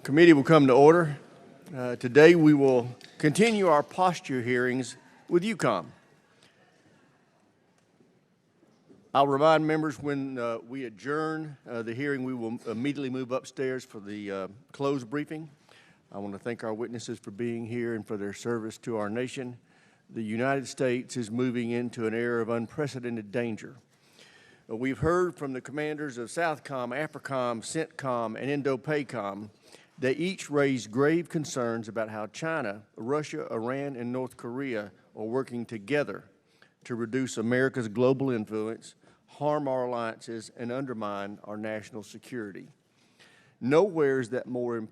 Committee will come to order. Today we will continue our posture hearings with UCOM. I'll remind members when we adjourn the hearing, we will immediately move upstairs for the closed briefing. I want to thank our witnesses for being here and for their service to our nation. The United States is moving into an era of unprecedented danger. We've heard from the commanders of SOUTHCOM, AFRICOM, CENTCOM, and INDOPACOM. They each raised grave concerns about how China, Russia, Iran, and North Korea are working together to reduce America's global influence, harm our alliances, and undermine our national security. Nowhere is that more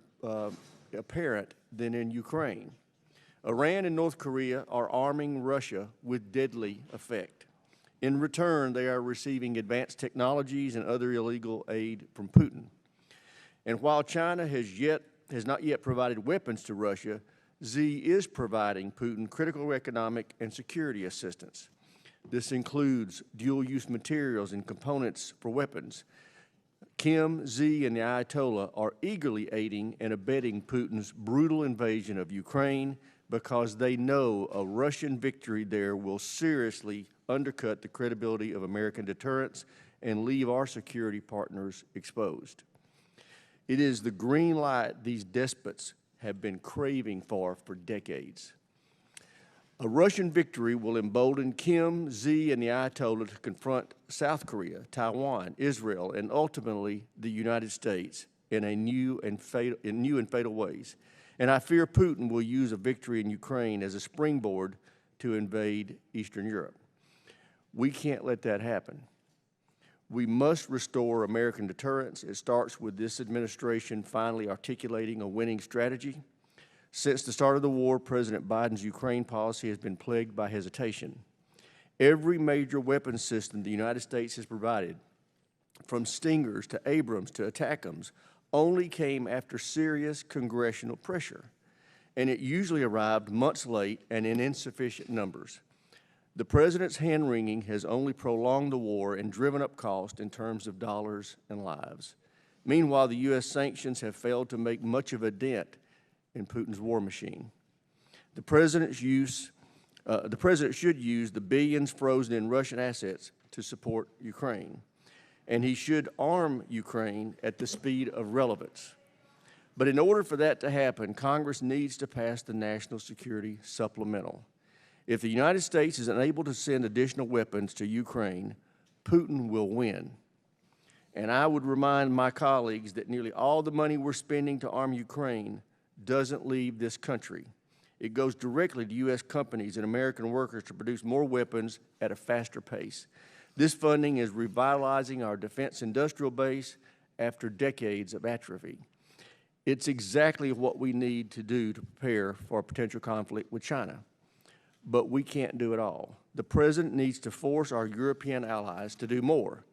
apparent than in Ukraine. Iran and North Korea are arming Russia with deadly effect. In return, they are receiving advanced technologies and other illegal aid from Putin. And while China has not yet provided weapons to Russia, Xi is providing Putin critical economic and security assistance. This includes dual-use materials and components for weapons. Kim, Xi, and the Ayatollah are eagerly aiding and abetting Putin's brutal invasion of Ukraine because they know a Russian victory there will seriously undercut the credibility of American deterrence and leave our security partners exposed. It is the green light these despots have been craving for decades. A Russian victory will embolden Kim, Xi, and the Ayatollah to confront South Korea, Taiwan, Israel, and ultimately the United States in new and fatal ways. And I fear Putin will use a victory in Ukraine as a springboard to invade Eastern Europe. We can't let that happen. We must restore American deterrence. It starts with this administration finally articulating a winning strategy. Since the start of the war, President Biden's Ukraine policy has been plagued by hesitation. Every major weapons system the United States has provided, from Stingers to Abrams to ATACMS, only came after serious congressional pressure, and it usually arrived months late and in insufficient numbers. The president's hand-wringing has only prolonged the war and driven up cost in terms of dollars and lives. Meanwhile, the U.S. sanctions have failed to make much of a dent in Putin's war machine. The president should use the billions frozen in Russian assets to support Ukraine, and he should arm Ukraine at the speed of relevance. But in order for that to happen, Congress needs to pass the National Security Supplemental. If the United States is unable to send additional weapons to Ukraine, Putin will win. And I would remind my colleagues that nearly all the money we're spending to arm Ukraine doesn't leave this country. It goes directly to U.S. companies and American workers to produce more weapons at a faster pace. This funding is revitalizing our defense industrial base after decades of atrophy. It's exactly what we need to do to prepare for a potential conflict with China. But we can't do it all. The president needs to force our European allies to do more.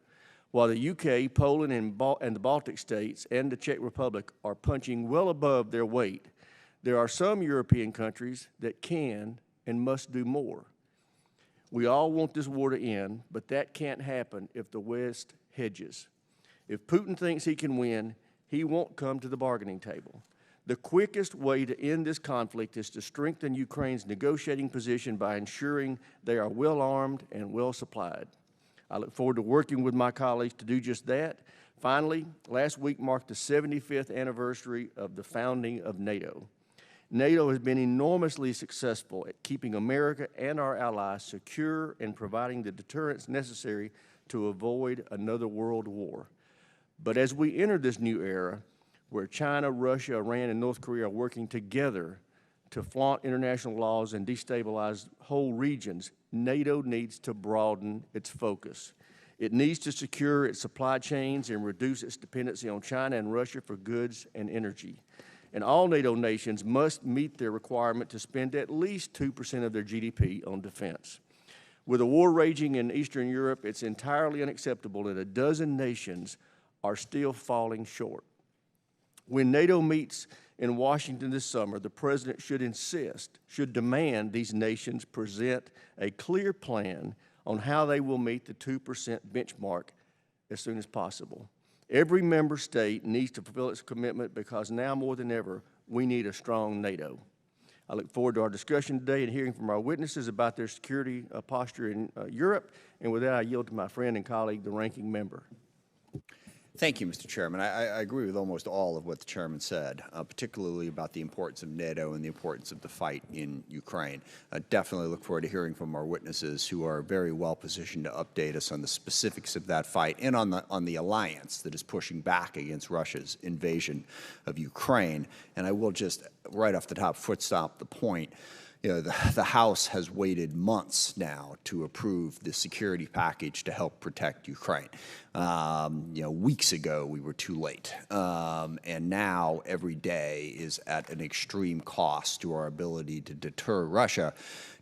While the UK, Poland, and the Baltic states and the Czech Republic are punching well above their weight, there are some European countries that can and must do more. We all want this war to end, but that can't happen if the West hedges. If Putin thinks he can win, he won't come to the bargaining table. The quickest way to end this conflict is to strengthen Ukraine's negotiating position by ensuring they are well armed and well supplied. I look forward to working with my colleagues to do just that. Finally, last week marked the 75th anniversary of the founding of NATO. NATO has been enormously successful at keeping America and our allies secure and providing the deterrence necessary to avoid another world war. But as we enter this new era, where China, Russia, Iran, and North Korea are working together to flaunt international laws and destabilize whole regions, NATO needs to broaden its focus. It needs to secure its supply chains and reduce its dependency on China and Russia for goods and energy. And all NATO nations must meet their requirement to spend at least 2% of their GDP on defense. With a war raging in Eastern Europe, it's entirely unacceptable that a dozen nations are still falling short. When NATO meets in Washington this summer, the president should demand these nations present a clear plan on how they will meet the 2% benchmark as soon as possible. Every member state needs to fulfill its commitment because now more than ever, we need a strong NATO. I look forward to our discussion today and hearing from our witnesses about their security posture in Europe. And with that, I yield to my friend and colleague, the ranking member. Thank you, Mr. Chairman. I agree with almost all of what the chairman said, particularly about the importance of NATO and the importance of the fight in Ukraine. I definitely look forward to hearing from our witnesses who are very well positioned to update us on the specifics of that fight and on the alliance that is pushing back against Russia's invasion of Ukraine. And I will just, right off the top, foot stomp the point. You know, the House has waited months now to approve the security package to help protect Ukraine. You know, weeks ago we were too late. And now every day is at an extreme cost to our ability to deter Russia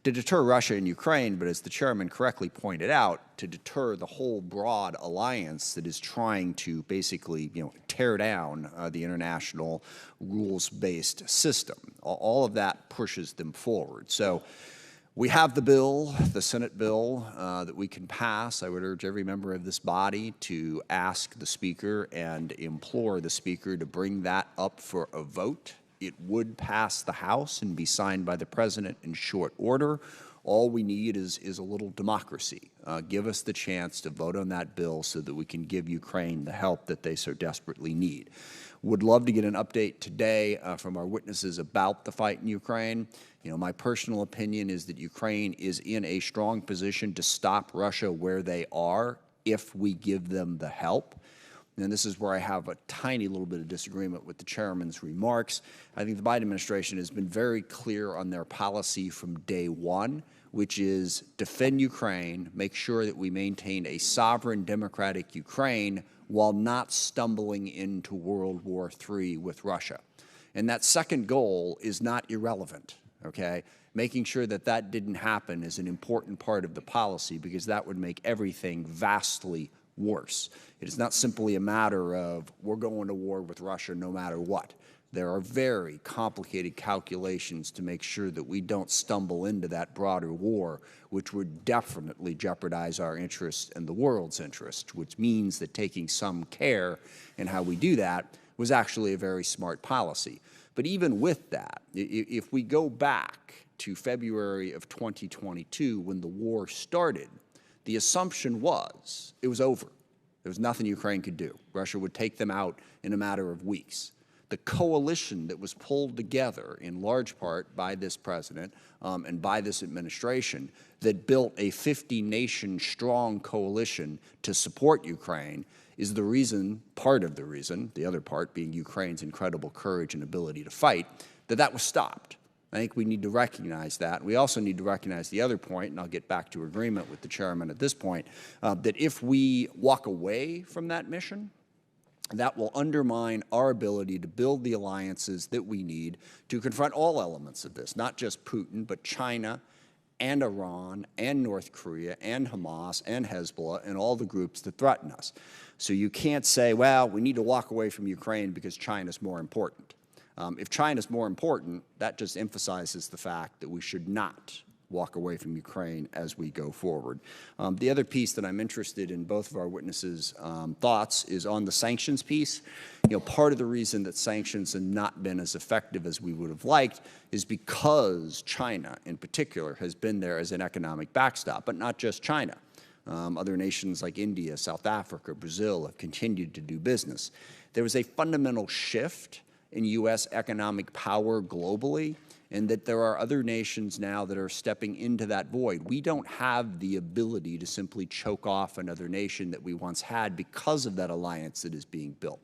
in Ukraine, but as the chairman correctly pointed out, to deter the whole broad alliance that is trying to basically, you know, tear down the international rules-based system. All of that pushes them forward. So we have the bill, the Senate bill, that we can pass. I would urge every member of this body to ask the Speaker and implore the Speaker to bring that up for a vote. It would pass the House and be signed by the President in short order. All we need is a little democracy. Give us the chance to vote on that bill so that we can give Ukraine the help that they so desperately need. Would love to get an update today from our witnesses about the fight in Ukraine. You know, my personal opinion is that Ukraine is in a strong position to stop Russia where they are if we give them the help. And this is where I have a tiny little bit of disagreement with the chairman's remarks. I think the Biden administration has been very clear on their policy from day one, which is defend Ukraine, make sure that we maintain a sovereign, democratic Ukraine while not stumbling into World War III with Russia. And that second goal is not irrelevant, okay? Making sure that that didn't happen is an important part of the policy because that would make everything vastly worse. It is not simply a matter of we're going to war with Russia no matter what. There are very complicated calculations to make sure that we don't stumble into that broader war, which would definitely jeopardize our interest and the world's interest, which means that taking some care in how we do that was actually a very smart policy. But even with that, if we go back to February of 2022 when the war started, the assumption was it was over. There was nothing Ukraine could do. Russia would take them out in a matter of weeks. The coalition that was pulled together in large part by this president and by this administration that built a 50-nation strong coalition to support Ukraine is the reason, part of the reason, the other part being Ukraine's incredible courage and ability to fight, that was stopped. I think we need to recognize that. We also need to recognize the other point, and I'll get back to agreement with the chairman at this point, that if we walk away from that mission, that will undermine our ability to build the alliances that we need to confront all elements of this, not just Putin, but China and Iran and North Korea and Hamas and Hezbollah and all the groups that threaten us. So you can't say, well, we need to walk away from Ukraine because China's more important. If China's more important, that just emphasizes the fact that we should not walk away from Ukraine as we go forward. The other piece that I'm interested in both of our witnesses' thoughts is on the sanctions piece. You know, part of the reason that sanctions have not been as effective as we would have liked is because China, in particular, has been there as an economic backstop, but not just China. Other nations like India, South Africa, Brazil have continued to do business. There was a fundamental shift in U.S. economic power globally, and that there are other nations now that are stepping into that void. We don't have the ability to simply choke off another nation that we once had because of that alliance that is being built.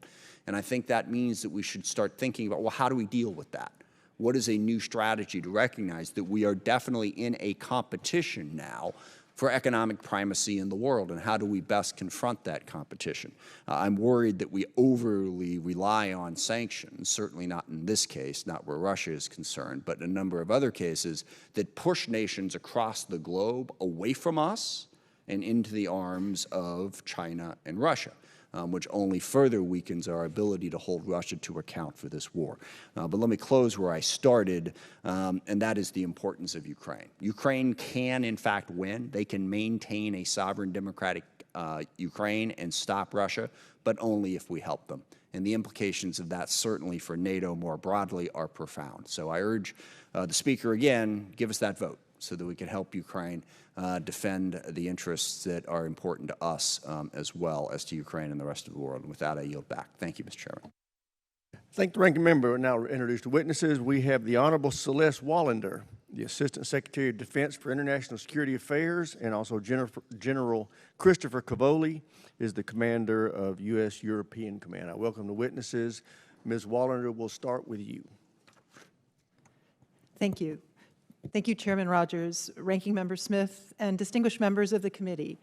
And I think that means that we should start thinking about, well, how do we deal with that? What is a new strategy to recognize that we are definitely in a competition now for economic primacy in the world, and how do we best confront that competition? I'm worried that we overly rely on sanctions, certainly not in this case, not where Russia is concerned, but in a number of other cases that push nations across the globe away from us and into the arms of China and Russia. Which only further weakens our ability to hold Russia to account for this war. But let me close where I started, and that is the importance of Ukraine. Ukraine can, in fact, win. They can maintain a sovereign democratic Ukraine and stop Russia, but only if we help them. And the implications of that, certainly for NATO more broadly, are profound. So I urge the Speaker again, give us that vote so that we can help Ukraine defend the interests that are important to us as well as to Ukraine and the rest of the world. And with that, I yield back. Thank you, Mr. Chairman. Thank the ranking member. Now introduce the witnesses. We have the Honorable Celeste Wallander, the Assistant Secretary of Defense for International Security Affairs, and also General Christopher Cavoli is the Commander of U.S. European Command. I welcome the witnesses. Ms. Wallander, we'll start with you. Thank you. Thank you, Chairman Rogers, Ranking Member Smith, and distinguished members of the committee.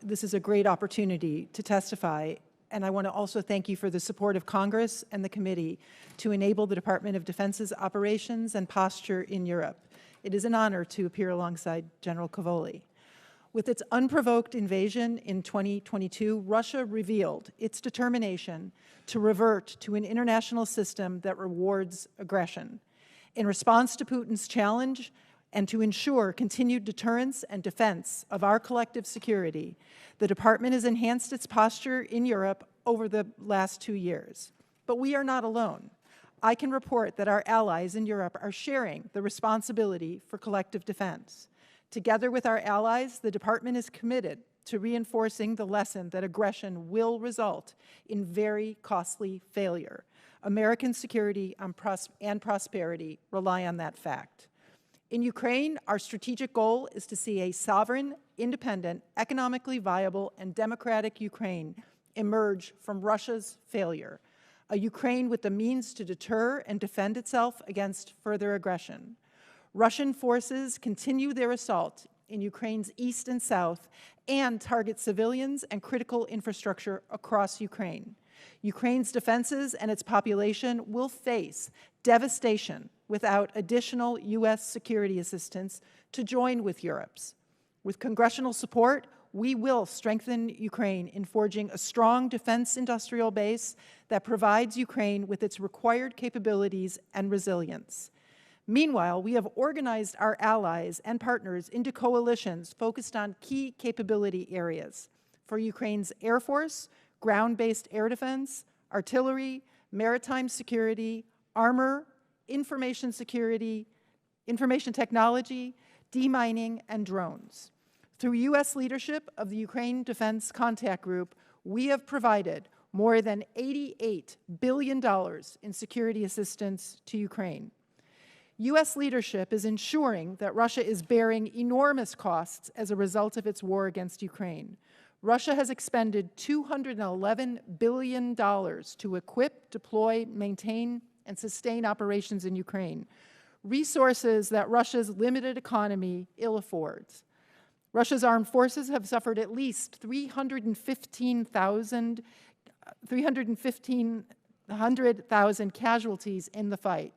This is a great opportunity to testify, and I want to also thank you for the support of Congress and the committee to enable the Department of Defense's operations and posture in Europe. It is an honor to appear alongside General Cavoli. With its unprovoked invasion in 2022, Russia revealed its determination to revert to an international system that rewards aggression. In response to Putin's challenge and to ensure continued deterrence and defense of our collective security, the Department has enhanced its posture in Europe over the last 2 years. But we are not alone. I can report that our allies in Europe are sharing the responsibility for collective defense. Together with our allies, the Department is committed to reinforcing the lesson that aggression will result in very costly failure. American security and prosperity rely on that fact. In Ukraine, our strategic goal is to see a sovereign, independent, economically viable, and democratic Ukraine emerge from Russia's failure, a Ukraine with the means to deter and defend itself against further aggression. Russian forces continue their assault in Ukraine's east and south and target civilians and critical infrastructure across Ukraine. Ukraine's defenses and its population will face devastation without additional U.S. security assistance to join with Europe's. With congressional support, we will strengthen Ukraine in forging a strong defense industrial base that provides Ukraine with its required capabilities and resilience. Meanwhile, we have organized our allies and partners into coalitions focused on key capability areas for Ukraine's Air Force, ground-based air defense, artillery, maritime security, armor, information security, information technology, demining, and drones. Through U.S. leadership of the Ukraine Defense Contact Group, we have provided more than $88 billion in security assistance to Ukraine. U.S. leadership is ensuring that Russia is bearing enormous costs as a result of its war against Ukraine. Russia has expended $211 billion to equip, deploy, maintain, and sustain operations in Ukraine, resources that Russia's limited economy ill affords. Russia's armed forces have suffered at least 315,000 casualties in the fight.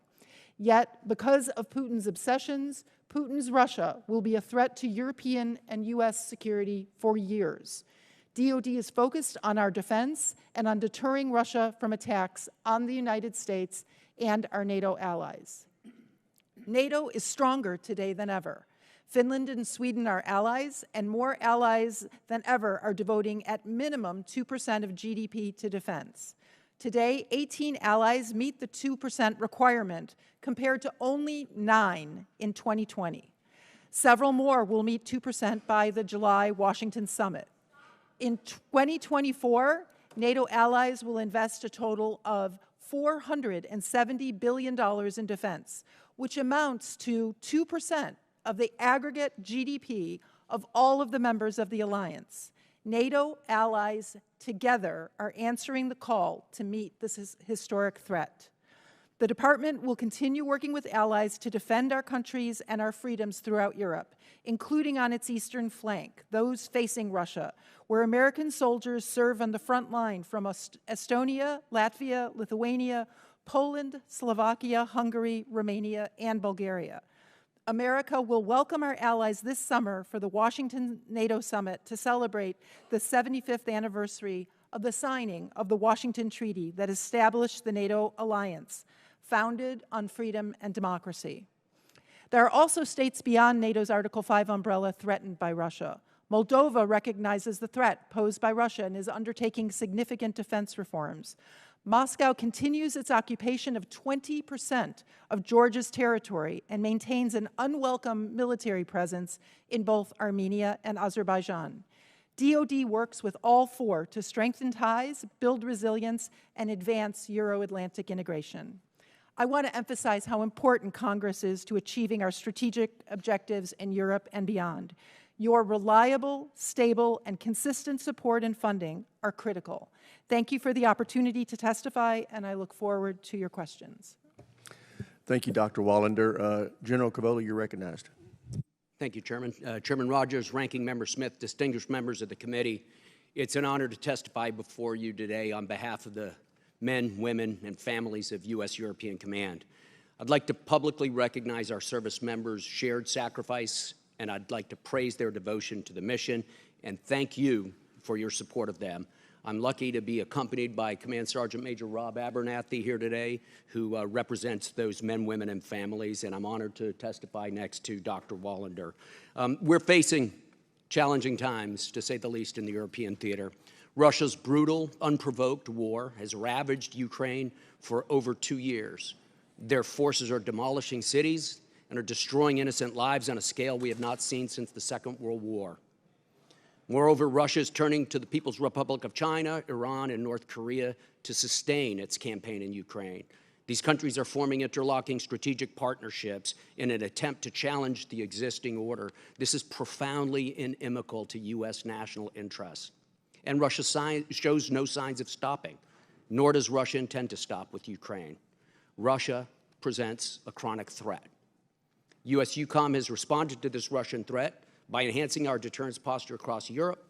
Yet, because of Putin's obsessions, Putin's Russia will be a threat to European and U.S. security for years. DoD is focused on our defense and on deterring Russia from attacks on the United States and our NATO allies. NATO is stronger today than ever. Finland and Sweden are allies, and more allies than ever are devoting at minimum 2% of GDP to defense. Today, 18 allies meet the 2% requirement, compared to only 9 in 2020. Several more will meet 2% by the July Washington summit. In 2024, NATO allies will invest a total of $470 billion in defense, which amounts to 2% of the aggregate GDP of all of the members of the alliance. NATO allies together are answering the call to meet this historic threat. The Department will continue working with allies to defend our countries and our freedoms throughout Europe, including on its eastern flank, those facing Russia, where American soldiers serve on the front line from Estonia, Latvia, Lithuania, Poland, Slovakia, Hungary, Romania, and Bulgaria. America will welcome our allies this summer for the Washington NATO Summit to celebrate the 75th anniversary of the signing of the Washington Treaty that established the NATO alliance, founded on freedom and democracy. There are also states beyond NATO's Article 5 umbrella threatened by Russia. Moldova recognizes the threat posed by Russia and is undertaking significant defense reforms. Moscow continues its occupation of 20% of Georgia's territory and maintains an unwelcome military presence in both Armenia and Azerbaijan. DoD works with all four to strengthen ties, build resilience, and advance Euro-Atlantic integration. I want to emphasize how important Congress is to achieving our strategic objectives in Europe and beyond. Your reliable, stable, and consistent support and funding are critical. Thank you for the opportunity to testify, and I look forward to your questions. Thank you, Dr. Wallander. General Cavoli, you're recognized. Thank you, Chairman. Chairman Rogers, Ranking Member Smith, distinguished members of the committee, it's an honor to testify before you today on behalf of the men, women, and families of U.S. European Command. I'd like to publicly recognize our service members' shared sacrifice, and I'd like to praise their devotion to the mission and thank you for your support of them. I'm lucky to be accompanied by Command Sergeant Major Rob Abernathy here today, who represents those men, women, and families, and I'm honored to testify next to Dr. Wallander. We're facing challenging times, to say the least, in the European theater. Russia's brutal, unprovoked war has ravaged Ukraine for over 2 years. Their forces are demolishing cities and are destroying innocent lives on a scale we have not seen since the Second World War. Moreover, Russia is turning to the People's Republic of China, Iran, and North Korea to sustain its campaign in Ukraine. These countries are forming interlocking strategic partnerships in an attempt to challenge the existing order. This is profoundly inimical to U.S. national interests. And Russia shows no signs of stopping, nor does Russia intend to stop with Ukraine. Russia presents a chronic threat. U.S. EUCOM has responded to this Russian threat by enhancing our deterrence posture across Europe.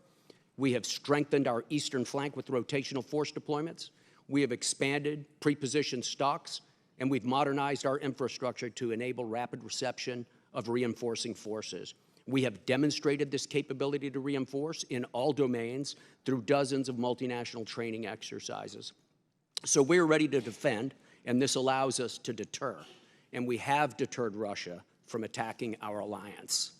We have strengthened our eastern flank with rotational force deployments. We have expanded pre-positioned stocks, and we've modernized our infrastructure to enable rapid reception of reinforcing forces. We have demonstrated this capability to reinforce in all domains through dozens of multinational training exercises. So we're ready to defend, and this allows us to deter. And we have deterred Russia from attacking our alliance.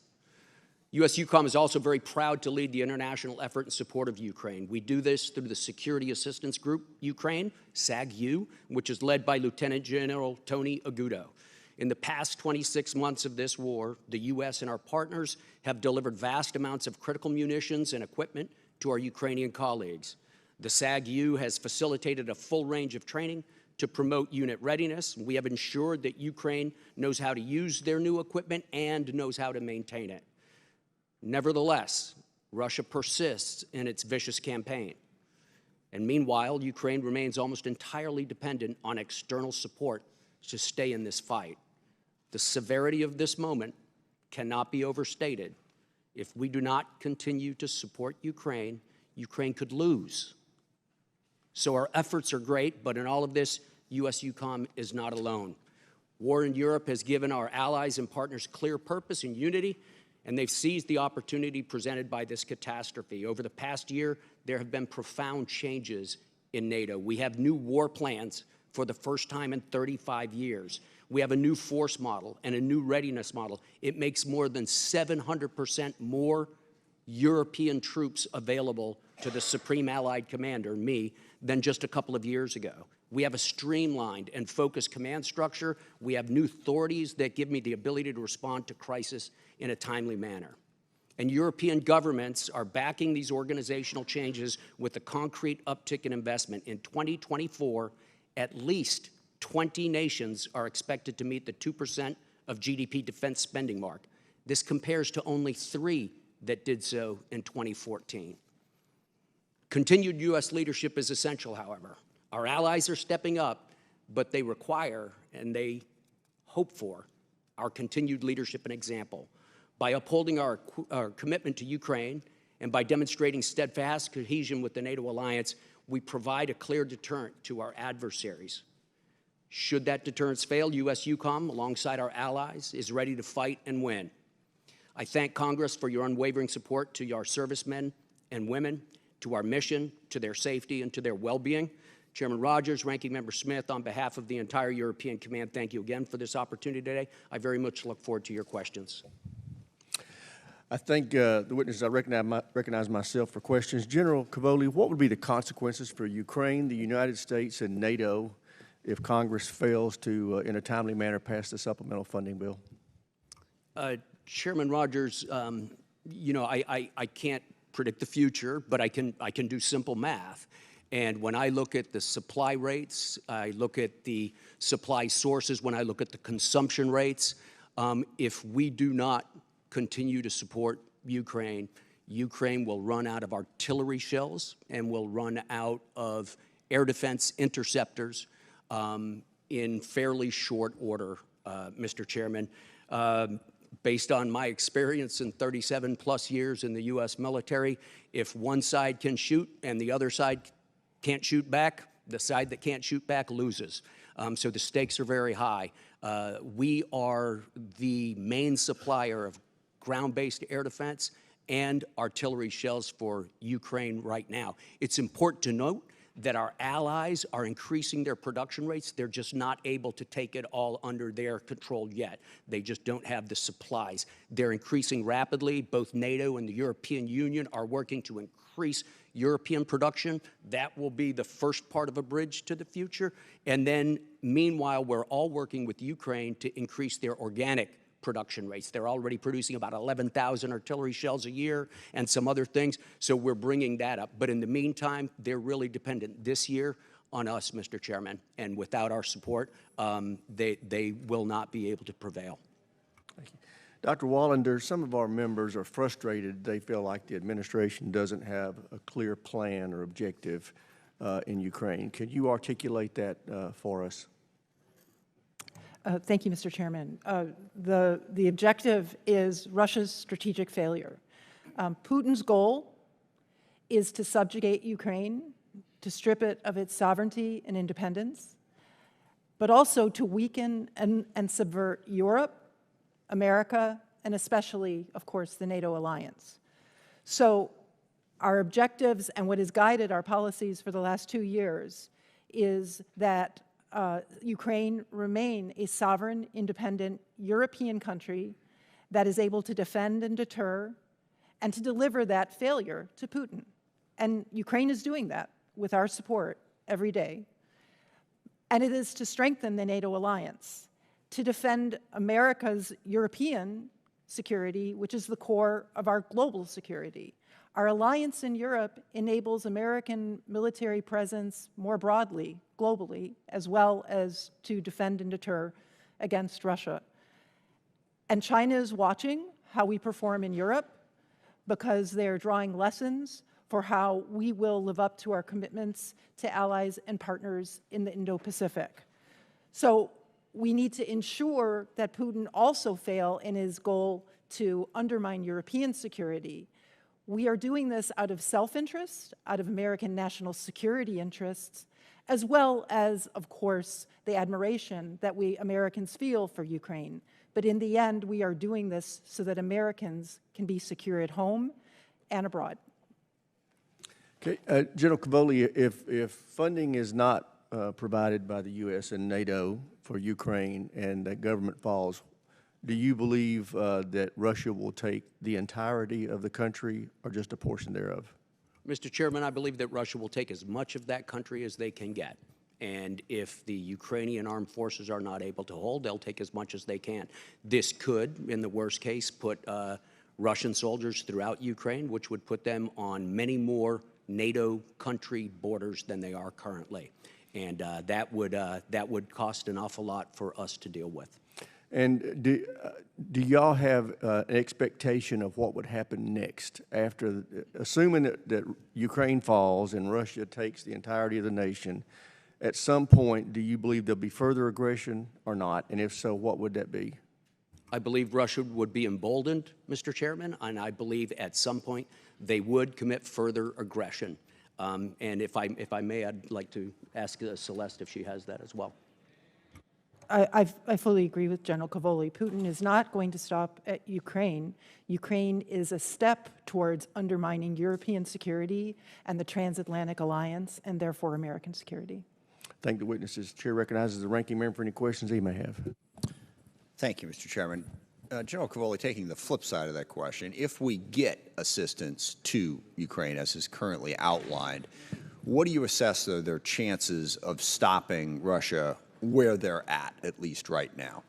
U.S. EUCOM is also very proud to lead the international effort in support of Ukraine. We do this through the Security Assistance Group Ukraine, SAG-U, which is led by Lieutenant General Tony Agudo. In the past 26 months of this war, the U.S. and our partners have delivered vast amounts of critical munitions and equipment to our Ukrainian colleagues. The SAG-U has facilitated a full range of training to promote unit readiness. We have ensured that Ukraine knows how to use their new equipment and knows how to maintain it. Nevertheless, Russia persists in its vicious campaign. And meanwhile, Ukraine remains almost entirely dependent on external support to stay in this fight. The severity of this moment cannot be overstated. If we do not continue to support Ukraine, Ukraine could lose. So our efforts are great, but in all of this, U.S. EUCOM is not alone. War in Europe has given our allies and partners clear purpose and unity, and they've seized the opportunity presented by this catastrophe. Over the past year, there have been profound changes in NATO. We have new war plans for the first time in 35 years. We have a new force model and a new readiness model. It makes more than 700% more European troops available to the Supreme Allied Commander, me, than just a couple of years ago. We have a streamlined and focused command structure. We have new authorities that give me the ability to respond to crisis in a timely manner. And European governments are backing these organizational changes with a concrete uptick in investment. In 2024, at least 20 nations are expected to meet the 2% of GDP defense spending mark. This compares to only 3 that did so in 2014. Continued U.S. leadership is essential, however. Our allies are stepping up, but they require and they hope for our continued leadership and example. By upholding our commitment to Ukraine and by demonstrating steadfast cohesion with the NATO alliance, we provide a clear deterrent to our adversaries. Should that deterrence fail, U.S. EUCOM, alongside our allies, is ready to fight and win. I thank Congress for your unwavering support to our servicemen and women, to our mission, to their safety, and to their well-being. Chairman Rogers, Ranking Member Smith, on behalf of the entire European Command, thank you again for this opportunity today. I very much look forward to your questions. I think the witnesses, I recognize myself for questions. General Cavoli, what would be the consequences for Ukraine, the United States, and NATO if Congress fails to, in a timely manner, pass the supplemental funding bill? Chairman Rogers, you know, I can't predict the future, but I can do simple math. And when I look at the supply rates, I look at the supply sources, when I look at the consumption rates, if we do not continue to support Ukraine, Ukraine will run out of artillery shells and will run out of air defense interceptors in fairly short order, Mr. Chairman. Based on my experience in 37 plus years in the U.S. military, if one side can shoot and the other side can't shoot back, the side that can't shoot back loses. So the stakes are very high. We are the main supplier of ground-based air defense and artillery shells for Ukraine right now. It's important to note that our allies are increasing their production rates. They're just not able to take it all under their control yet. They just don't have the supplies. They're increasing rapidly. Both NATO and the European Union are working to increase European production. That will be the first part of a bridge to the future. And then, meanwhile, we're all working with Ukraine to increase their organic production rates. They're already producing about 11,000 artillery shells a year and some other things, so we're bringing that up. But in the meantime, they're really dependent this year on us, Mr. Chairman, and without our support, they will not be able to prevail. Thank you. Dr. Wallander, some of our members are frustrated. They feel like the administration doesn't have a clear plan or objective in Ukraine. Could you articulate that for us? Thank you, Mr. Chairman. The objective is Russia's strategic failure. Putin's goal is to subjugate Ukraine, to strip it of its sovereignty and independence, but also to weaken and subvert Europe, America, and especially, of course, the NATO alliance. So our objectives and what has guided our policies for the last 2 years is that Ukraine remain a sovereign, independent European country that is able to defend and deter and to deliver that failure to Putin. And Ukraine is doing that with our support every day. And it is to strengthen the NATO alliance, to defend America's European security, which is the core of our global security. Our alliance in Europe enables American military presence more broadly, globally, as well as to defend and deter against Russia. And China is watching how we perform in Europe because they're drawing lessons for how we will live up to our commitments to allies and partners in the Indo-Pacific. So we need to ensure that Putin also fail in his goal to undermine European security. We are doing this out of self-interest, out of American national security interests, as well as, of course, the admiration that we Americans feel for Ukraine. But in the end, we are doing this so that Americans can be secure at home and abroad. Okay, General Cavoli, if funding is not provided by the U.S. and NATO for Ukraine and that government falls, do you believe that Russia will take the entirety of the country or just a portion thereof? Mr. Chairman, I believe that Russia will take as much of that country as they can get. And if the Ukrainian armed forces are not able to hold, they'll take as much as they can. This could, in the worst case, put Russian soldiers throughout Ukraine, which would put them on many more NATO country borders than they are currently. And that would cost an awful lot for us to deal with. And do y'all have an expectation of what would happen next after, assuming that Ukraine falls and Russia takes the entirety of the nation, at some point, do you believe there'll be further aggression or not? And if so, what would that be? I believe Russia would be emboldened, Mr. Chairman, and I believe at some point they would commit further aggression. And if I may, I'd like to ask Celeste if she has that as well. I fully agree with General Cavoli. Putin is not going to stop at Ukraine. Ukraine is a step towards undermining European security and the transatlantic alliance, and therefore American security. Thank the witnesses. Chair recognizes the ranking member for any questions he may have. Thank you, Mr. Chairman. General Cavoli, taking the flip side of that question, if we get assistance to Ukraine as is currently outlined, what do you assess, though, their chances of stopping Russia where they're at least right now?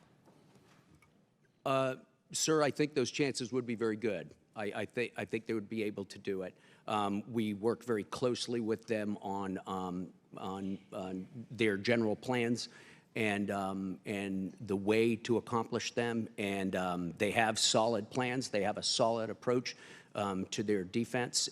Sir, I think those chances would be very good. I think they would be able to do it. We work very closely with them on their general plans and the way to accomplish them. And they have solid plans. They have a solid approach to their defense.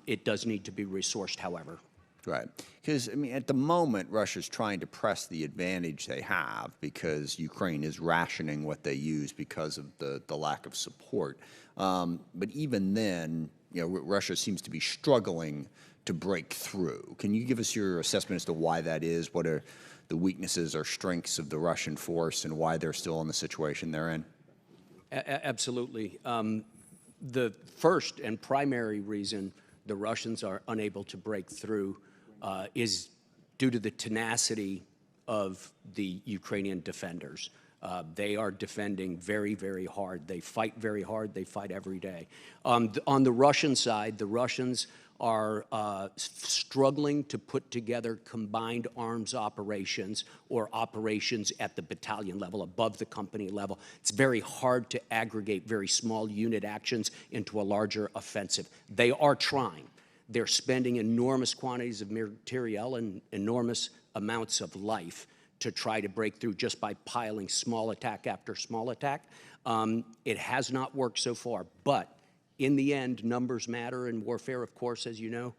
It does need to be resourced, however. Right. Because, I mean, at the moment, Russia's trying to press the advantage they have because Ukraine is rationing what they use because of the lack of support. But even then, you know, Russia seems to be struggling to break through. Can you give us your assessment as to why that is? What are the weaknesses or strengths of the Russian force and why they're still in the situation they're in? Absolutely. The first and primary reason the Russians are unable to break through is due to the tenacity of the Ukrainian defenders. They are defending very, very hard. They fight very hard. They fight every day. On the Russian side, the Russians are struggling to put together combined arms operations or operations at the battalion level, above the company level. It's very hard to aggregate very small unit actions into a larger offensive. They are trying. They're spending enormous quantities of materiel and enormous amounts of life to try to break through just by piling small attack after small attack. It has not worked so far, but in the end, numbers matter in warfare, of course, as you know,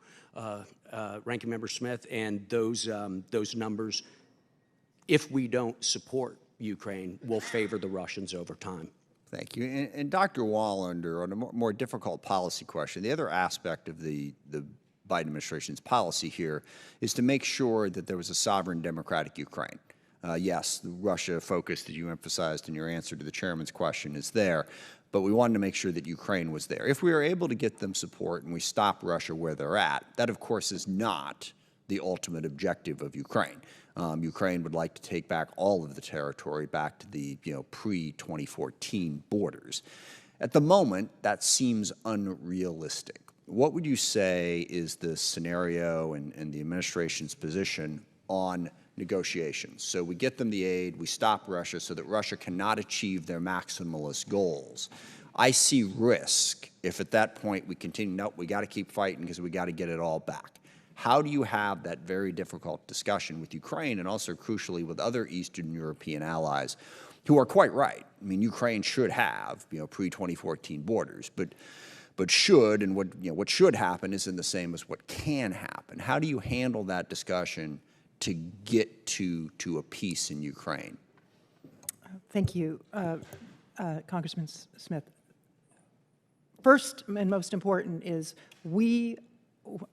Ranking Member Smith, and those numbers, if we don't support Ukraine, will favor the Russians over time. Thank you. And Dr. Wallander, on a more difficult policy question, the other aspect of the Biden administration's policy here is to make sure that there was a sovereign democratic Ukraine. Yes, the Russia focus that you emphasized in your answer to the chairman's question is there, but we wanted to make sure that Ukraine was there. If we are able to get them support and we stop Russia where they're at, that, of course, is not the ultimate objective of Ukraine. Ukraine would like to take back all of the territory back to the pre-2014 borders. At the moment, that seems unrealistic. What would you say is the scenario and the administration's position on negotiations? So we get them the aid, we stop Russia so that Russia cannot achieve their maximalist goals. I see risk if at that point we continue, nope, we got to keep fighting because we got to get it all back. How do you have that very difficult discussion with Ukraine and also crucially with other Eastern European allies who are quite right? I mean, Ukraine should have, pre-2014 borders, but should, and what should happen isn't the same as what can happen. How do you handle that discussion to get to a peace in Ukraine? Thank you, Congressman Smith. First and most important is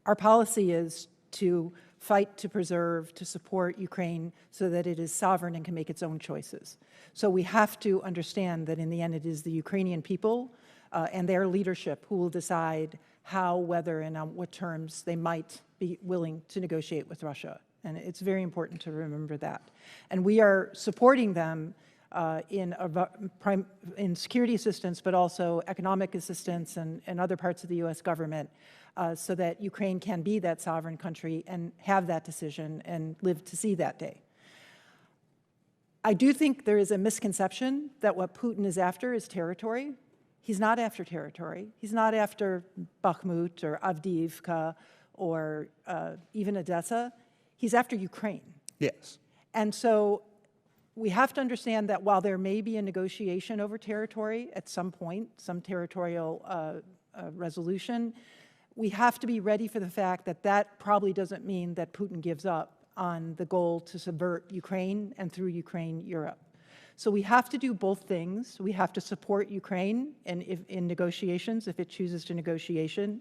our policy is to fight, to preserve, to support Ukraine so that it is sovereign and can make its own choices. So we have to understand that in the end it is the Ukrainian people and their leadership who will decide how, whether, and on what terms they might be willing to negotiate with Russia. And it's very important to remember that. And we are supporting them in security assistance, but also economic assistance and other parts of the U.S. government so that Ukraine can be that sovereign country and have that decision and live to see that day. I do think there is a misconception that what Putin is after is territory. He's not after territory. He's not after Bakhmut or Avdiivka or even Odessa. He's after Ukraine. Yes. And so we have to understand that while there may be a negotiation over territory at some point, some territorial resolution, we have to be ready for the fact that that probably doesn't mean that Putin gives up on the goal to subvert Ukraine and through Ukraine, Europe. So we have to do both things. We have to support Ukraine in negotiations if it chooses to negotiate,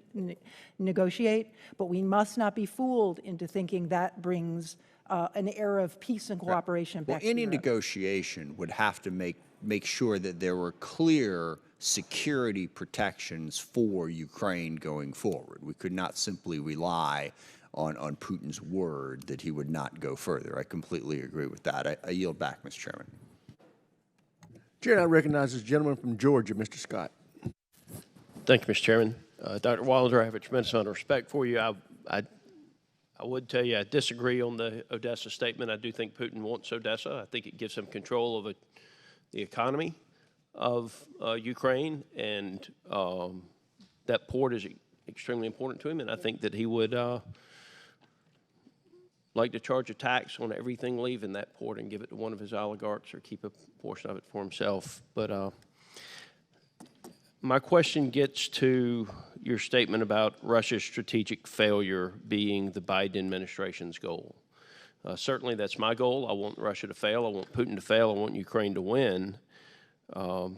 but we must not be fooled into thinking that brings an era of peace and cooperation back to Europe. Well, any negotiation would have to make sure that there were clear security protections for Ukraine going forward. We could not simply rely on Putin's word that he would not go further. I completely agree with that. I yield back, Mr. Chairman. Chair now recognizes the gentleman from Georgia, Mr. Scott. Thank you, Mr. Chairman. Dr. Wallander, I have a tremendous amount of respect for you. I would tell you I disagree on the Odessa statement. I do think Putin wants Odessa. I think it gives him control of the economy of Ukraine, and that port is extremely important to him, and I think that he would like to charge a tax on everything leaving that port and give it to one of his oligarchs or keep a portion of it for himself. But my question gets to your statement about Russia's strategic failure being the Biden administration's goal. Certainly that's my goal. I want Russia to fail. I want Putin to fail. I want Ukraine to win. And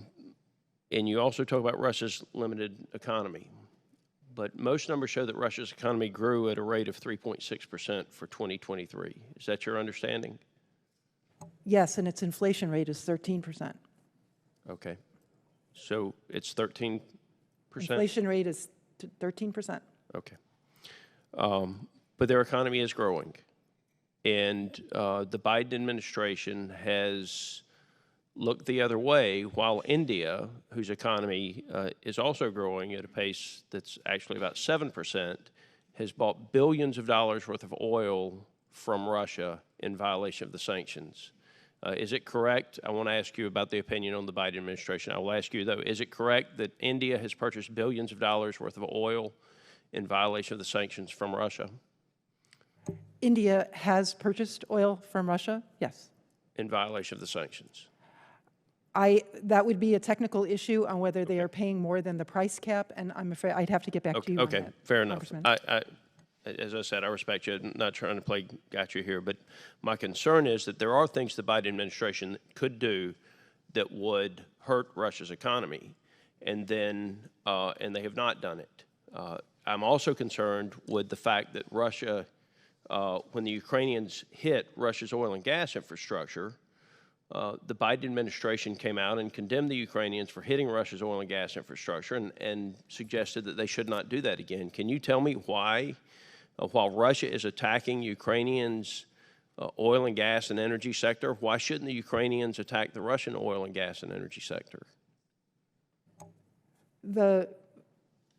you also talk about Russia's limited economy. But most numbers show that Russia's economy grew at a rate of 3.6% for 2023. Is that your understanding? Yes, and its inflation rate is 13%. Okay. So it's 13%? Inflation rate is 13%. Okay. But their economy is growing. And the Biden administration has looked the other way, while India, whose economy is also growing at a pace that's actually about 7%, has bought billions of dollars worth of oil from Russia in violation of the sanctions. Is it correct? I want to ask you about the opinion on the Biden administration. I will ask you, though, is it correct that India has purchased billions of dollars worth of oil in violation of the sanctions from Russia? India has purchased oil from Russia, yes. In violation of the sanctions? That would be a technical issue on whether they are paying more than the price cap, and I'm afraid I'd have to get back to you on that. Okay, fair enough. Congressman. As I said, I respect you. I'm not trying to play gotcha here, but my concern is that there are things the Biden administration could do that would hurt Russia's economy, and they have not done it. I'm also concerned with the fact that Russia, when the Ukrainians hit Russia's oil and gas infrastructure, the Biden administration came out and condemned the Ukrainians for hitting Russia's oil and gas infrastructure and suggested that they should not do that again. Can you tell me why, while Russia is attacking Ukrainians' oil and gas and energy sector, why shouldn't the Ukrainians attack the Russian oil and gas and energy sector? The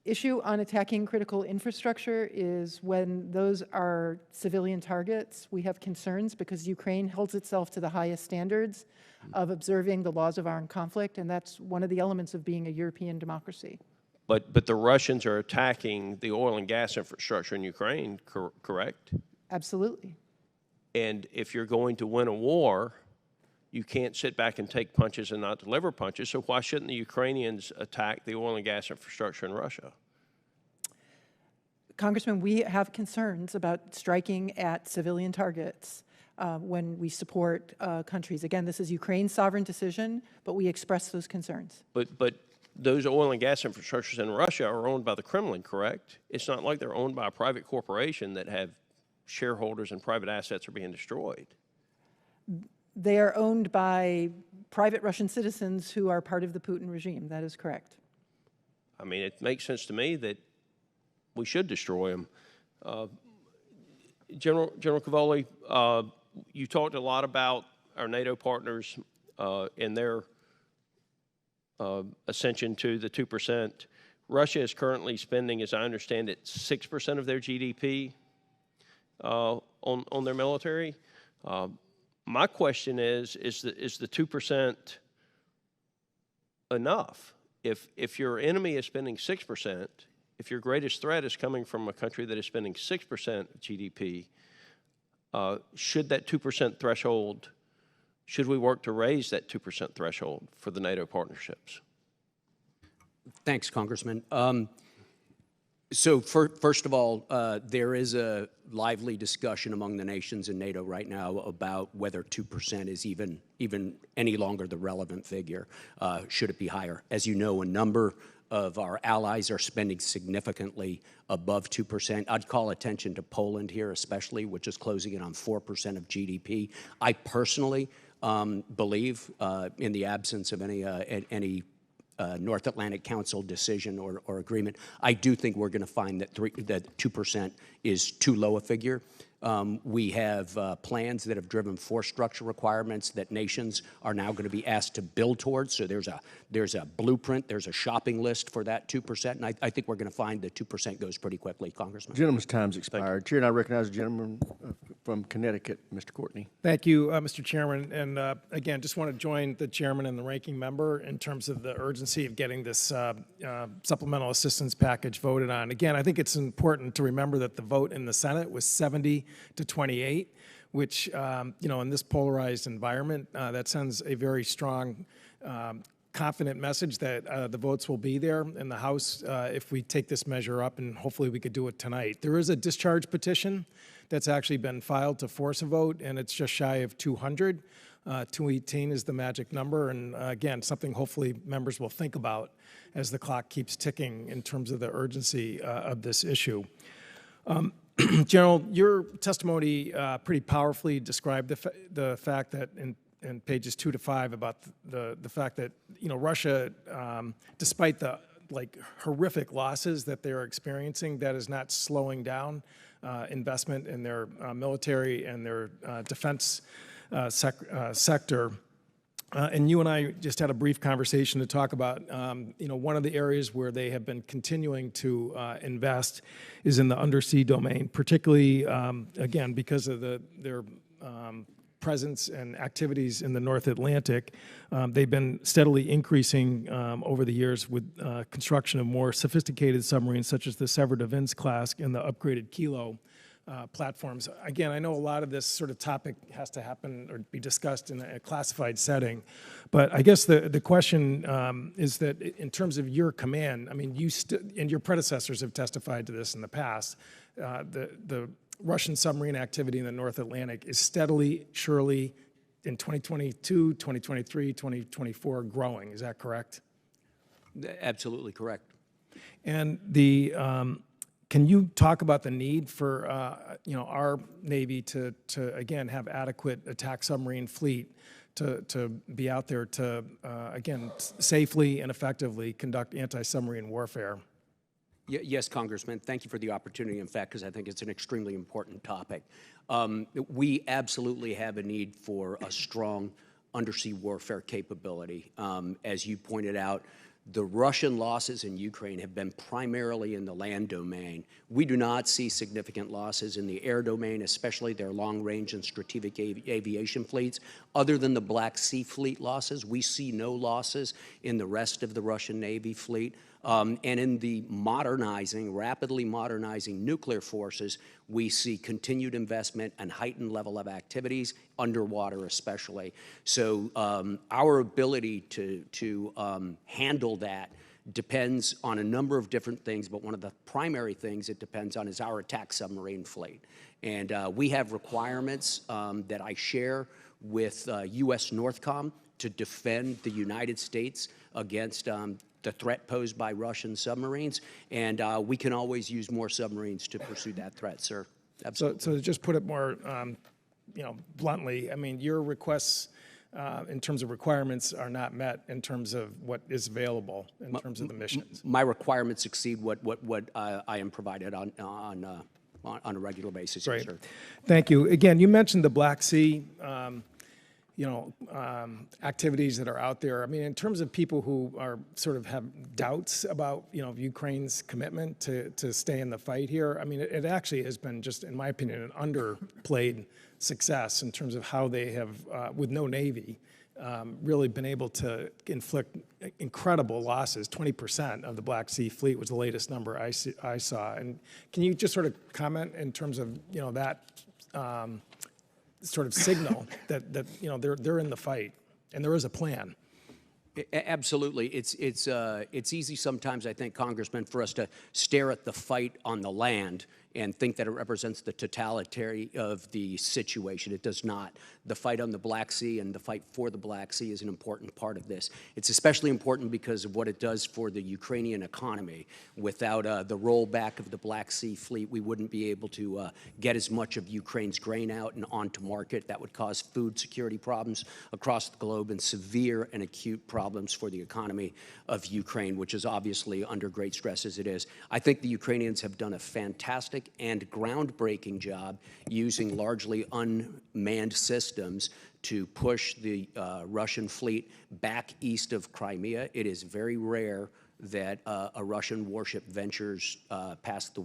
issue on attacking critical infrastructure is when those are civilian targets, we have concerns because Ukraine holds itself to the highest standards of observing the laws of armed conflict, and that's one of the elements of being a European democracy. But the Russians are attacking the oil and gas infrastructure in Ukraine, correct? Absolutely. And if you're going to win a war, you can't sit back and take punches and not deliver punches. So why shouldn't the Ukrainians attack the oil and gas infrastructure in Russia? Congressman, we have concerns about striking at civilian targets when we support countries. Again, this is Ukraine's sovereign decision, but we express those concerns. But those oil and gas infrastructures in Russia are owned by the Kremlin, correct? It's not like they're owned by a private corporation that have shareholders and private assets are being destroyed. They are owned by private Russian citizens who are part of the Putin regime. That is correct. I mean, it makes sense to me that we should destroy them. General Cavoli, you talked a lot about our NATO partners and their ascension to the 2%. Russia is currently spending, as I understand it, 6% of their GDP on their military. My question is the 2% enough? If your enemy is spending 6%, if your greatest threat is coming from a country that is spending 6% of GDP, should that 2% threshold, should we work to raise that 2% threshold for the NATO partnerships? Thanks, Congressman. So first of all, there is a lively discussion among the nations in NATO right now about whether 2% is even any longer the relevant figure. Should it be higher? As you know, a number of our allies are spending significantly above 2%. I'd call attention to Poland here especially, which is closing in on 4% of GDP. I personally believe in the absence of any North Atlantic Council decision or agreement, I do think we're going to find that 2% is too low a figure. We have plans that have driven force structure requirements that nations are now going to be asked to build towards. So there's a blueprint, there's a shopping list for that 2%, and I think we're going to find the 2% goes pretty quickly, Congressman. Gentleman's time's expired. Chair, and I recognize the gentleman from Connecticut, Mr. Courtney. Thank you, Mr. Chairman. And again, just want to join the chairman and the ranking member in terms of the urgency of getting this supplemental assistance package voted on. Again, I think it's important to remember that the vote in the Senate was 70 to 28, which, in this polarized environment, that sends a very strong, confident message that the votes will be there in the House if we take this measure up, and hopefully we could do it tonight. There is a discharge petition that's actually been filed to force a vote, and it's just shy of 200. 218 is the magic number, and again, something hopefully members will think about as the clock keeps ticking in terms of the urgency of this issue. General, your testimony pretty powerfully described the fact that in pages 2 to 5 about the fact that Russia, despite the horrific losses that they're experiencing, that is not slowing down investment in their military and their defense sector. And you and I just had a brief conversation to talk about, one of the areas where they have been continuing to invest is in the undersea domain, particularly, again, because of their presence and activities in the North Atlantic. They've been steadily increasing over the years with construction of more sophisticated submarines, such as the Sever-de-Vins class and the upgraded Kilo platforms. Again, I know a lot of this sort of topic has to happen or be discussed in a classified setting, but I guess the question is that in terms of your command, I mean, and your predecessors have testified to this in the past, the Russian submarine activity in the North Atlantic is steadily, surely, in 2022, 2023, 2024, growing. Is that correct? Absolutely correct. And can you talk about the need for our Navy to again have adequate attack submarine fleet to be out there to again safely and effectively conduct anti-submarine warfare? Yes, Congressman. Thank you for the opportunity, in fact, because I think it's an extremely important topic. We absolutely have a need for a strong undersea warfare capability. As you pointed out, the Russian losses in Ukraine have been primarily in the land domain. We do not see significant losses in the air domain, especially their long-range and strategic aviation fleets. Other than the Black Sea Fleet losses, we see no losses in the rest of the Russian Navy fleet. And in the rapidly modernizing nuclear forces, we see continued investment and heightened level of activities, underwater especially. So our ability to handle that depends on a number of different things, but one of the primary things it depends on is our attack submarine fleet. And we have requirements that I share with U.S. NORTHCOM to defend the United States against the threat posed by Russian submarines, and we can always use more submarines to pursue that threat, sir. Absolutely. So to just put it more, bluntly, I mean, your requests in terms of requirements are not met in terms of what is available in terms of the missions. My requirements exceed what I am provided on a regular basis, Great. sir. Thank you. Again, you mentioned the Black Sea. Activities that are out there. I mean, in terms of people who are sort of have doubts about, Ukraine's commitment to stay in the fight here, I mean, it actually has been just, in my opinion, an underplayed success in terms of how they have, with no Navy, really been able to inflict incredible losses. 20% of the Black Sea Fleet was the latest number I saw. And can you just sort of comment in terms of, that sort of signal that they're in the fight and there is a plan? Absolutely. It's easy sometimes, I think, Congressman, for us to stare at the fight on the land and think that it represents the totality of the situation. It does not. The fight on the Black Sea and the fight for the Black Sea is an important part of this. It's especially important because of what it does for the Ukrainian economy. Without the rollback of the Black Sea Fleet, we wouldn't be able to get as much of Ukraine's grain out and onto market. That would cause food security problems across the globe and severe and acute problems for the economy of Ukraine, which is obviously under great stress as it is. I think the Ukrainians have done a fantastic fantastic and groundbreaking job using largely unmanned systems to push the Russian fleet back east of Crimea. It is very rare that a Russian warship ventures past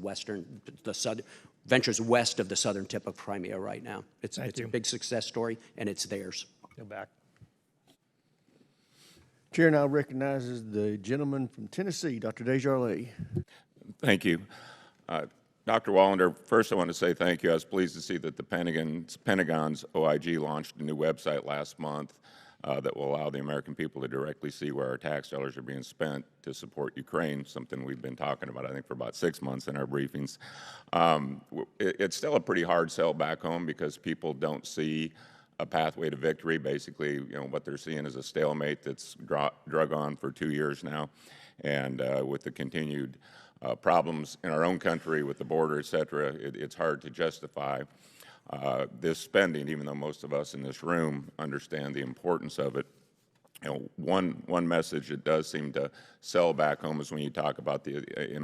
ventures west of the southern tip of Crimea right now. It's a big success story, and it's theirs. Go back. Chair now recognizes the gentleman from Tennessee, Dr. Desjardins. Thank you. Dr. Wallander, first I want to say thank you. I was pleased to see that the Pentagon's OIG launched a new website last month that will allow the American people to directly see where our tax dollars are being spent to support Ukraine, something we've been talking about, I think, for about 6 months in our briefings. It's still a pretty hard sell back home because people don't see a pathway to victory. Basically, you know, what they're seeing is a stalemate that's drug on for 2 years now. And with the continued problems in our own country with the border, et cetera, it's hard to justify this spending, even though most of us in this room understand the importance of it. You know, one message that does seem to sell back home is when you talk about the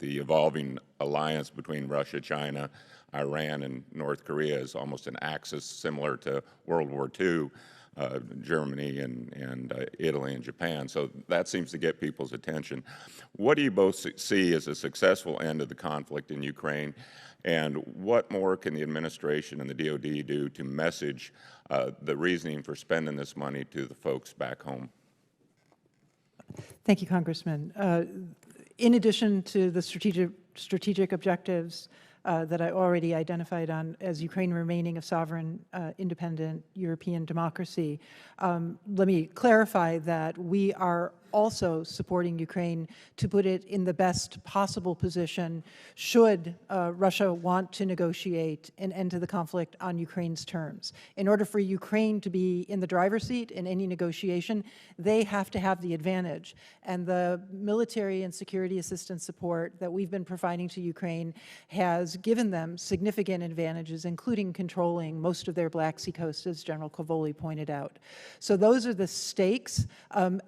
evolving alliance between Russia, China, Iran, and North Korea is almost an axis similar to World War II, Germany and Italy and Japan. So that seems to get people's attention. What do you both see as a successful end of the conflict in Ukraine? And what more can the administration and the DOD do to message the reasoning for spending this money to the folks back home? Thank you, Congressman. In addition to the strategic objectives that I already identified on as Ukraine remaining a sovereign, independent European democracy, let me clarify that we are also supporting Ukraine to put it in the best possible position should Russia want to negotiate an end to the conflict on Ukraine's terms. In order for Ukraine to be in the driver's seat in any negotiation, they have to have the advantage. And the military and security assistance support that we've been providing to Ukraine has given them significant advantages, including controlling most of their Black Sea coast, as General Cavoli pointed out. So those are the stakes, and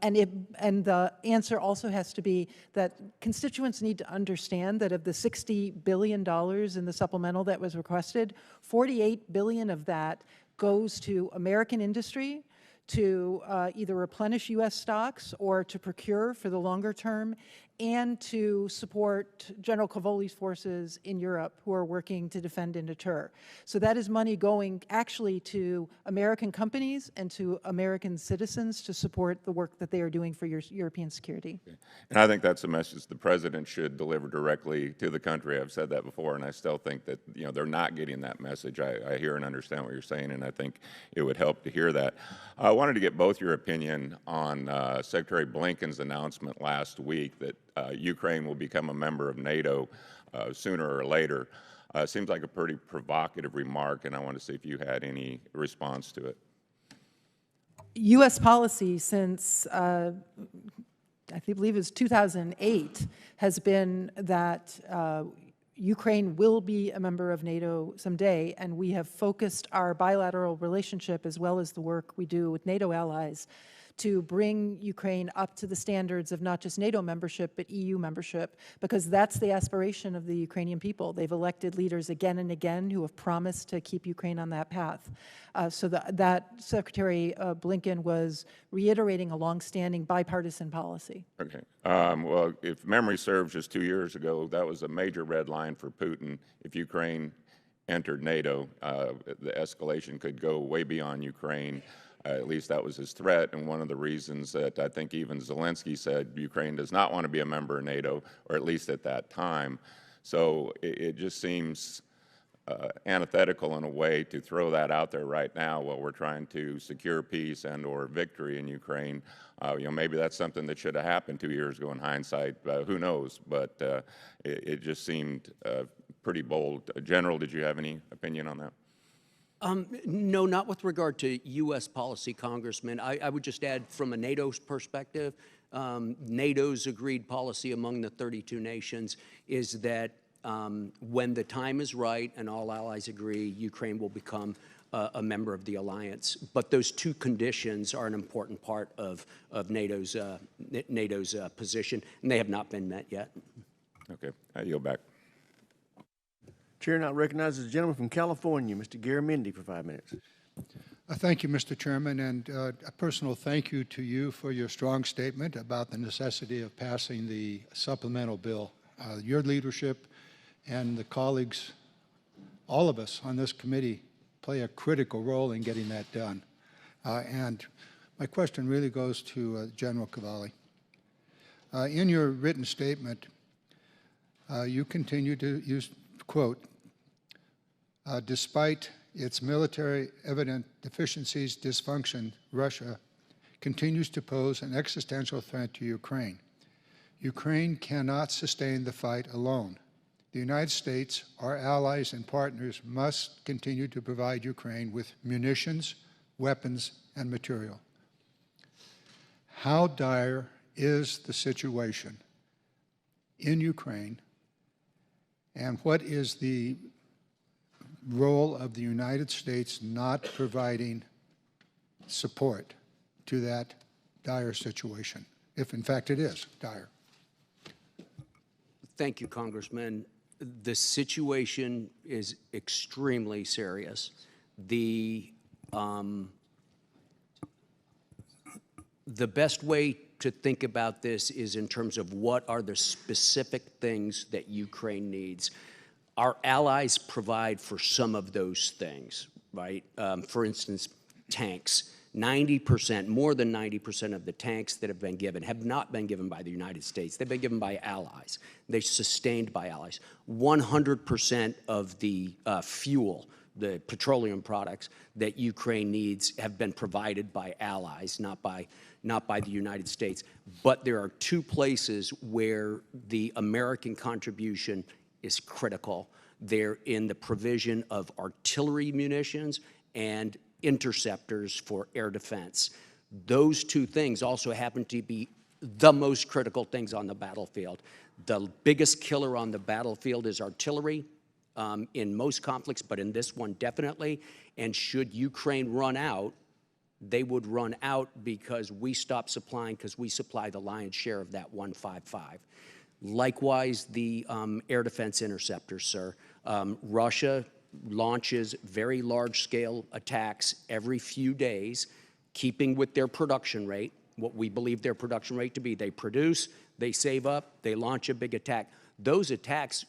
the answer also has to be that constituents need to understand that of the $60 billion in the supplemental that was requested, $48 billion of that goes to American industry to either replenish U.S. stocks or to procure for the longer term, and to support General Cavoli's forces in Europe who are working to defend and deter. So that is money going actually to American companies and to American citizens to support the work that they are doing for European security. Okay. And I think that's a message the president should deliver directly to the country. I've said that before, and I still think that, you know, they're not getting that message. I hear and understand what you're saying, and I think it would help to hear that. I wanted to get both your opinion on Secretary Blinken's announcement last week that Ukraine will become a member of NATO sooner or later. Seems like a pretty provocative remark, and I want to see if you had any response to it. U.S. policy since, I believe it was 2008, has been that Ukraine will be a member of NATO someday, and we have focused our bilateral relationship as well as the work we do with NATO allies to bring Ukraine up to the standards of not just NATO membership, but EU membership, because that's the aspiration of the Ukrainian people. They've elected leaders again and again who have promised to keep Ukraine on that path. So that Secretary Blinken was reiterating a longstanding bipartisan policy. Okay. Well, if memory serves, just 2 years ago, that was a major red line for Putin. If Ukraine entered NATO, the escalation could go way beyond Ukraine. At least that was his threat, and one of the reasons that I think even Zelensky said Ukraine does not want to be a member of NATO, or at least at that time. So it just seems antithetical in a way to throw that out there right now while we're trying to secure peace and or victory in Ukraine. You know, maybe that's something that should have happened 2 years ago in hindsight. Who knows? But it just seemed pretty bold. General, did you have any opinion on that? No, not with regard to U.S. policy, Congressman. I would just add from a NATO's perspective, NATO's agreed policy among the 32 nations is that when the time is right and all allies agree, Ukraine will become a member of the alliance. But those two conditions are an important part of NATO's position, and they have not been met yet. Okay, I yield back. Chair now recognizes the gentleman from California, Mr. Garamendi, for 5 minutes. Thank you, Mr. Chairman, and a personal thank you to you for your strong statement about the necessity of passing the supplemental bill. Your leadership and the colleagues, all of us on this committee, play a critical role in getting that done. And my question really goes to General Cavoli. In your written statement, you continue to use, quote, despite its military evident deficiencies, dysfunction, Russia continues to pose an existential threat to Ukraine. Ukraine cannot sustain the fight alone. The United States, our allies and partners, must continue to provide Ukraine with munitions, weapons, and material. How dire is the situation in Ukraine, and what is the role of the United States not providing support to that dire situation, if in fact it is dire? Thank you, Congressman. The situation is extremely serious. The best way to think about this is in terms of what are the specific things that Ukraine needs. Our allies provide for some of those things, right? For instance, tanks. 90%, more than 90% of the tanks that have been given have not been given by the United States. They've been given by allies. They're sustained by allies. 100% of the fuel, the petroleum products that Ukraine needs have been provided by allies, not by the United States. But there are two places where the American contribution is critical. They're in the provision of artillery munitions and interceptors for air defense. Those two things also happen to be the most critical things on the battlefield. The biggest killer on the battlefield is artillery in most conflicts, but in this one definitely. And should Ukraine run out, they would run out because we stopped supplying, because we supply the lion's share of that 155. Likewise, the air defense interceptors, sir. Russia launches very large-scale attacks every few days, keeping with their production rate, what we believe their production rate to be. They produce, they save up, they launch a big attack. Those attacks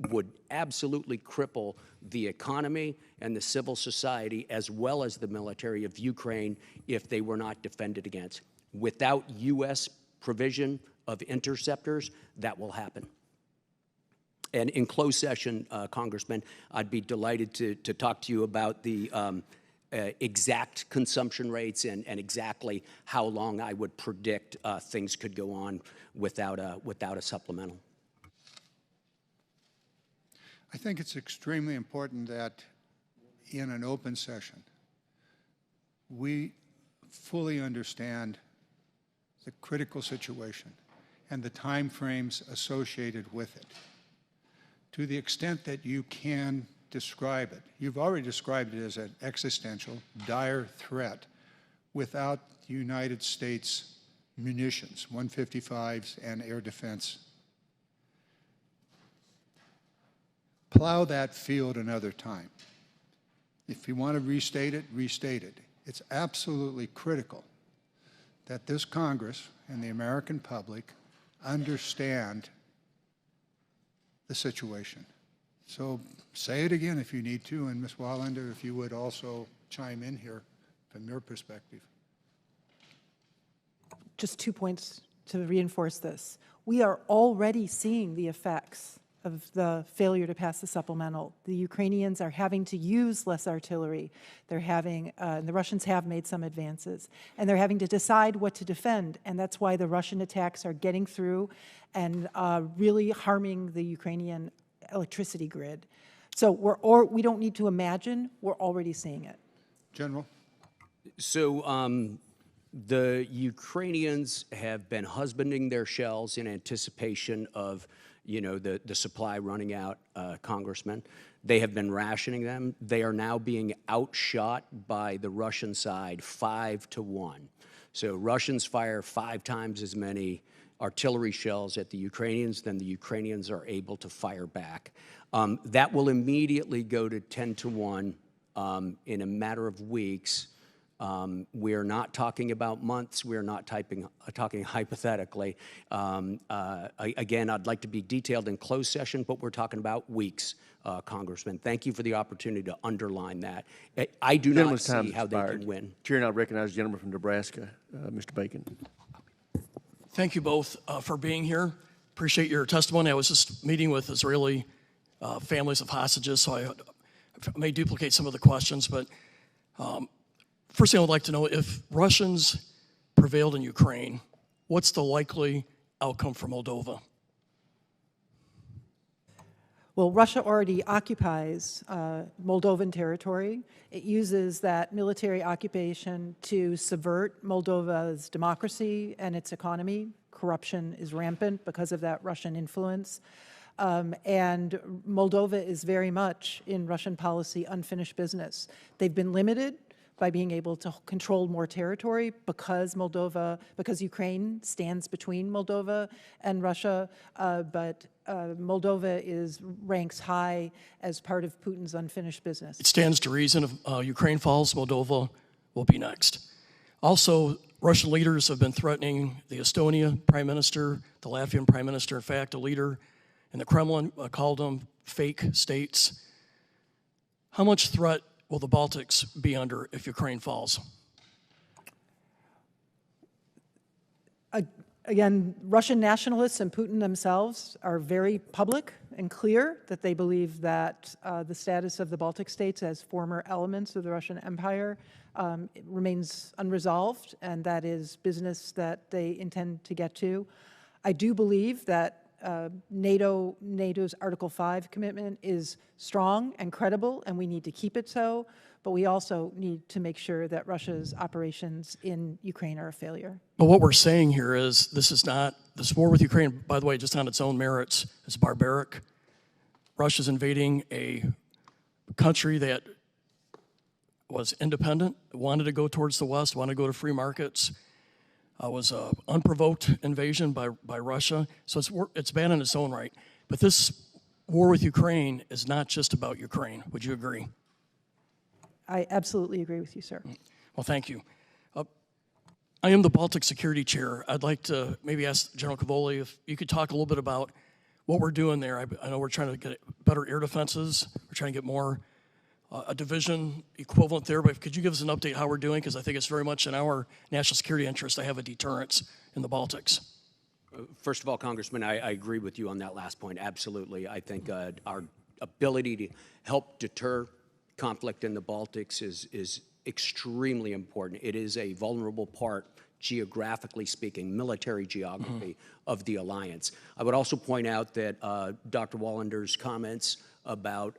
would absolutely cripple the economy and the civil society as well as the military of Ukraine if they were not defended against. Without U.S. provision of interceptors, that will happen. And in closed session, Congressman, I'd be delighted to talk to you about the exact consumption rates and exactly how long I would predict things could go on without a supplemental. I think it's extremely important that in an open session, we fully understand the critical situation and the time frames associated with it. To the extent that you can describe it, you've already described it as an existential, dire threat without the United States munitions, 155s and air defense. Plow that field another time. If you want to restate it, restate it. It's absolutely critical that this Congress and the American public understand the situation. So say it again if you need to, and Ms. Wallander, if you would also chime in here from your perspective. Just 2 points to reinforce this. We are already seeing the effects of the failure to pass the supplemental. The Ukrainians are having to use less artillery. They're having, the Russians have made some advances, and they're having to decide what to defend, and that's why the Russian attacks are getting through and really harming the Ukrainian electricity grid. So we don't need to imagine, we're already seeing it. General? So the Ukrainians have been husbanding their shells in anticipation of the supply running out, Congressman. They have been rationing them. They are now being outshot by the Russian side 5-1. So Russians fire 5 times as many artillery shells at the Ukrainians, then the Ukrainians are able to fire back. That will immediately go to 10 to 1 in a matter of weeks. We're not talking about months. We're not talking hypothetically. Again, I'd like to be detailed in closed session, but we're talking about weeks, Congressman. Thank you for the opportunity to underline that. I do not see how they can win. Chair, now recognize the gentleman from Nebraska, Mr. Bacon. Thank you both for being here. Appreciate your testimony. I was just meeting with Israeli families of hostages, so I may duplicate some of the questions, but first thing I would like to know, if Russians prevailed in Ukraine, what's the likely outcome for Moldova? Well, Russia already occupies Moldovan territory. It uses that military occupation to subvert Moldova's democracy and its economy. Corruption is rampant because of that Russian influence. And Moldova is very much, in Russian policy, unfinished business. They've been limited by being able to control more territory because Ukraine stands between Moldova and Russia, but Moldova ranks high as part of Putin's unfinished business. It stands to reason if Ukraine falls, Moldova will be next. Also, Russian leaders have been threatening the Estonia prime minister, the Latvian prime minister. In fact, a leader in the Kremlin called them fake states. How much threat will the Baltics be under if Ukraine falls? Again, Russian nationalists and Putin themselves are very public and clear that they believe that the status of the Baltic states as former elements of the Russian Empire remains unresolved, and that is business that they intend to get to. I do believe that NATO's Article 5 commitment is strong and credible, and we need to keep it so, but we also need to make sure that Russia's operations in Ukraine are a failure. But what we're saying here is this war with Ukraine, by the way, just on its own merits, is barbaric. Russia's invading a country that was independent, wanted to go towards the West, wanted to go to free markets. Was an unprovoked invasion by Russia, so it's bad in its own right. But this war with Ukraine is not just about Ukraine. Would you agree? I absolutely agree with you, sir. Well, thank you. I am the Baltic Security Chair. I'd like to maybe ask General Cavoli if you could talk a little bit about what we're doing there. I know we're trying to get better air defenses. We're trying to get more a division equivalent there, but could you give us an update how we're doing? Because I think it's very much in our national security interest to have a deterrence in the Baltics. First of all, Congressman, I agree with you on that last point. Absolutely. I think our ability to help deter conflict in the Baltics is extremely important. It is a vulnerable part, geographically speaking, military geography of the alliance. I would also point out that Dr. Wallander's comments about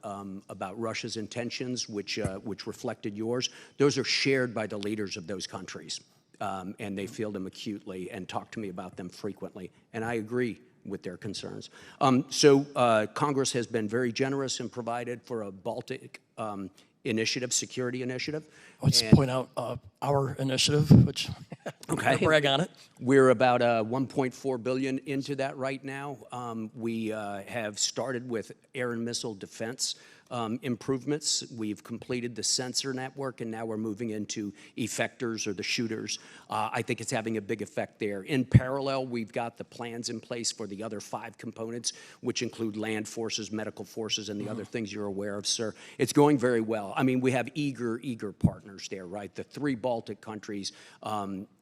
Russia's intentions, which reflected yours, those are shared by the leaders of those countries, and they feel them acutely and talk to me about them frequently, and I agree with their concerns. Congress has been very generous and provided for a Baltic initiative, security initiative. Let's point out our initiative, which brag on it. We're about $1.4 billion into that right now. We have started with air and missile defense improvements. We've completed the sensor network, and now we're moving into effectors or the shooters. I think it's having a big effect there. In parallel, we've got the plans in place for the other 5 components, which include land forces, medical forces, and the other things you're aware of, sir. It's going very well. I mean, we have eager partners there, right? The 3 Baltic countries,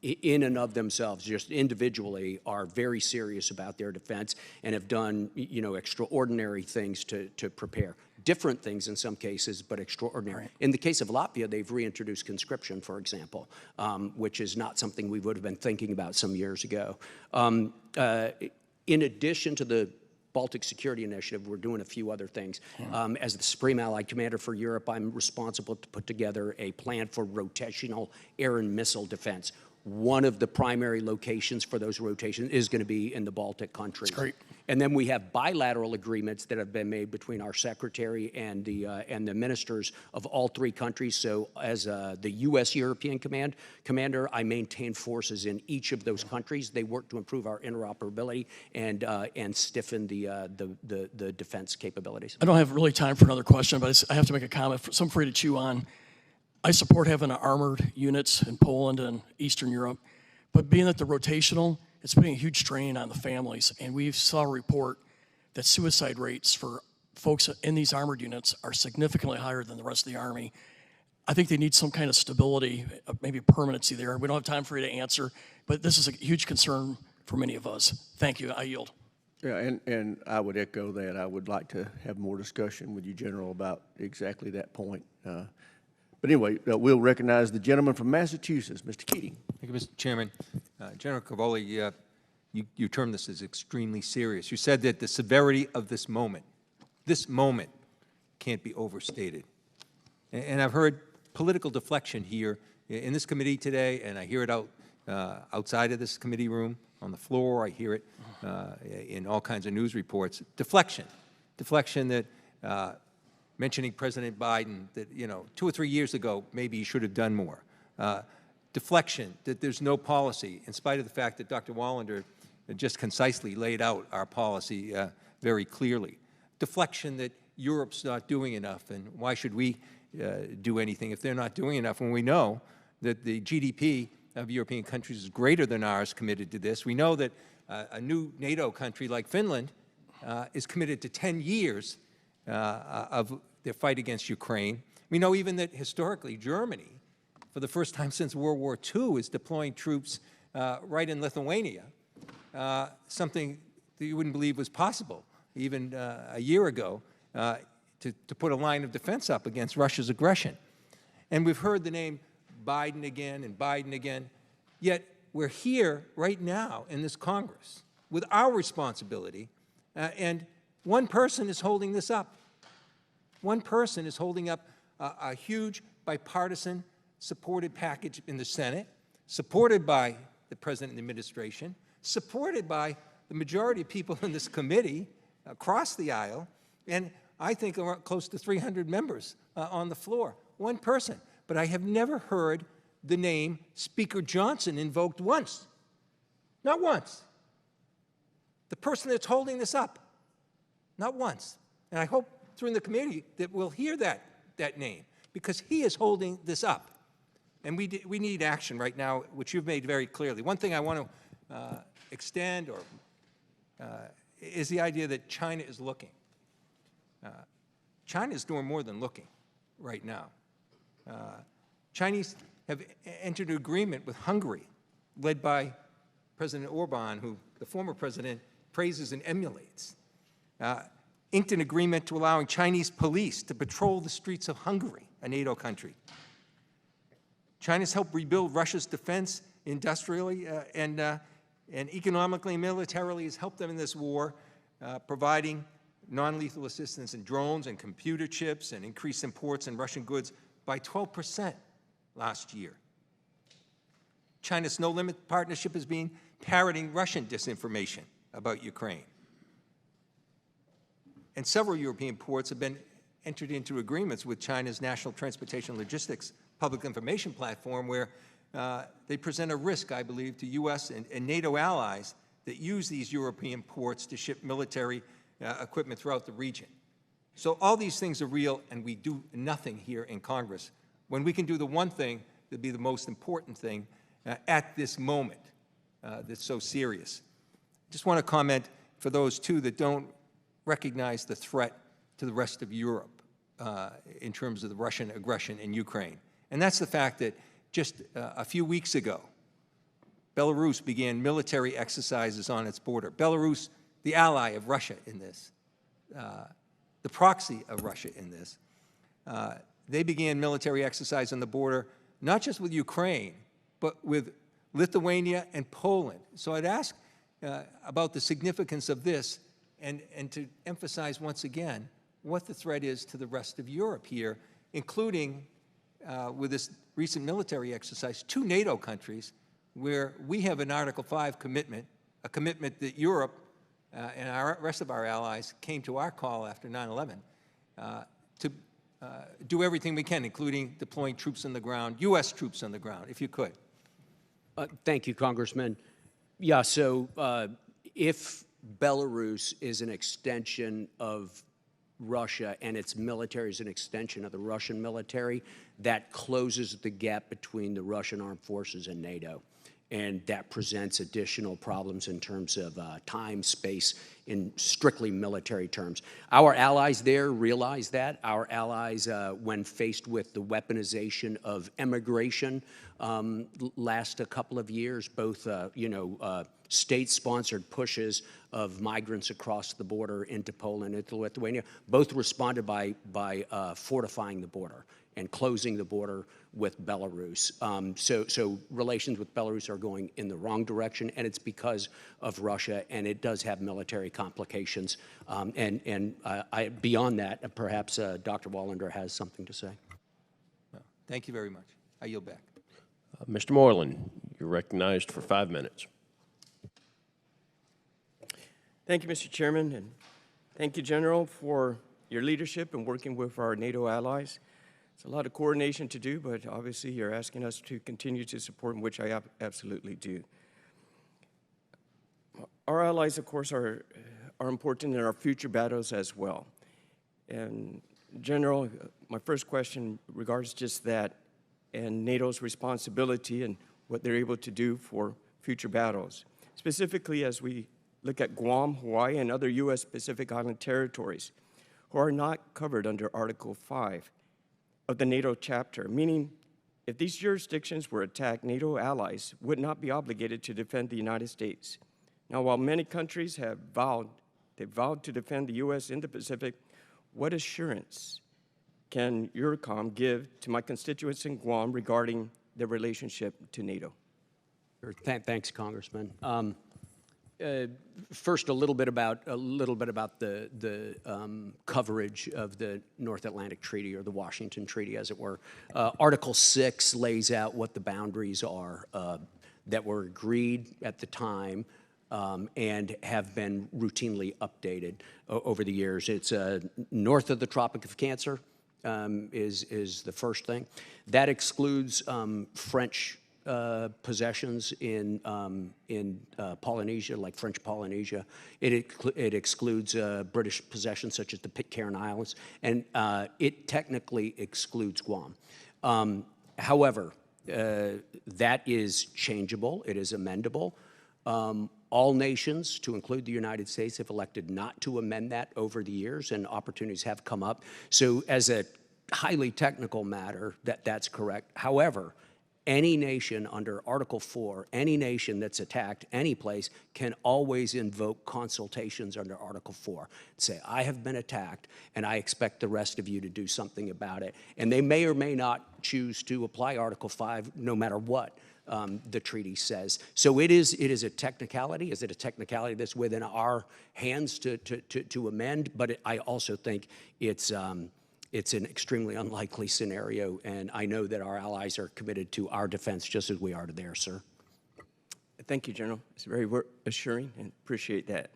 in and of themselves, just individually, are very serious about their defense and have done, extraordinary things to prepare. Different things in some cases, but extraordinary. Right. In the case of Latvia, they've reintroduced conscription, for example, which is not something we would have been thinking about some years ago. In addition to the Baltic Security Initiative, we're doing a few other things. As the Supreme Allied Commander for Europe, I'm responsible to put together a plan for rotational air and missile defense. one of the primary locations for those rotations is going to be in the Baltic countries. That's great. And then we have bilateral agreements that have been made between our secretary and the ministers of all three countries. So as the U.S. European commander, I maintain forces in each of those countries. They work to improve our interoperability and stiffen the defense capabilities. I don't have really time for another question, but I have to make a comment, something for you to chew on. I support having armored units in Poland and Eastern Europe, but being that they're rotational, it's putting a huge strain on the families. And we saw a report that suicide rates for folks in these armored units are significantly higher than the rest of the Army. I think they need some kind of stability, maybe permanency there. We don't have time for you to answer, but this is a huge concern for many of us. Thank you. I yield. Yeah, and I would echo that. I would like to have more discussion with you, General, about exactly that point. But anyway, we'll recognize the gentleman from Massachusetts, Mr. Keating. Thank you, Mr. Chairman. General Cavoli, you termed this as extremely serious. You said that the severity of this moment can't be overstated. And I've heard political deflection here in this committee today, and I hear it outside of this committee room, on the floor. I hear it in all kinds of news reports. Deflection that mentioning President Biden that, 2 or 3 years ago, maybe he should have done more. Deflection that there's no policy, in spite of the fact that Dr. Wallander just concisely laid out our policy very clearly. Deflection that Europe's not doing enough, and why should we do anything if they're not doing enough when we know that the GDP of European countries is greater than ours committed to this. We know that a new NATO country like Finland is committed to 10 years of their fight against Ukraine. We know even that historically Germany, for the first time since World War II, is deploying troops right in Lithuania, something that you wouldn't believe was possible even a year ago, to put a line of defense up against Russia's aggression. And we've heard the name Biden again, yet we're here right now in this Congress with our responsibility, and one person is holding this up. One person is holding up a huge bipartisan supported package in the Senate, supported by the President and the administration, supported by the majority of people in this committee across the aisle, and I think around close to 300 members on the floor. One person. But I have never heard the name Speaker Johnson invoked once. Not once. The person that's holding this up. Not once. And I hope through the committee that we'll hear that name, because he is holding this up. And we need action right now, which you've made very clearly. One thing I want to extend is the idea that China is looking. China is doing more than looking right now. Chinese have entered an agreement with Hungary, led by President Orban, who the former president praises and emulates, inked an agreement to allowing Chinese police to patrol the streets of Hungary, a NATO country. China's helped rebuild Russia's defense industrially and economically and militarily, has helped them in this war, providing non-lethal assistance in drones and computer chips, and increased imports in Russian goods by 12% last year. China's no-limit partnership has been parroting Russian disinformation about Ukraine. And several European ports have been entered into agreements with China's National Transportation Logistics Public Information Platform, where they present a risk, I believe, to U.S. and NATO allies that use these European ports to ship military equipment throughout the region. So all these things are real, and we do nothing here in Congress, when we can do the one thing that would be the most important thing at this moment that's so serious. Just want to comment for those, too, that don't recognize the threat to the rest of Europe in terms of the Russian aggression in Ukraine. And that's the fact that just a few weeks ago, Belarus began military exercises on its border. Belarus, the ally of Russia in this, the proxy of Russia in this, they began military exercise on the border, not just with Ukraine, but with Lithuania and Poland. So I'd ask about the significance of this, and to emphasize once again what the threat is to the rest of Europe here, including with this recent military exercise, 2 NATO countries where we have an Article 5 commitment, a commitment that Europe and our rest of our allies came to our call after 9/11 to do everything we can, including deploying troops on the ground, U.S. troops on the ground, if you could. Thank you, Congressman. Yeah, so if Belarus is an extension of Russia and its military is an extension of the Russian military, that closes the gap between the Russian armed forces and NATO. And that presents additional problems in terms of time, space, in strictly military terms. Our allies there realize that. Our allies, when faced with the weaponization of immigration last a couple of years, both state-sponsored pushes of migrants across the border into Poland, into Lithuania, both responded by fortifying the border and closing the border with Belarus. So relations with Belarus are going in the wrong direction, and it's because of Russia, and it does have military complications. Beyond that, perhaps Dr. Wallander has something to say. Thank you very much. I yield back. Mr. Moreland, you're recognized for 5 minutes. Thank you, Mr. Chairman, and thank you, General, for your leadership and working with our NATO allies. It's a lot of coordination to do, but obviously you're asking us to continue to support, which I absolutely do. Our allies, of course, are important in our future battles as well. And General, my first question regards just that and NATO's responsibility and what they're able to do for future battles. Specifically, as we look at Guam, Hawaii, and other U.S. Pacific Island territories who are not covered under Article 5 of the NATO chapter, meaning if these jurisdictions were attacked, NATO allies would not be obligated to defend the United States. Now, while many countries have vowed to defend the U.S. in the Pacific, what assurance can EURCOM give to my constituents in Guam regarding their relationship to NATO? Thanks, Congressman. First, a little bit about the coverage of the North Atlantic Treaty, or the Washington Treaty, as it were. Article 6 lays out what the boundaries are that were agreed at the time and have been routinely updated over the years. It's north of the Tropic of Cancer is the first thing. That excludes French possessions in Polynesia, like French Polynesia. It excludes British possessions such as the Pitcairn Islands, and it technically excludes Guam. However, that is changeable. It is amendable. All nations, to include the United States, have elected not to amend that over the years, and opportunities have come up. So as a highly technical matter, that's correct. However, any nation under Article 4, any nation that's attacked any place can always invoke consultations under Article 4. Say, I have been attacked, and I expect the rest of you to do something about it. And they may or may not choose to apply Article 5 no matter what the treaty says. So it is a technicality. Is it a technicality that's within our hands to amend? But I also think it's an extremely unlikely scenario, and I know that our allies are committed to our defense just as we are to theirs, sir. Thank you, General. It's very assuring, and appreciate that.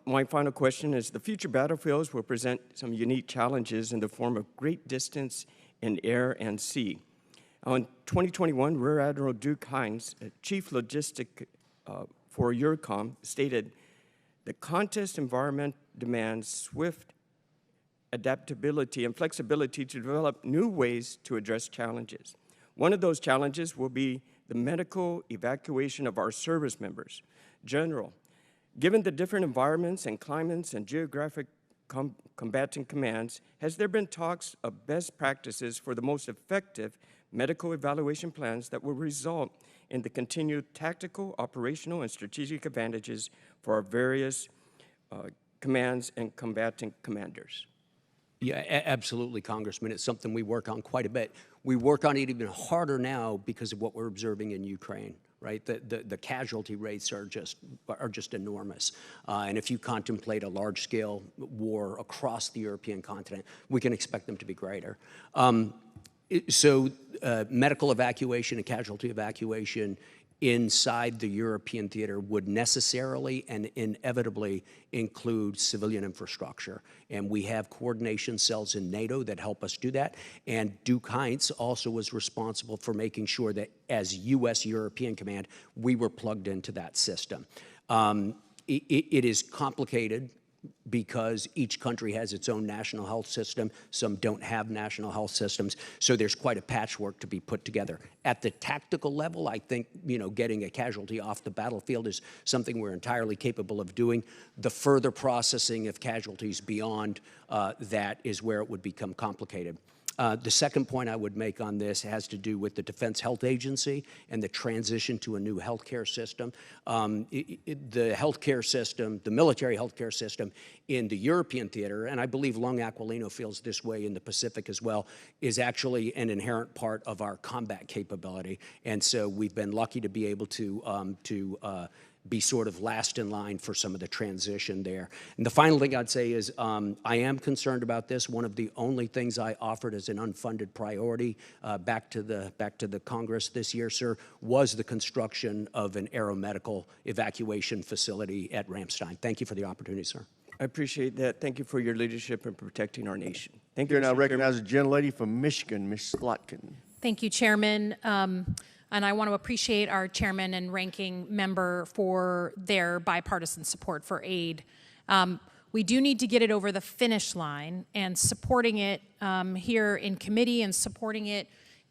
My final question is, the future battlefields will present some unique challenges in the form of great distance in air and sea. In 2021, Rear Admiral Duke Hines, Chief Logistic for EURCOM, stated, the contest environment demands swift adaptability and flexibility to develop new ways to address challenges. One of those challenges will be the medical evacuation of our service members. General, given the different environments and climates and geographic combatant commands, has there been talks of best practices for the most effective medical evaluation plans that will result in the continued tactical, operational, and strategic advantages for our various commands and combatant commanders? Yeah, absolutely, Congressman. It's something we work on quite a bit. We work on it even harder now because of what we're observing in Ukraine, right? The casualty rates are just enormous. And if you contemplate a large-scale war across the European continent, we can expect them to be greater. So medical evacuation and casualty evacuation inside the European theater would necessarily and inevitably include civilian infrastructure. And we have coordination cells in NATO that help us do that. And Duke Heinz also was responsible for making sure that as U.S. European Command, we were plugged into that system. It is complicated because each country has its own national health system. Some don't have national health systems. So there's quite a patchwork to be put together. At the tactical level, I think, getting a casualty off the battlefield is something we're entirely capable of doing. The further processing of casualties beyond that is where it would become complicated. The second point I would make on this has to do with the Defense Health Agency and the transition to a new healthcare system. The healthcare system, the military healthcare system in the European theater, and I believe Lung Aquilino feels this way in the Pacific as well, is actually an inherent part of our combat capability. And so we've been lucky to be able to be sort of last in line for some of the transition there. And the final thing I'd say is I am concerned about this. One of the only things I offered as an unfunded priority back to the Congress this year, sir, was the construction of an aeromedical evacuation facility at Ramstein. Thank you for the opportunity, sir. I appreciate that. Thank you for your leadership in protecting our nation. Thank you. Here now Mr. recognize the gentlelady from Michigan, Ms. Slotkin. Thank you, Chairman. And I want to appreciate our chairman and ranking member for their bipartisan support for aid. We do need to get it over the finish line, and supporting it here in committee and supporting it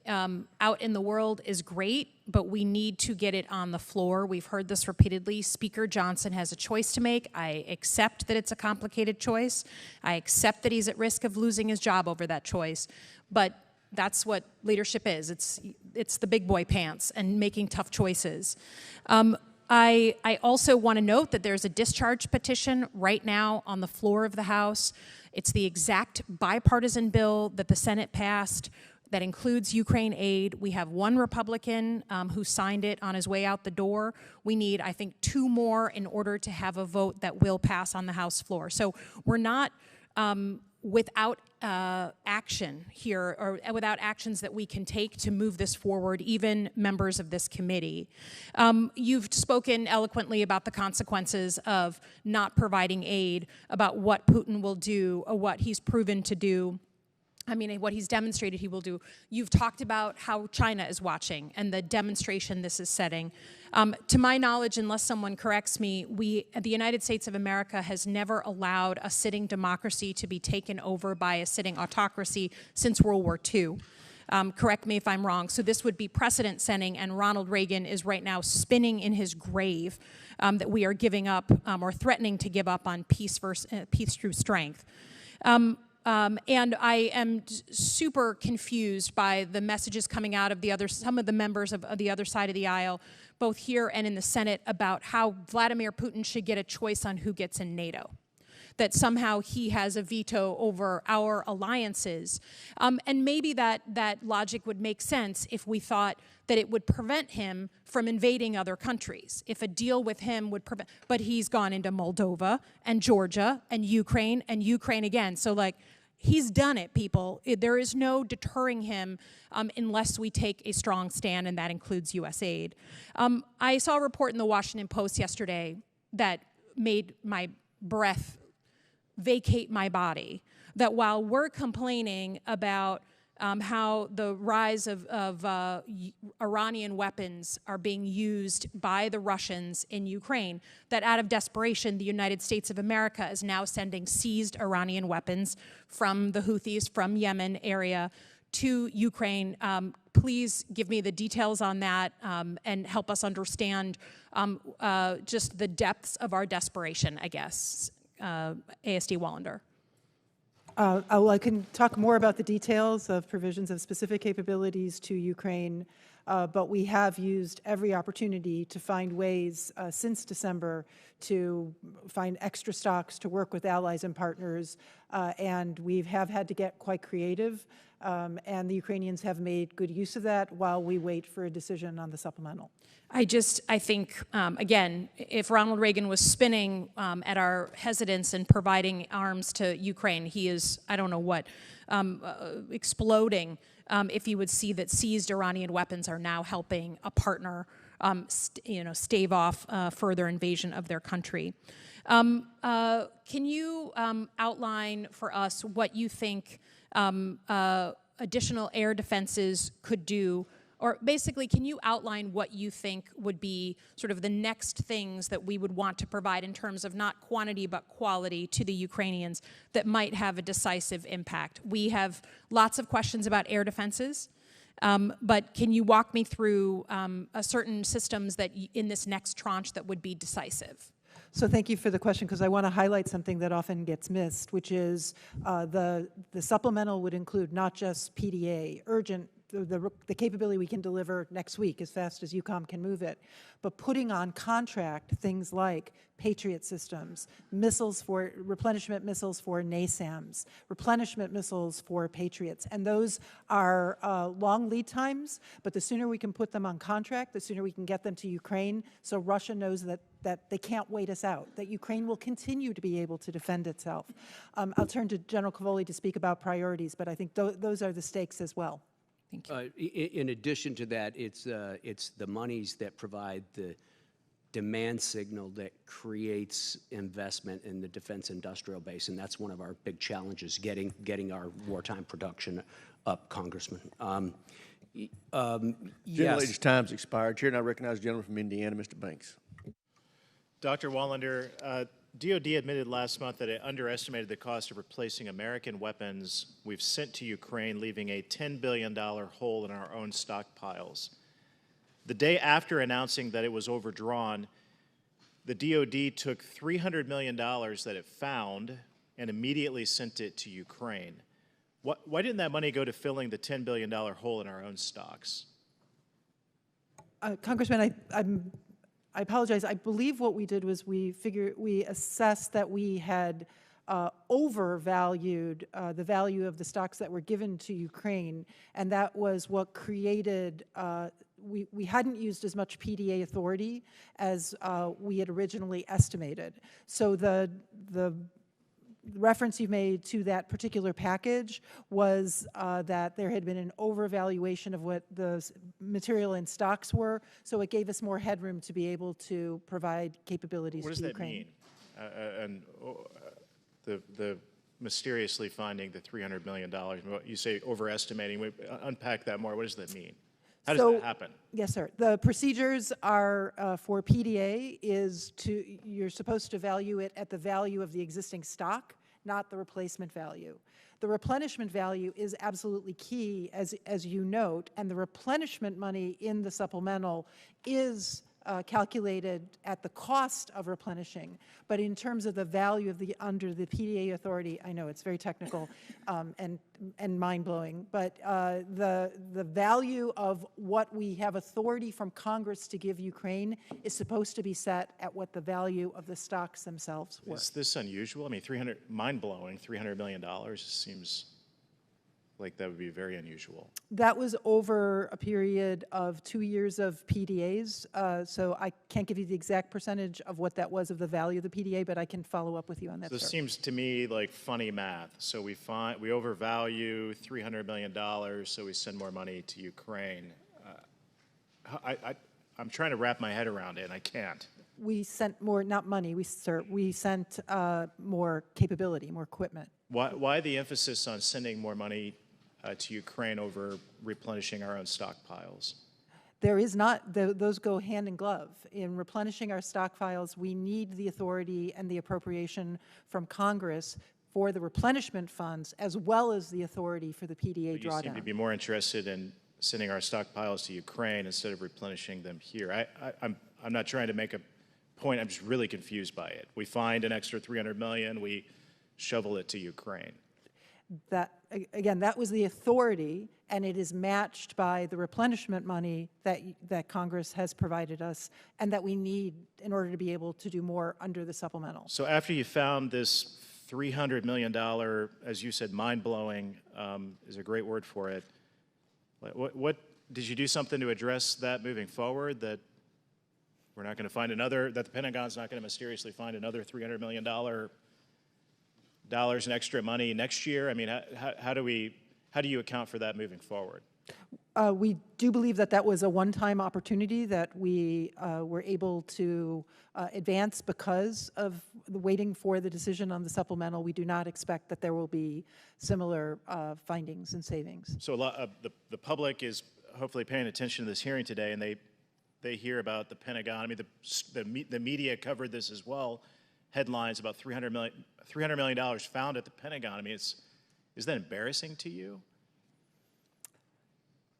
out in the world is great, but we need to get it on the floor. We've heard this repeatedly. Speaker Johnson has a choice to make. I accept that it's a complicated choice. I accept that he's at risk of losing his job over that choice, but that's what leadership is. It's the big boy pants and making tough choices. I also want to note that there's a discharge petition right now on the floor of the House. It's the exact bipartisan bill that the Senate passed that includes Ukraine aid. We have one Republican who signed it on his way out the door. We need, I think, 2 more in order to have a vote that will pass on the House floor. So we're not without action here, or without actions that we can take to move this forward, even members of this committee. You've spoken eloquently about the consequences of not providing aid, about what Putin will do, or what he's proven to do. What he's demonstrated he will do. You've talked about how China is watching and the demonstration this is setting. To my knowledge, unless someone corrects me, the United States of America has never allowed a sitting democracy to be taken over by a sitting autocracy since World War II. Correct me if I'm wrong. So this would be precedent setting, and Ronald Reagan is right now spinning in his grave that we are giving up or threatening to give up on peace through strength. And I am super confused by the messages coming out of some of the members of the other side of the aisle, both here and in the Senate, about how Vladimir Putin should get a choice on who gets in NATO, that somehow he has a veto over our alliances. And maybe that logic would make sense if we thought that it would prevent him from invading other countries, if a deal with him would prevent, but he's gone into Moldova and Georgia and Ukraine again. So he's done it, people. There is no deterring him unless we take a strong stand, and that includes U.S. aid. I saw a report in the Washington Post yesterday that made my breath vacate my body, that while we're complaining about how the rise of Iranian weapons are being used by the Russians in Ukraine, that out of desperation, the United States of America is now sending seized Iranian weapons from the Houthis, from Yemen area, to Ukraine. Please give me the details on that and help us understand just the depths of our desperation, I guess. ASD Wallander. I can talk more about the details of provisions of specific capabilities to Ukraine, but we have used every opportunity to find ways since December to find extra stocks, to work with allies and partners, and we have had to get quite creative, and the Ukrainians have made good use of that while we wait for a decision on the supplemental. I think, again, if Ronald Reagan was spinning at our hesitance in providing arms to Ukraine, he is, I don't know what, exploding if he would see that seized Iranian weapons are now helping a partner stave off further invasion of their country. Can you outline for us what you think additional air defenses could do? Or basically, can you outline what you think would be sort of the next things that we would want to provide in terms of not quantity but quality to the Ukrainians that might have a decisive impact? We have lots of questions about air defenses, but can you walk me through certain systems that in this next tranche that would be decisive? So thank you for the question, because I want to highlight something that often gets missed, which is the supplemental would include not just PDA, urgent, the capability we can deliver next week as fast as UCOM can move it, but putting on contract things like Patriot systems, missiles for replenishment missiles for NASAMS, replenishment missiles for Patriots, and those are long lead times, but the sooner we can put them on contract, the sooner we can get them to Ukraine, so Russia knows that they can't wait us out, that Ukraine will continue to be able to defend itself. I'll turn to General Cavoli to speak about priorities, but I think those are the stakes as well. Thank you. In addition to that, it's the monies that provide the demand signal that creates investment in the defense industrial base, and that's one of our big challenges, getting our wartime production up, Congressman. General Yes. Leader's time's expired. Chair, and I recognize the gentleman from Indiana, Mr. Banks. Dr. Wallander, DOD admitted last month that it underestimated the cost of replacing American weapons we've sent to Ukraine, leaving a $10 billion hole in our own stockpiles. The day after announcing that it was overdrawn, the DOD took $300 million that it found and immediately sent it to Ukraine. Why didn't that money go to filling the $10 billion hole in our own stocks? Congressman, I apologize. I believe what we did was we assessed that we had overvalued the value of the stocks that were given to Ukraine, and that was what created, we hadn't used as much PDA authority as we had originally estimated. So the reference you made to that particular package was that there had been an overvaluation of what the material in stocks were, so it gave us more headroom to be able to provide capabilities to Ukraine. What does that mean? The mysteriously finding the $300 million, you say overestimating, unpack that more. What does that mean? How does that happen? Yes, sir. The procedures are for PDA is you're supposed to value it at the value of the existing stock, not the replacement value. The replenishment value is absolutely key, as you note, and the replenishment money in the supplemental is calculated at the cost of replenishing, but in terms of the value of under the PDA authority, I know it's very technical and mind-blowing, but the value of what we have authority from Congress to give Ukraine is supposed to be set at what the value of the stocks themselves were. Is this unusual? I mean, mind-blowing, $300 million seems like that would be very unusual. That was over a period of 2 years of PDAs, so I can't give you the exact percentage of what that was of the value of the PDA, but I can follow up with you on that. So this seems to me like funny math. So we overvalue $300 million, so we send more money to Ukraine. I'm trying to wrap my head around it, and I can't. We sent more, not money, we sent more capability, more equipment. Why the emphasis on sending more money to Ukraine over replenishing our own stockpiles? There is not, those go hand in glove. In replenishing our stockpiles, we need the authority and the appropriation from Congress for the replenishment funds, as well as the authority for the PDA drawdown. You seem to be more interested in sending our stockpiles to Ukraine instead of replenishing them here. I'm not trying to make a point, I'm just really confused by it. We find an extra $300 million, we shovel it to Ukraine. That, again, that was the authority, and it is matched by the replenishment money that Congress has provided us and that we need in order to be able to do more under the supplemental. So after you found this $300 million, as you said, mind-blowing is a great word for it, what did you do something to address that moving forward, that we're not going to find another, that the Pentagon's not going to mysteriously find another $300 million in extra money next year? I mean, how do you account for that moving forward? We do believe that that was a one-time opportunity that we were able to advance because of the waiting for the decision on the supplemental. We do not expect that there will be similar findings and savings. So a lot of the public is hopefully paying attention to this hearing today, and they hear about the Pentagon. I mean, the media covered this as well. Headlines about $300 million found at the Pentagon. I mean, is that embarrassing to you?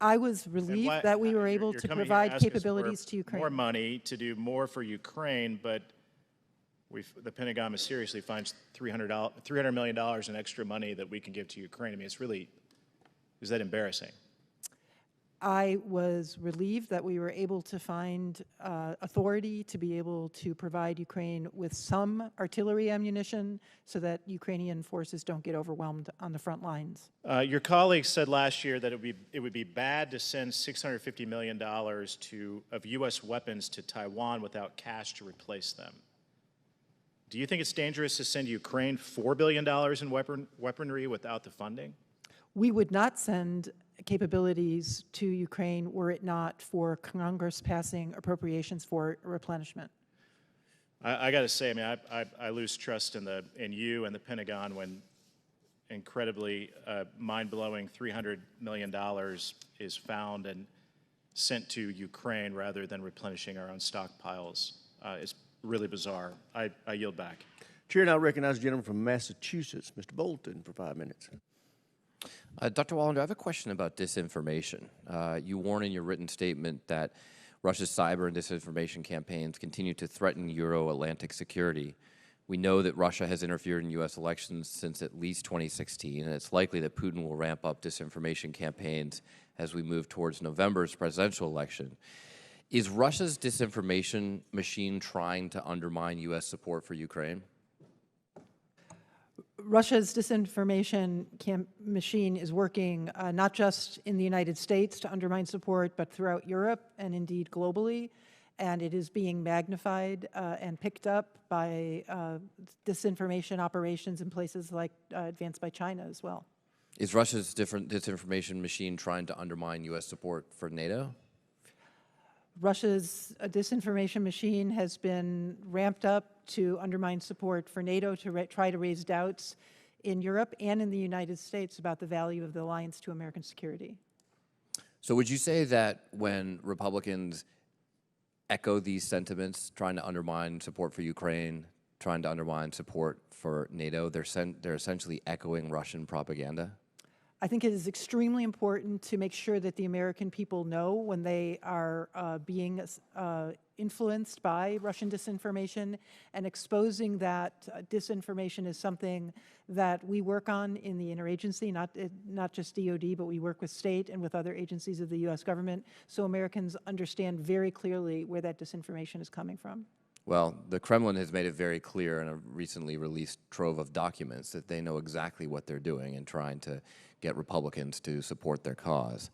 I was relieved that we were able to provide capabilities to Ukraine. More money to do more for Ukraine, but the Pentagon mysteriously finds $300 million in extra money that we can give to Ukraine. I mean, is that embarrassing? I was relieved that we were able to find authority to be able to provide Ukraine with some artillery ammunition so that Ukrainian forces don't get overwhelmed on the front lines. Your colleagues said last year that it would be bad to send $650 million of U.S. weapons to Taiwan without cash to replace them. Do you think it's dangerous to send Ukraine $4 billion in weaponry without the funding? We would not send capabilities to Ukraine were it not for Congress passing appropriations for replenishment. I got to say, I mean, I lose trust in you and the Pentagon when incredibly mind-blowing $300 million is found and sent to Ukraine rather than replenishing our own stockpiles. It's really bizarre. I yield back. Chair now recognizes the gentleman from Massachusetts, Mr. Bolton, for 5 minutes. Dr. Wallander, I have a question about disinformation. You warn in your written statement that Russia's cyber and disinformation campaigns continue to threaten Euro-Atlantic security. We know that Russia has interfered in U.S. elections since at least 2016, and it's likely that Putin will ramp up disinformation campaigns as we move towards November's presidential election. Is Russia's disinformation machine trying to undermine U.S. support for Ukraine? Russia's disinformation machine is working not just in the United States to undermine support, but throughout Europe and indeed globally. And it is being magnified and picked up by disinformation operations in places like advanced by China as well. Is Russia's disinformation machine trying to undermine U.S. support for NATO? Russia's disinformation machine has been ramped up to undermine support for NATO, to try to raise doubts in Europe and in the United States about the value of the alliance to American security. So would you say that when Republicans echo these sentiments, trying to undermine support for Ukraine, trying to undermine support for NATO, they're essentially echoing Russian propaganda? I think it is extremely important to make sure that the American people know when they are being influenced by Russian disinformation, and exposing that disinformation is something that we work on in the interagency, not just DOD, but we work with state and with other agencies of the U.S. government, so Americans understand very clearly where that disinformation is coming from. Well, the Kremlin has made it very clear in a recently released trove of documents that they know exactly what they're doing in trying to get Republicans to support their cause.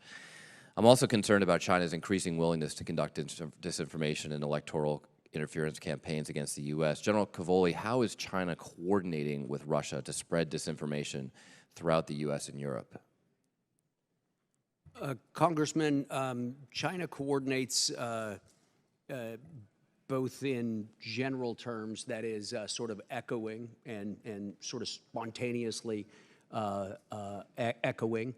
I'm also concerned about China's increasing willingness to conduct disinformation and electoral interference campaigns against the U.S. General Cavoli, how is China coordinating with Russia to spread disinformation throughout the U.S. and Europe? Congressman, China coordinates both in general terms, that is sort of echoing and sort of spontaneously echoing.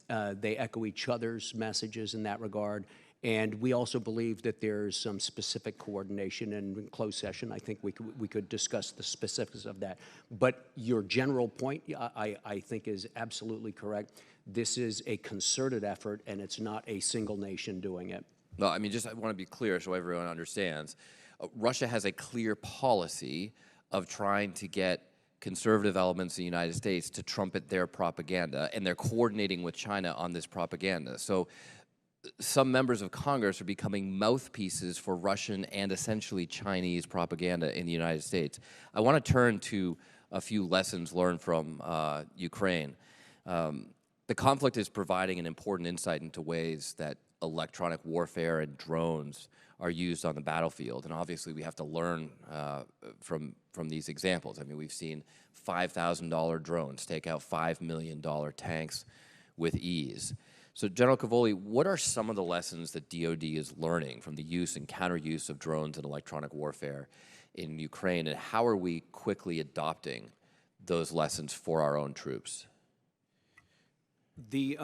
They echo each other's messages in that regard. And we also believe that there's some specific coordination, and in closed session, I think we could discuss the specifics of that. But your general point, I think, is absolutely correct. This is a concerted effort, and it's not a single nation doing it. No, I mean, I want to be clear so everyone understands. Russia has a clear policy of trying to get conservative elements in the United States to trumpet their propaganda, and they're coordinating with China on this propaganda. So some members of Congress are becoming mouthpieces for Russian and essentially Chinese propaganda in the United States. I want to turn to a few lessons learned from Ukraine. The conflict is providing an important insight into ways that electronic warfare and drones are used on the battlefield, and obviously we have to learn from these examples. I mean, we've seen $5,000 drones take out $5 million tanks with ease. So, General Cavoli, what are some of the lessons that DoD is learning from the use and counter-use of drones and electronic warfare in Ukraine, and how are we quickly adopting those lessons for our own troops? The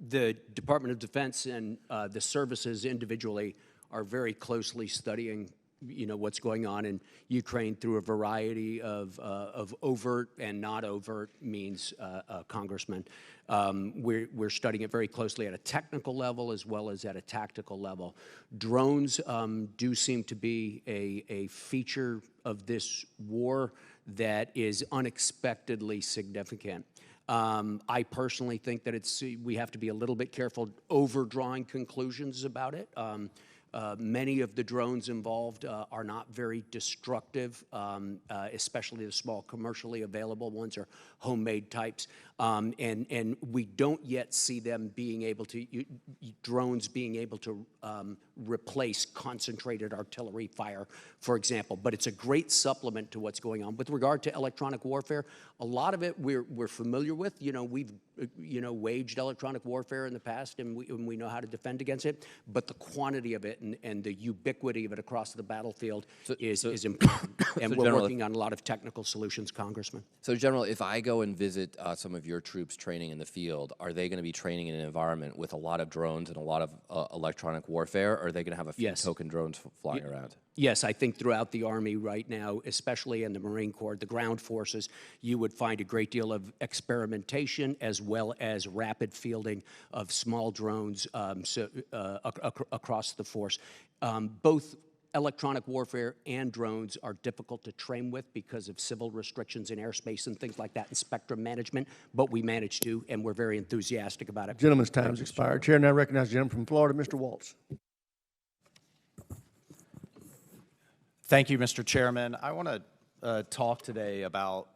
the Department of Defense and the services individually are very closely studying, what's going on in Ukraine through a variety of overt and not overt means, Congressman. We're studying it very closely at a technical level as well as at a tactical level. Drones do seem to be a feature of this war that is unexpectedly significant. I personally think that we have to be a little bit careful overdrawing conclusions about it. Many of the drones involved are not very destructive, especially the small commercially available ones or homemade types. And we don't yet see them being able to, drones being able to replace concentrated artillery fire, for example. But it's a great supplement to what's going on. With regard to electronic warfare, a lot of it we're familiar with. We've waged electronic warfare in the past, and we know how to defend against it. But the quantity of it and the ubiquity of it across the battlefield is important. And we're working on a lot of technical solutions, Congressman. So, General, if I go and visit some of your troops training in the field, are they going to be training in an environment with a lot of drones and a lot of electronic warfare, or are they going to have a few token drones flying around? Yes, I think throughout the Army right now, especially in the Marine Corps, the ground forces, you would find a great deal of experimentation as well as rapid fielding of small drones across the force. Both electronic warfare and drones are difficult to train with because of civil restrictions in airspace and things like that and spectrum management, but we manage to, and we're very enthusiastic about it. Gentleman's time's expired. Chair now recognizes the gentleman from Florida, Mr. Waltz. Thank you, Mr. Chairman. I want to talk today about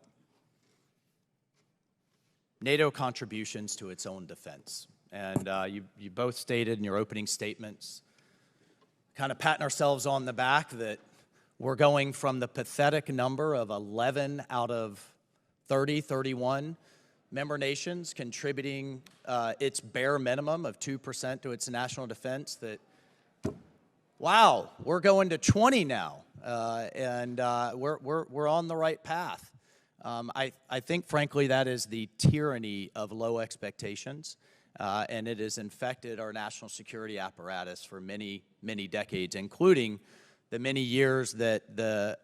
NATO contributions to its own defense. And you both stated in your opening statements, kind of patting ourselves on the back, that we're going from the pathetic number of 11 out of 31 member nations contributing its bare minimum of 2% to its national defense, that, wow, we're going to 20 now. And we're on the right path. I think, frankly, that is the tyranny of low expectations, and it has infected our national security apparatus for many, many decades, including the many years that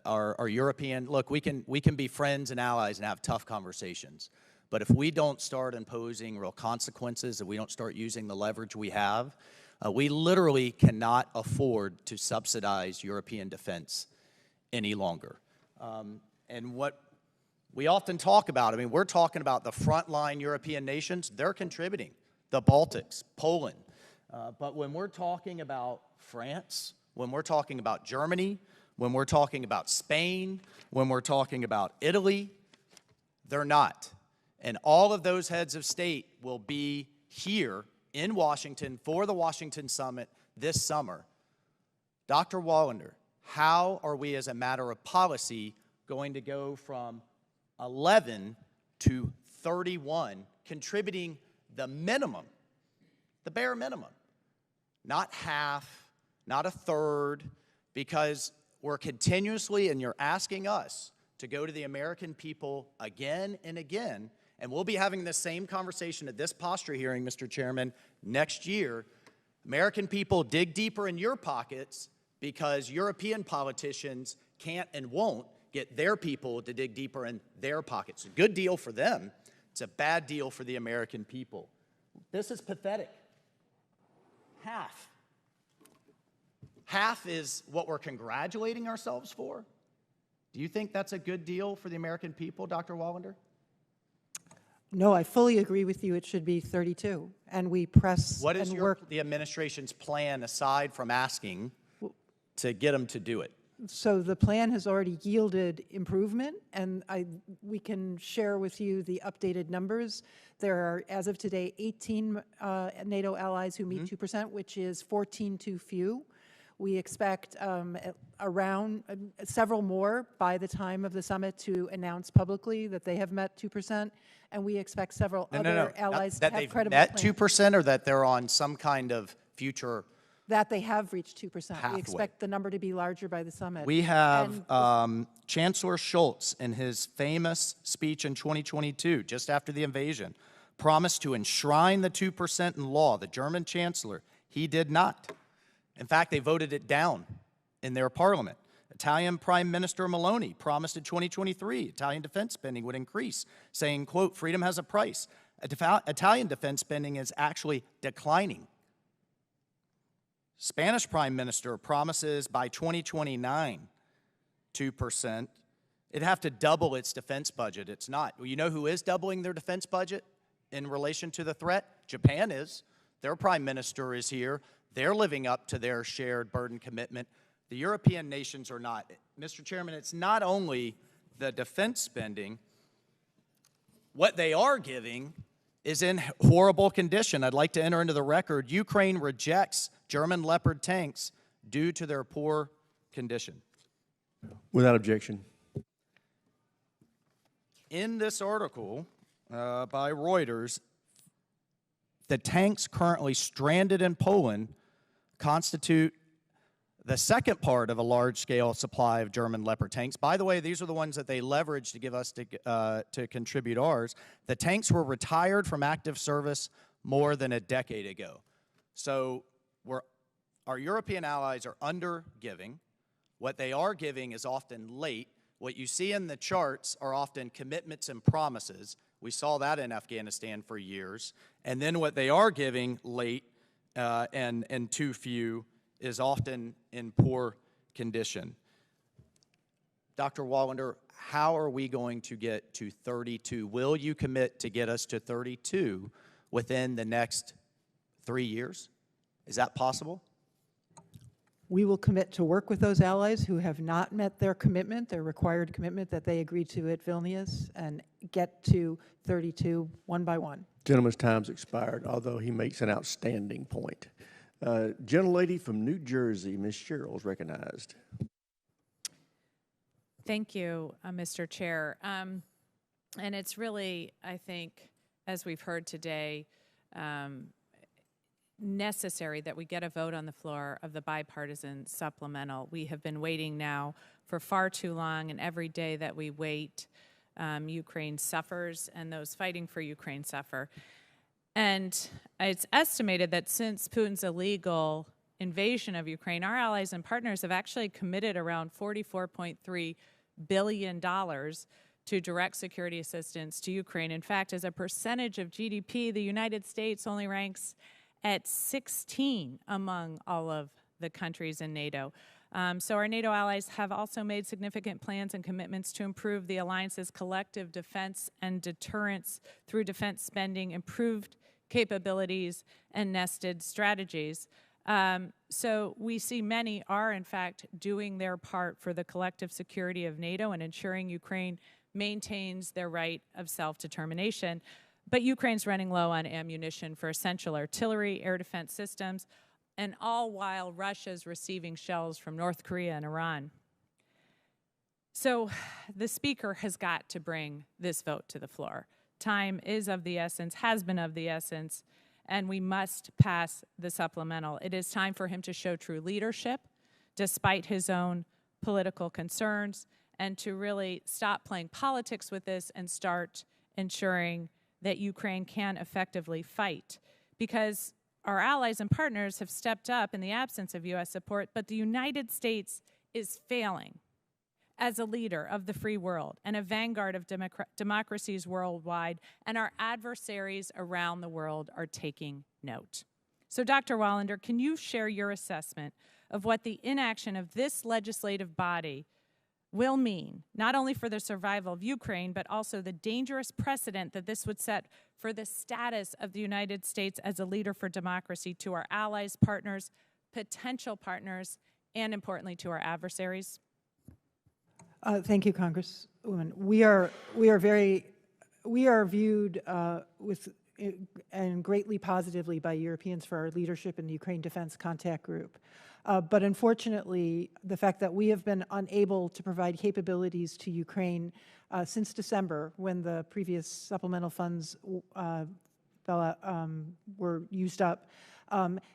our European, look, we can be friends and allies and have tough conversations, but if we don't start imposing real consequences, if we don't start using the leverage we have, we literally cannot afford to subsidize European defense any longer. And what we often talk about, we're talking about the frontline European nations, they're contributing, the Baltics, Poland. But when we're talking about France, when we're talking about Germany, when we're talking about Spain, when we're talking about Italy, they're not. And all of those heads of state will be here in Washington for the Washington Summit this summer. Dr. Wallander, how are we as a matter of policy going to go from 11 to 31 contributing the minimum, the bare minimum? Not half, not a third, because we're continuously, and you're asking us to go to the American people again and again, and we'll be having the same conversation at this posture hearing, Mr. Chairman, next year. American people, dig deeper in your pockets because European politicians can't and won't get their people to dig deeper in their pockets. A good deal for them. It's a bad deal for the American people. This is pathetic. Half. Half is what we're congratulating ourselves for? Do you think that's a good deal for the American people, Dr. Wallander? No, I fully agree with you. It should be 32. And we press What is and the work. administration's plan, aside from asking, to get them to do it? So the plan has already yielded improvement, and we can share with you the updated numbers. There are, as of today, 18 NATO allies who meet 2%, which is 14 too few. We expect around several more by the time of the summit to announce publicly that they have met 2%, and we expect several other allies to have credible That plans. 2% or that they're on some kind of future That they have reached 2%. pathway. We expect the number to be larger by the summit. We have And Chancellor Schultz, in his famous speech in 2022, just after the invasion, promised to enshrine the 2% in law. The German Chancellor, he did not. In fact, they voted it down in their parliament. Italian Prime Minister Meloni promised in 2023 Italian defense spending would increase, saying, quote, freedom has a price. Italian defense spending is actually declining. Spanish Prime Minister promises by 2029, 2%. It'd have to double its defense budget. It's not. You know who is doubling their defense budget in relation to the threat? Japan is. Their prime minister is here. They're living up to their shared burden commitment. The European nations are not. Mr. Chairman, it's not only the defense spending. What they are giving is in horrible condition. I'd like to enter into the record, Ukraine rejects German Leopard tanks due to their poor condition. Without objection. In this article by Reuters, the tanks currently stranded in Poland constitute the second part of a large-scale supply of German Leopard tanks. By the way, these are the ones that they leveraged to give us to contribute ours. The tanks were retired from active service more than a decade ago. So our European allies are under-giving. What they are giving is often late. What you see in the charts are often commitments and promises. We saw that in Afghanistan for years. And then what they are giving late and too few is often in poor condition. Dr. Wallander, how are we going to get to 32? Will you commit to get us to 32 within the next 3 years? Is that possible? we will commit to work with those allies who have not met their commitment, their required commitment that they agreed to at Vilnius, and get to 32 one by one. Gentleman's time's expired, although he makes an outstanding point. Gentlelady from New Jersey, Ms. Sherrill, is recognized. Thank you, Mr. Chair. And it's really, I think, as we've heard today, necessary that we get a vote on the floor of the bipartisan supplemental. We have been waiting now for far too long, and every day that we wait, Ukraine suffers, and those fighting for Ukraine suffer. And it's estimated that since Putin's illegal invasion of Ukraine, our allies and partners have actually committed around $44.3 billion to direct security assistance to Ukraine. In fact, as a percentage of GDP, the United States only ranks at 16 among all of the countries in NATO. So our NATO allies have also made significant plans and commitments to improve the alliance's collective defense and deterrence through defense spending, improved capabilities, and nested strategies. So we see many are, in fact, doing their part for the collective security of NATO and ensuring Ukraine maintains their right of self-determination. But Ukraine's running low on ammunition for essential artillery, air defense systems, and all while Russia's receiving shells from North Korea and Iran. So the Speaker has got to bring this vote to the floor. Time is of the essence, has been of the essence, and we must pass the supplemental. It is time for him to show true leadership, despite his own political concerns, and to really stop playing politics with this and start ensuring that Ukraine can effectively fight. Because our allies and partners have stepped up in the absence of U.S. support, but the United States is failing as a leader of the free world and a vanguard of democracies worldwide, and our adversaries around the world are taking note. So, Dr. Wallander, can you share your assessment of what the inaction of this legislative body will mean, not only for the survival of Ukraine, but also the dangerous precedent that this would set for the status of the United States as a leader for democracy to our allies, partners, potential partners, and importantly to our adversaries? Thank you, Congresswoman. We are viewed and greatly positively by Europeans for our leadership in the Ukraine Defense Contact Group. But unfortunately, the fact that we have been unable to provide capabilities to Ukraine since December, when the previous supplemental funds were used up,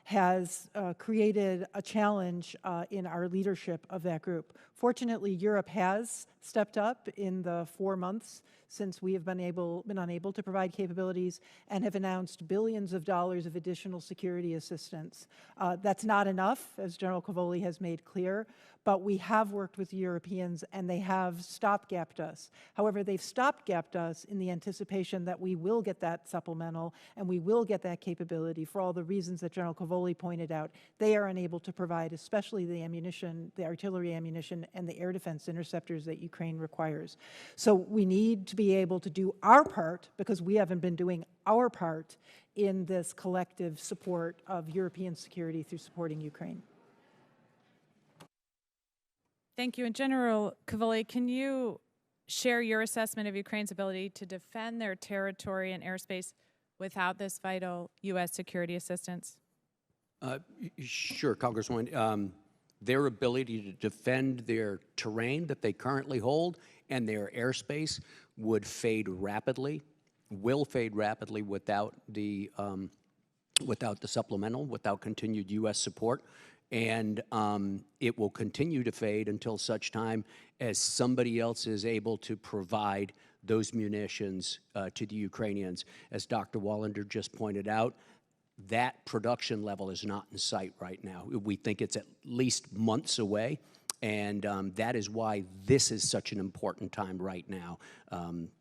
has created a challenge in our leadership of that group. Fortunately, Europe has stepped up in the 4 months since we have been unable to provide capabilities and have announced billions of dollars of additional security assistance. That's not enough, as General Cavoli has made clear, but we have worked with the Europeans and they have stopgapped us. However, they've stopgapped us in the anticipation that we will get that supplemental and we will get that capability for all the reasons that General Cavoli pointed out. They are unable to provide, especially the ammunition, the artillery ammunition, and the air defense interceptors that Ukraine requires. So we need to be able to do our part, because we haven't been doing our part in this collective support of European security through supporting Ukraine. Thank you. And General Cavoli, can you share your assessment of Ukraine's ability to defend their territory and airspace without this vital U.S. security assistance? Sure, Congresswoman. Their ability to defend their terrain that they currently hold and their airspace would fade rapidly, will fade rapidly without the supplemental, without continued U.S. support. And it will continue to fade until such time as somebody else is able to provide those munitions to the Ukrainians. As Dr. Wallander just pointed out, that production level is not in sight right now. We think it's at least months away, and that is why this is such an important time right now.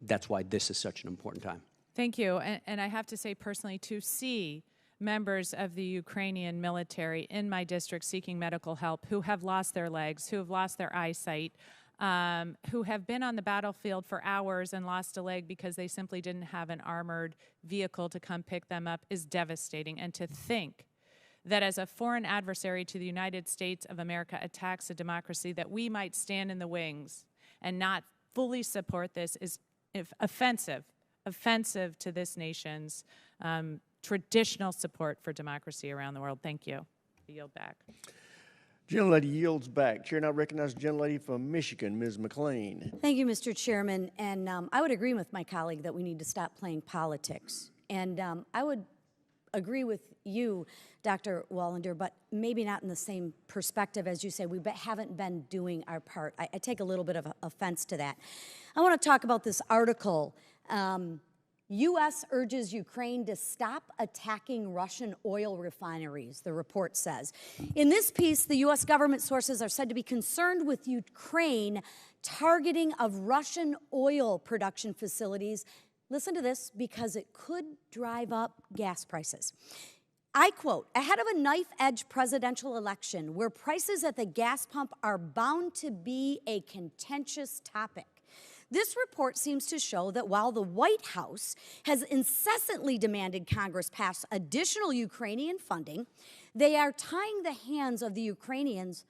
That's why this is such an important time. Thank you. And I have to say personally, to see members of the Ukrainian military in my district seeking medical help who have lost their legs, who have lost their eyesight, who have been on the battlefield for hours and lost a leg because they simply didn't have an armored vehicle to come pick them up is devastating. And to think that as a foreign adversary to the United States of America attacks a democracy, that we might stand in the wings and not fully support this is offensive to this nation's traditional support for democracy around the world. Thank you. I yield back. Gentlelady yields back. Chair now recognizes the gentlelady from Michigan, Ms. McLean. Thank you, Mr. Chairman. And I would agree with my colleague that we need to stop playing politics. And I would agree with you, Dr. Wallander, but maybe not in the same perspective as you say. We haven't been doing our part. I take a little bit of offense to that. I want to talk about this article. U.S. urges Ukraine to stop attacking Russian oil refineries, the report says. In this piece, the U.S. government sources are said to be concerned with Ukraine targeting of Russian oil production facilities. Listen to this, because it could drive up gas prices. I quote, ahead of a knife-edge presidential election where prices at the gas pump are bound to be a contentious topic, this report seems to show that while the White House has incessantly demanded Congress pass additional Ukrainian funding, they are tying the hands of the Ukrainians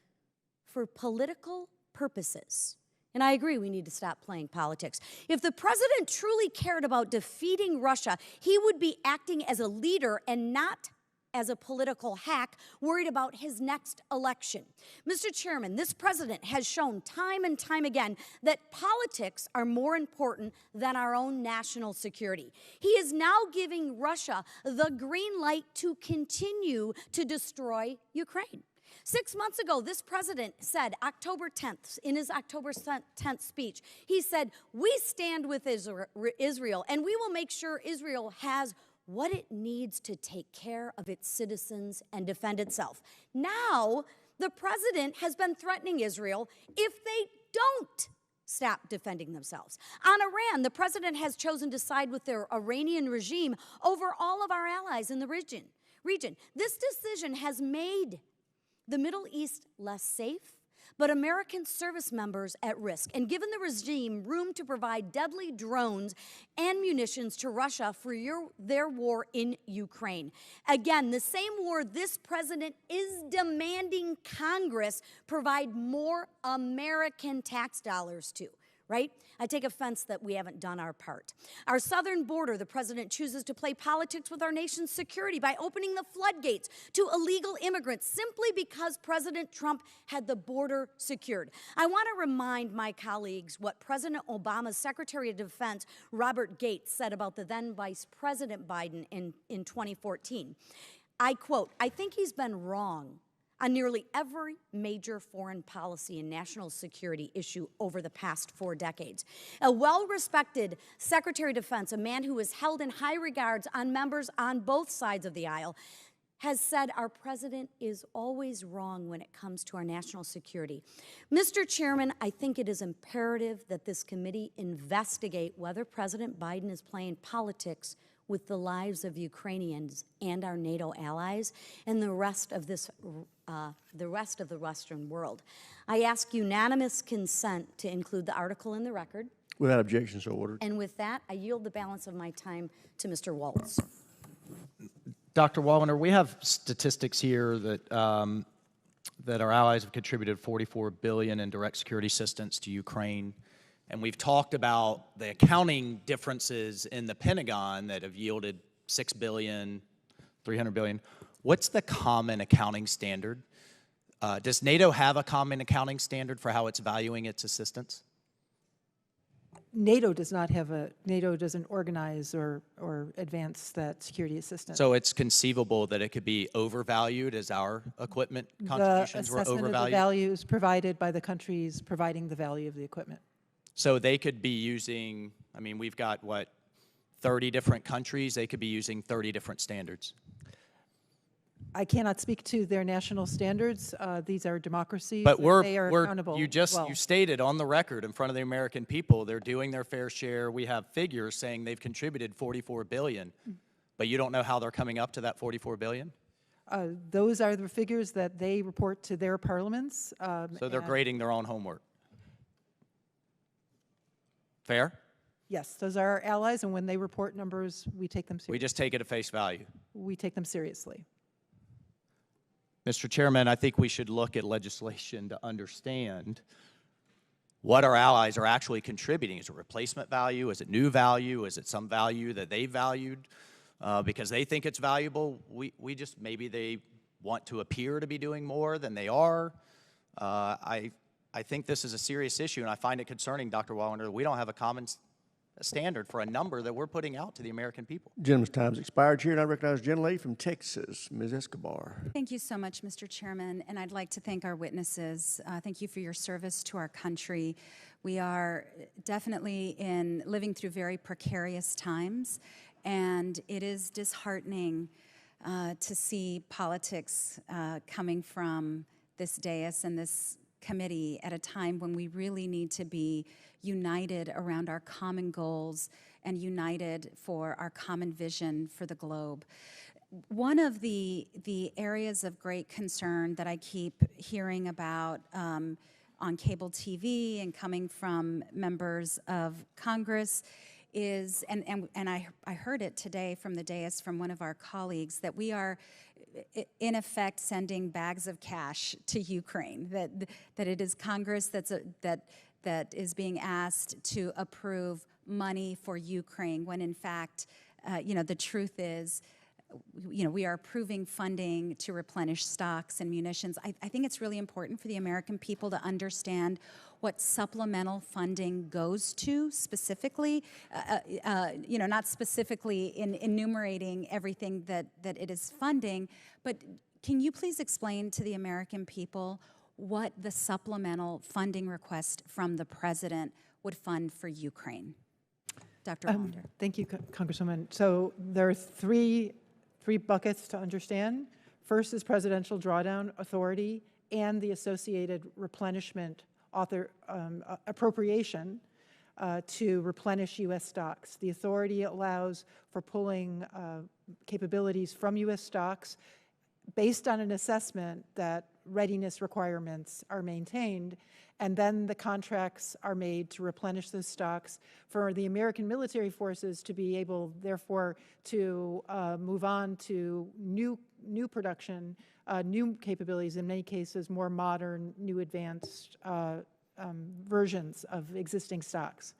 for political purposes. And I agree, we need to stop playing politics. If the president truly cared about defeating Russia, he would be acting as a leader and not as a political hack worried about his next election. Mr. Chairman, this president has shown time and time again that politics are more important than our own national security. He is now giving Russia the green light to continue to destroy Ukraine. 6 months ago, this president said, October 10th, in his October 10th speech, he said, we stand with Israel, and we will make sure Israel has what it needs to take care of its citizens and defend itself. Now, the president has been threatening Israel if they don't stop defending themselves. On Iran, the president has chosen to side with their Iranian regime over all of our allies in the region. This decision has made the Middle East less safe, but American service members at risk, and given the regime room to provide deadly drones and munitions to Russia for their war in Ukraine. Again, the same war this president is demanding Congress provide more American tax dollars to. right? I take offense that we haven't done our part. Our southern border, the president chooses to play politics with our nation's security by opening the floodgates to illegal immigrants simply because President Trump had the border secured. I want to remind my colleagues what President Obama's Secretary of Defense, Robert Gates, said about the then Vice President Biden in 2014. I quote, "I think he's been wrong on nearly every major foreign policy and national security issue over the past 4 decades. A well-respected Secretary of Defense, a man who is held in high regards on members on both sides of the aisle, has said our president is always wrong when it comes to our national security." Mr. Chairman, I think it is imperative that this committee investigate whether President Biden is playing politics with the lives of Ukrainians and our NATO allies and the rest of the Western world. I ask unanimous consent to include the article in the record. Without objection, so ordered. And with that, I yield the balance of my time to Mr. Waltz. Dr. Wallander, we have statistics here that that our allies have contributed $44 billion in direct security assistance to Ukraine. And we've talked about the accounting differences in the Pentagon that have yielded $6 billion, $300 billion. What's the common accounting standard? Does NATO have a common accounting standard for how it's valuing its assistance? NATO does not have NATO doesn't organize or advance that security assistance. So it's conceivable that it could be overvalued as our equipment contributions were overvalued? The assessment of the value is provided by the countries providing the value of the equipment. So they could be using, I mean, we've got, 30 different countries. They could be using 30 different standards. I cannot speak to their national standards. These are democracies. But they are accountable. You stated on the record in front of the American people, they're doing their fair share. We have figures saying they've contributed $44 billion. But you don't know how they're coming up to that $44 billion? Those are the figures that they report to their parliaments. So they're grading their own homework. Fair? Yes, those are our allies, and when they report numbers, we take them seriously. We just take it at face value. We take them seriously. Mr. Chairman, I think we should look at legislation to understand what our allies are actually contributing. Is it replacement value? Is it new value? Is it some value that they valued because they think it's valuable? Maybe they want to appear to be doing more than they are. I think this is a serious issue, and I find it concerning, Dr. Wallander, that we don't have a common standard for a number that we're putting out to the American people. Gentleman's time's expired. Chair, and I recognize the gentlelady from Texas, Ms. Escobar. Thank you so much, Mr. Chairman, and I'd like to thank our witnesses. Thank you for your service to our country. We are definitely living through very precarious times, and it is disheartening to see politics coming from this dais and this committee at a time when we really need to be united around our common goals and united for our common vision for the globe. One of the areas of great concern that I keep hearing about on cable TV and coming from members of Congress is, and I heard it today from the dais from one of our colleagues, that we are in effect sending bags of cash to Ukraine, that it is Congress that is being asked to approve money for Ukraine, when in fact, the truth is, we are approving funding to replenish stocks and munitions. I think it's really important for the American people to understand what supplemental funding goes to specifically, not specifically in enumerating everything that it is funding, but can you please explain to the American people what the supplemental funding request from the president would fund for Ukraine? Dr. Wallander. Thank you, Congresswoman. So there are three buckets to understand. First is presidential drawdown authority and the associated replenishment appropriation to replenish U.S. stocks. The authority allows for pulling capabilities from U.S. stocks based on an assessment that readiness requirements are maintained, and then the contracts are made to replenish those stocks for the American military forces to be able, therefore, to move on to new production, new capabilities, in many cases more modern, new advanced versions of existing stocks.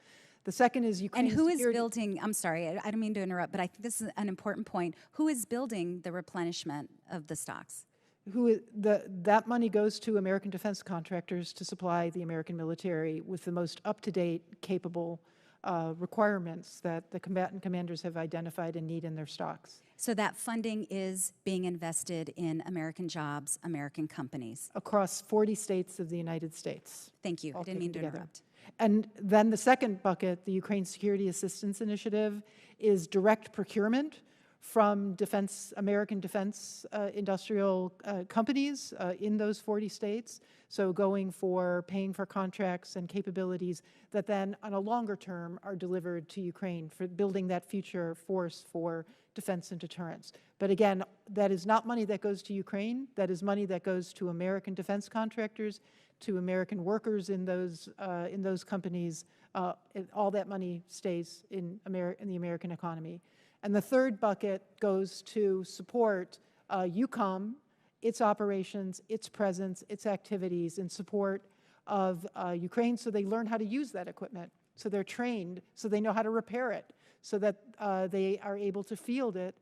The second is Ukraine's And who is security- building, I'm sorry, I don't mean to interrupt, but I think this is an important point. Who is building the replenishment of the stocks? That money goes to American defense contractors to supply the American military with the most up-to-date, capable requirements that the combatant commanders have identified and need in their stocks. So that funding is being invested in American jobs, American companies. Across 40 states of the United States. Thank you. I didn't mean to together. interrupt. And then the second bucket, the Ukraine Security Assistance Initiative, is direct procurement from American defense industrial companies in those 40 states. So paying for contracts and capabilities that then on a longer term are delivered to Ukraine for building that future force for defense and deterrence. But again, that is not money that goes to Ukraine. That is money that goes to American defense contractors, to American workers in those companies. All that money stays in the American economy. And the third bucket goes to support EUCOM, its operations, its presence, its activities in support of Ukraine, so they learn how to use that equipment, so they're trained, so they know how to repair it, so that they are able to field it,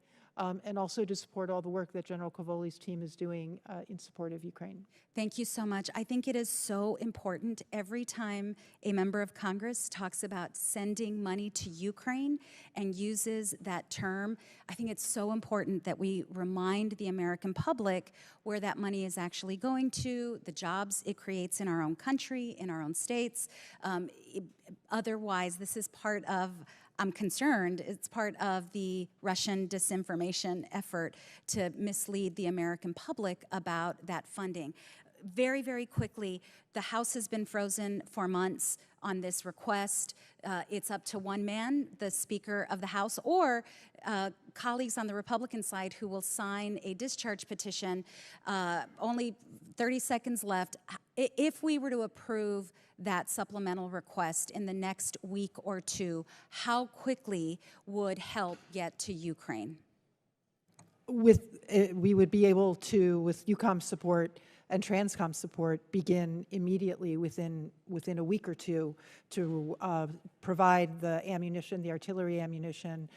and also to support all the work that General Cavoli's team is doing in support of Ukraine. Thank you so much. I think it is so important every time a member of Congress talks about sending money to Ukraine and uses that term. I think it's so important that we remind the American public where that money is actually going to, the jobs it creates in our own country, in our own states. Otherwise, this is part of, I'm concerned, it's part of the Russian disinformation effort to mislead the American public about that funding. Very, very quickly, the House has been frozen for months on this request. It's up to one man, the Speaker of the House, or colleagues on the Republican side who will sign a discharge petition. Only 30 seconds left. If we were to approve that supplemental request in the next week or two, how quickly would help get to Ukraine? We would be able to, with EUCOM support and Transcom support, begin immediately within a week or two to provide the ammunition, the artillery ammunition,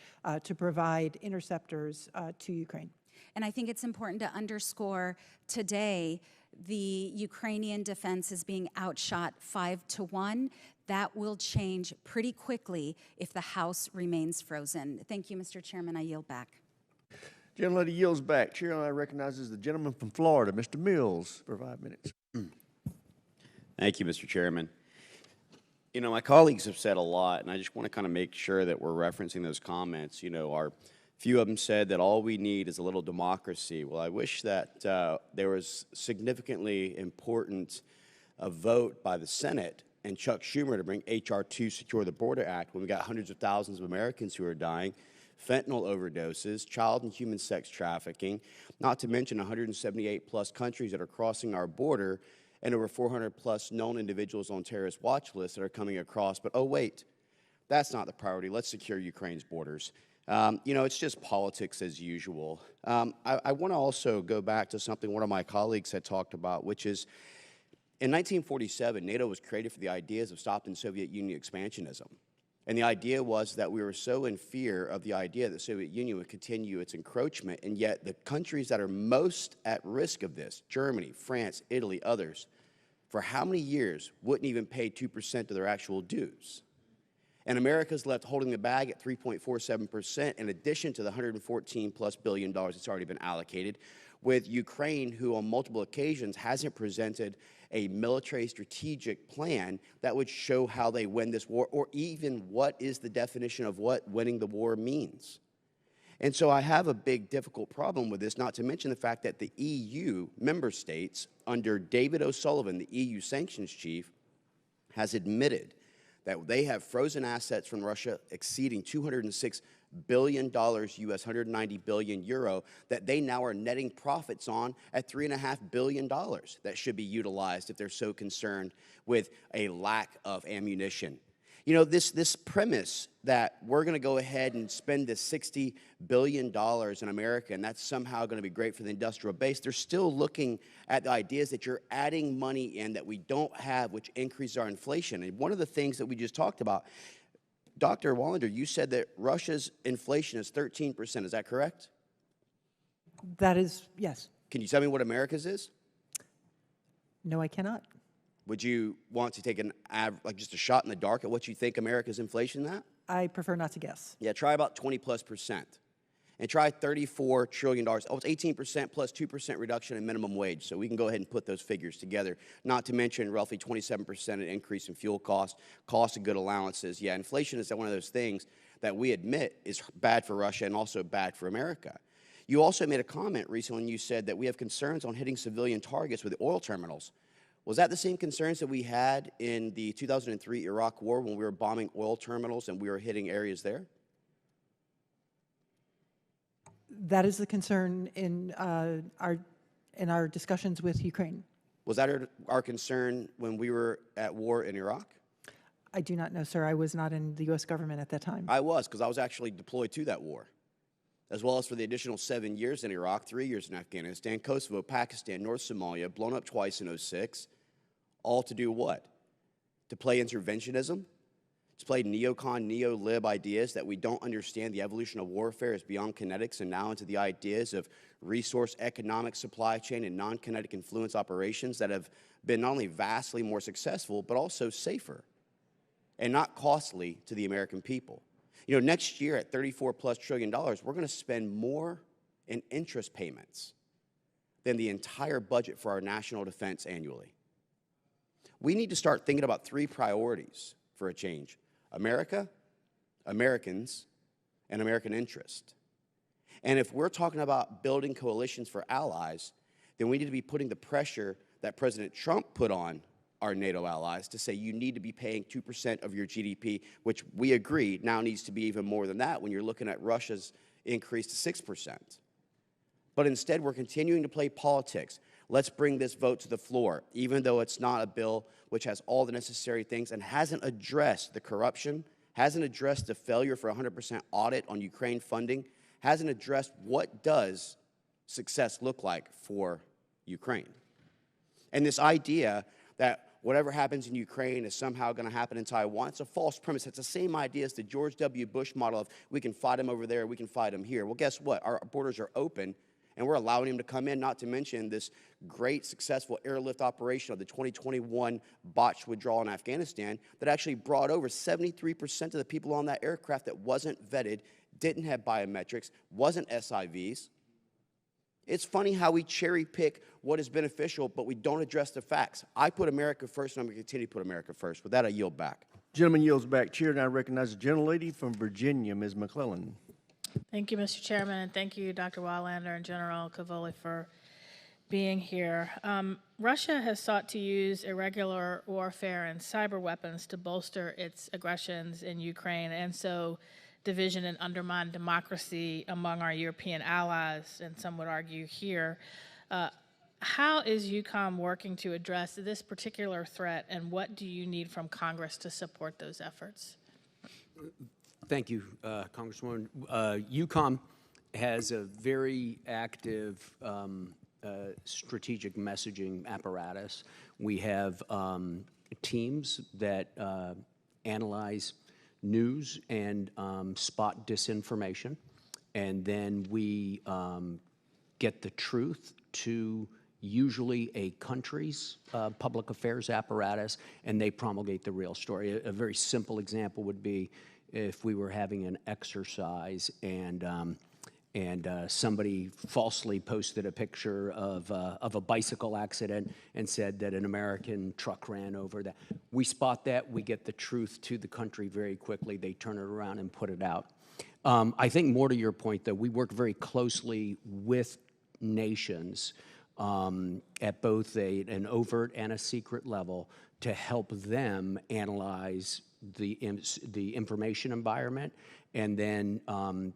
to provide interceptors to Ukraine. And I think it's important to underscore today the Ukrainian defense is being outshot 5-1. That will change pretty quickly if the House remains frozen. Thank you, Mr. Chairman. I yield back. Gentlelady yields back. Chair recognizes the gentleman from Florida, Mr. Mills, for 5 minutes. Thank you, Mr. Chairman. You know, my colleagues have said a lot, and I just want to kind of make sure that we're referencing those comments. You know, few of them said that all we need is a little democracy. Well, I wish that there was significantly important a vote by the Senate and Chuck Schumer to bring H.R. 2 Secure the Border Act when we got hundreds of thousands of Americans who are dying, fentanyl overdoses, child and human sex trafficking, not to mention 178-plus countries that are crossing our border and over 400-plus known individuals on terrorist watch lists that are coming across. But, oh, wait, that's not the priority. Let's secure Ukraine's borders. You know, it's just politics as usual. I want to also go back to something one of my colleagues had talked about, which is in 1947, NATO was created for the ideas of stopping Soviet Union expansionism. And the idea was that we were so in fear of the idea that the Soviet Union would continue its encroachment, and yet the countries that are most at risk of this, Germany, France, Italy, others, for how many years wouldn't even pay 2% of their actual dues? And America's left holding the bag at 3.47%, in addition to the $114+ billion that's already been allocated, with Ukraine, who on multiple occasions hasn't presented a military strategic plan that would show how they win this war, or even what is the definition of what winning the war means. And so I have a big, difficult problem with this, not to mention the fact that the EU member states, under David O'Sullivan, the EU sanctions chief, has admitted that they have frozen assets from Russia exceeding $206 billion US, 190 billion euro, that they now are netting profits on at $3.5 billion that should be utilized if they're so concerned with a lack of ammunition. You know, this premise that we're going to go ahead and spend this $60 billion in America and that's somehow going to be great for the industrial base, they're still looking at the ideas that you're adding money in that we don't have, which increases our inflation. And one of the things that we just talked about, Dr. Wallander, you said that Russia's inflation is 13%. Is that correct? That is, yes. Can you tell me what America's is? No, I cannot. Would you want to take like just a shot in the dark at what you think America's inflation is at? I prefer not to guess. Yeah, try about 20+%. And try $34 trillion. Oh, it's 18% plus 2% reduction in minimum wage. So we can go ahead and put those figures together. Not to mention roughly 27% increase in fuel costs, cost of good allowances. Yeah, inflation is one of those things that we admit is bad for Russia and also bad for America. You also made a comment recently when you said that we have concerns on hitting civilian targets with the oil terminals. Was that the same concerns that we had in the 2003 Iraq War when we were bombing oil terminals and we were hitting areas there? That is the concern in our discussions with Ukraine. Was that our concern when we were at war in Iraq? I do not know, sir. I was not in the U.S. government at that time. I was, because I was actually deployed to that war, as well as for the additional 7 years in Iraq, 3 years in Afghanistan, Kosovo, Pakistan, North Somalia, blown up twice in 2006, all to do what? To play interventionism? To play neocon, neo-lib ideas that we don't understand the evolution of warfare is beyond kinetics and now into the ideas of resource, economic, supply chain, and non-kinetic influence operations that have been not only vastly more successful, but also safer and not costly to the American people. You know, next year at $34+ trillion, we're going to spend more in interest payments than the entire budget for our national defense annually. We need to start thinking about 3 priorities for a change: America, Americans, and American interest. And if we're talking about building coalitions for allies, then we need to be putting the pressure that President Trump put on our NATO allies to say you need to be paying 2% of your GDP, which we agree now needs to be even more than that when you're looking at Russia's increase to 6%. But instead, we're continuing to play politics. Let's bring this vote to the floor, even though it's not a bill which has all the necessary things and hasn't addressed the corruption, hasn't addressed the failure for 100% audit on Ukraine funding, hasn't addressed what does success look like for Ukraine. And this idea that whatever happens in Ukraine is somehow going to happen in Taiwan, it's a false premise. It's the same idea as the George W. Bush model of we can fight them over there, we can fight them here. Well, guess what? Our borders are open, and we're allowing them to come in, not to mention this great successful airlift operation of the 2021 botched withdrawal in Afghanistan that actually brought over 73% of the people on that aircraft that wasn't vetted, didn't have biometrics, wasn't SIVs. It's funny how we cherry pick what is beneficial, but we don't address the facts. I put America first, and I'm going to continue to put America first. With that, I yield back. Gentleman yields back. Chair, and I recognize the gentlelady from Virginia, Ms. McClellan. Thank you, Mr. Chairman, and thank you, Dr. Wallander and General Cavoli, for being here. Russia has sought to use irregular warfare and cyber weapons to bolster its aggressions in Ukraine, and so division and undermine democracy among our European allies, and some would argue here. How is EUCOM working to address this particular threat, and what do you need from Congress to support those efforts? Thank you, Congresswoman. EUCOM has a very active strategic messaging apparatus. We have teams that analyze news and spot disinformation, and then we get the truth to usually a country's public affairs apparatus, and they promulgate the real story. A very simple example would be if we were having an exercise and somebody falsely posted a picture of a bicycle accident and said that an American truck ran over that. We spot that, we get the truth to the country very quickly, they turn it around and put it out. I think more to your point, though, we work very closely with nations at both an overt and a secret level to help them analyze the information environment, and then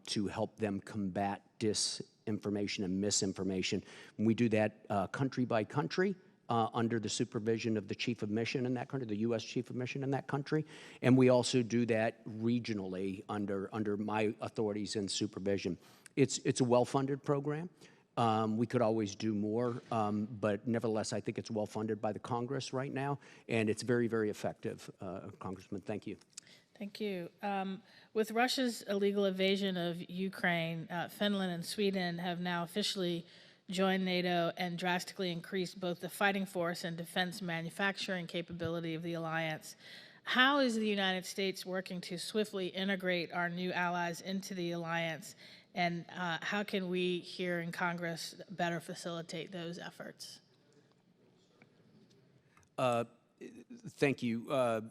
to help them combat disinformation and misinformation. We do that country by country, under the supervision of the chief of mission in that country, the U.S. chief of mission in that country. And we also do that regionally under my authorities and supervision. It's a well-funded program. We could always do more, but nevertheless, I think it's well-funded by the Congress right now, and it's very, very effective. Congressman, thank you. Thank you. With Russia's illegal invasion of Ukraine, Finland and Sweden have now officially joined NATO and drastically increased both the fighting force and defense manufacturing capability of the alliance. How is the United States working to swiftly integrate our new allies into the alliance, and how can we here in Congress better facilitate those efforts? Thank you.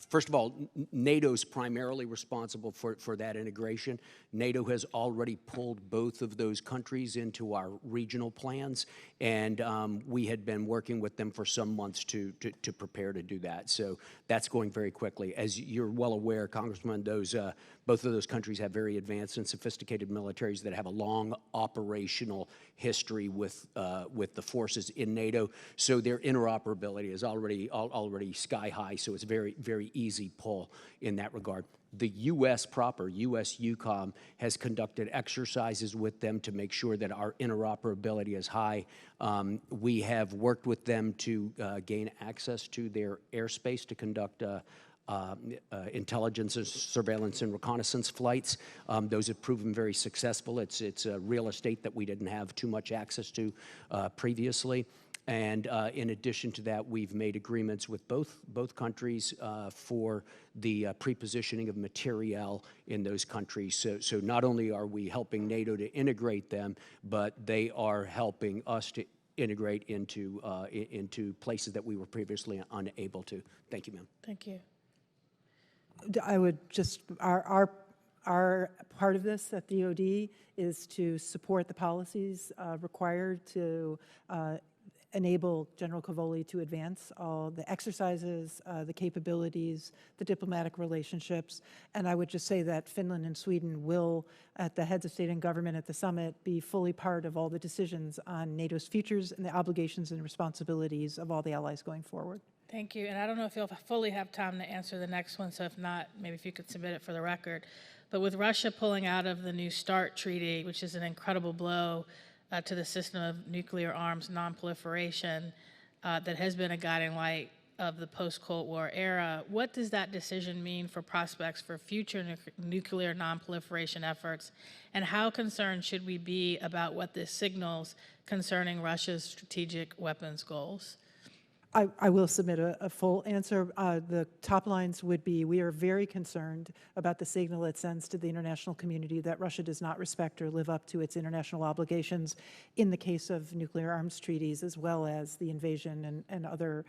First of all, NATO's primarily responsible for that integration. NATO has already pulled both of those countries into our regional plans, and we had been working with them for some months to prepare to do that. So that's going very quickly. As you're well aware, Congressman, both of those countries have very advanced and sophisticated militaries that have a long operational history with the forces in NATO. So their interoperability is already sky high. So it's very, very easy pull in that regard. The U.S. proper, U.S. UCOM, has conducted exercises with them to make sure that our interoperability is high. We have worked with them to gain access to their airspace to conduct intelligence, surveillance, and reconnaissance flights. Those have proven very successful. It's real estate that we didn't have too much access to previously. And in addition to that, we've made agreements with both countries for the pre-positioning of materiel in those countries. So not only are we helping NATO to integrate them, but they are helping us to integrate into places that we were previously unable to. Thank you, ma'am. Thank you. I would just, our part of this at DOD is to support the policies required to enable General Cavoli to advance all the exercises, the capabilities, the diplomatic relationships. And I would just say that Finland and Sweden will, at the heads of state and government at the summit, be fully part of all the decisions on NATO's futures and the obligations and responsibilities of all the allies going forward. Thank you. And I don't know if you'll fully have time to answer the next one, so if not, maybe if you could submit it for the record. But with Russia pulling out of the New START treaty, which is an incredible blow to the system of nuclear arms nonproliferation that has been a guiding light of the post-Cold War era, what does that decision mean for prospects for future nuclear nonproliferation efforts, and how concerned should we be about what this signals concerning Russia's strategic weapons goals? I will submit a full answer. The top lines would be, we are very concerned about the signal it sends to the international community that Russia does not respect or live up to its international obligations in the case of nuclear arms treaties, as well as the invasion and other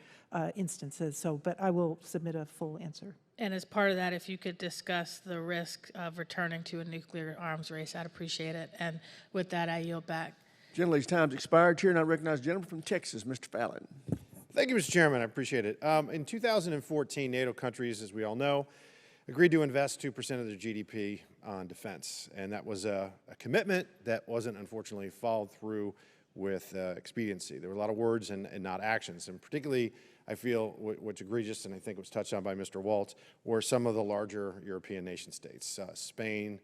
instances. But I will submit a full answer. And as part of that, if you could discuss the risk of returning to a nuclear arms race, I'd appreciate it. And with that, I yield back. Gentlelady's time's expired. Chair, and I recognize the gentleman from Texas, Mr. Fallon. Thank you, Mr. Chairman. I appreciate it. In 2014, NATO countries, as we all know, agreed to invest 2% of their GDP on defense. And that was a commitment that wasn't, unfortunately, followed through with expediency. There were a lot of words and not actions. And particularly, I feel what's egregious, and I think it was touched on by Mr. Waltz, were some of the larger European nation states. Spain,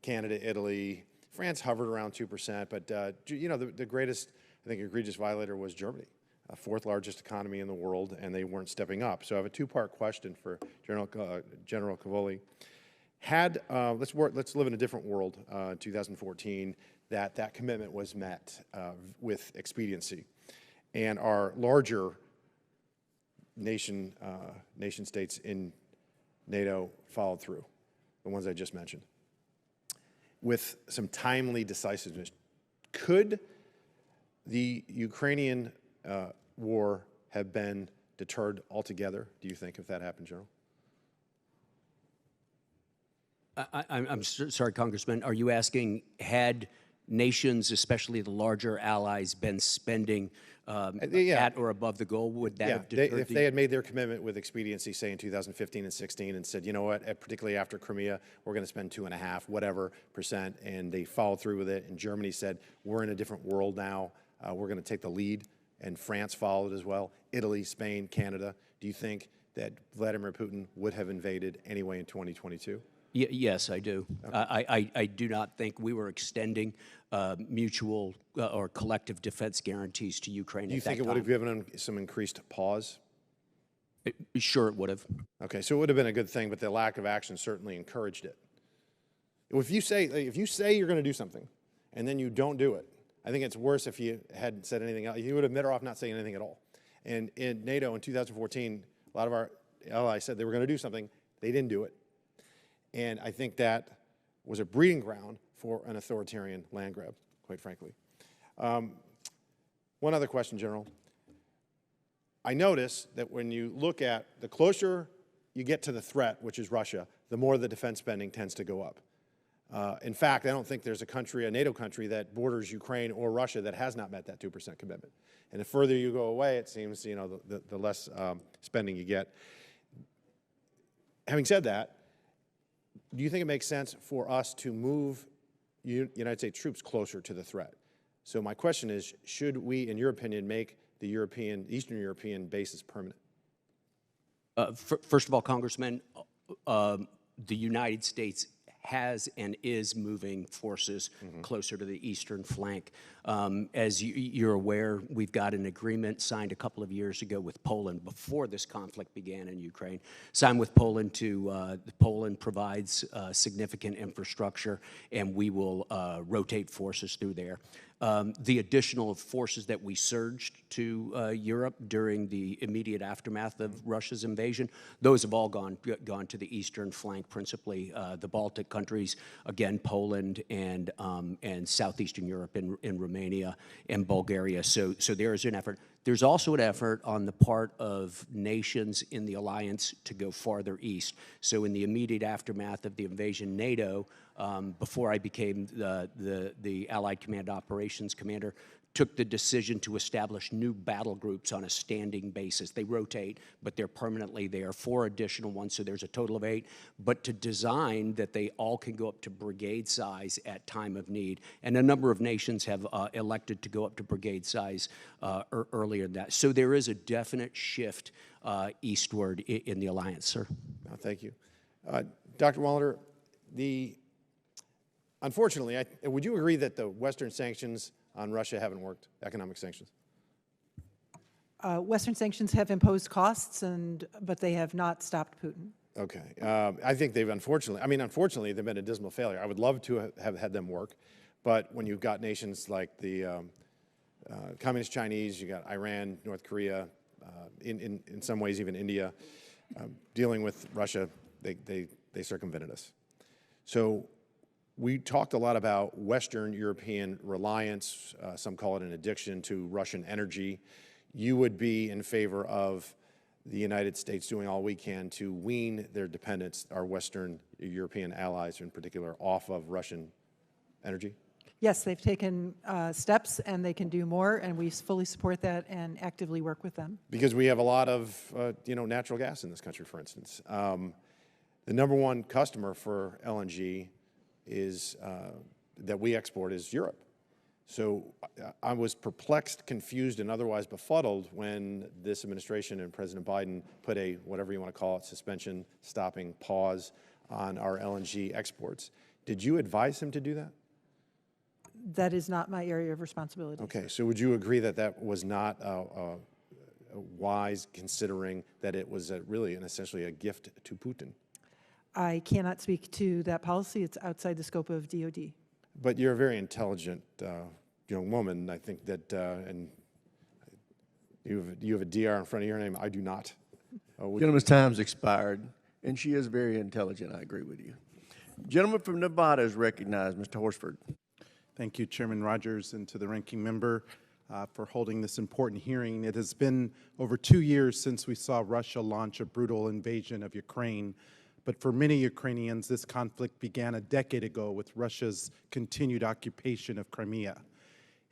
Canada, Italy, France hovered around 2%. But, you know, the greatest, I think, egregious violator was Germany. Fourth largest economy in the world, and they weren't stepping up. So I have a two-part question for General Cavoli. Let's live in a different world in 2014, that commitment was met with expediency, and our larger nation states in NATO followed through, the ones I just mentioned, with some timely decisiveness. Could the Ukrainian war have been deterred altogether, do you think, if that happened, General? I'm sorry, Congressman. Are you asking, had nations, especially the larger allies, been spending at or above the goal, would that have deterred if they had made their commitment with expediency, say in 2015 and 16, and said, you know what, particularly after Crimea, we're going to spend 2.5%, whatever, and they followed through with it, and Germany said, we're in a different world now, we're going to take the lead and France followed as well, Italy, Spain, Canada. Do you think that Vladimir Putin would have invaded anyway in 2022? Yes, I do. I do not think we were extending mutual or collective defense guarantees to Ukraine. Do you think it would have given them some increased pause? Sure, it would have. Okay, so it would have been a good thing, but the lack of action certainly encouraged it. If you say you're going to do something, and then you don't do it, I think it's worse if you hadn't said anything else. You would have better off not saying anything at all. And in NATO in 2014, a lot of our allies said they were going to do something. They didn't do it. And I think that was a breeding ground for an authoritarian land grab, quite frankly. One other question, General. I notice that when you look at the closer you get to the threat, which is Russia, the more the defense spending tends to go up. In fact, I don't think there's a country, a NATO country, that borders Ukraine or Russia that has not met that 2% commitment. And the further you go away, it seems, the less spending you get. Having said that, do you think it makes sense for us to move United States troops closer to the threat? So my question is, should we, in your opinion, make the Eastern European bases permanent? First of all, Congressman, the United States has and is moving forces closer to the eastern flank. As you're aware, we've got an agreement signed a couple of years ago with Poland before this conflict began in Ukraine. Signed with Poland Poland provides significant infrastructure, and we will rotate forces through there. The additional forces that we surged to Europe during the immediate aftermath of Russia's invasion, those have all gone to the eastern flank, principally the Baltic countries, again, Poland and southeastern Europe in Romania and Bulgaria. So there is an effort. There's also an effort on the part of nations in the alliance to go farther east. So in the immediate aftermath of the invasion, NATO, before I became the Allied Command Operations Commander, took the decision to establish new battle groups on a standing basis. They rotate, but they're permanently there, 4 additional ones, so there's a total of 8, but to design that they all can go up to brigade size at time of need. And a number of nations have elected to go up to brigade size earlier than that. So there is a definite shift eastward in the alliance, sir. Thank you. Dr. Wallander, unfortunately, would you agree that the Western sanctions on Russia haven't worked, economic sanctions? Western sanctions have imposed costs, but they have not stopped Putin. Okay. I think unfortunately, they've been a dismal failure. I would love to have had them work, but when you've got nations like the Communist Chinese, you got Iran, North Korea, in some ways even India, dealing with Russia, they circumvented us. So we talked a lot about Western European reliance. Some call it an addiction to Russian energy. You would be in favor of the United States doing all we can to wean their dependence, our Western European allies in particular, off of Russian energy? Yes, they've taken steps, and they can do more, and we fully support that and actively work with them. Because we have a lot of natural gas in this country, for instance. The number one customer for LNG that we export is Europe. So I was perplexed, confused, and otherwise befuddled when this administration and President Biden put a, whatever you want to call it, suspension, stopping, pause on our LNG exports. Did you advise him to do that? That is not my area of responsibility. Okay, so would you agree that that was not wise, considering that it was really and essentially a gift to Putin? I cannot speak to that policy. It's outside the scope of DOD. But you're a very intelligent young woman. I think that, and you have a DR in front of your name. I do not. Gentleman's time's expired, and she is very intelligent. I agree with you. Gentleman from Nevada is recognized, Mr. Horsford. Thank you, Chairman Rogers, and to the ranking member for holding this important hearing. It has been over 2 years since we saw Russia launch a brutal invasion of Ukraine. But for many Ukrainians, this conflict began a decade ago with Russia's continued occupation of Crimea.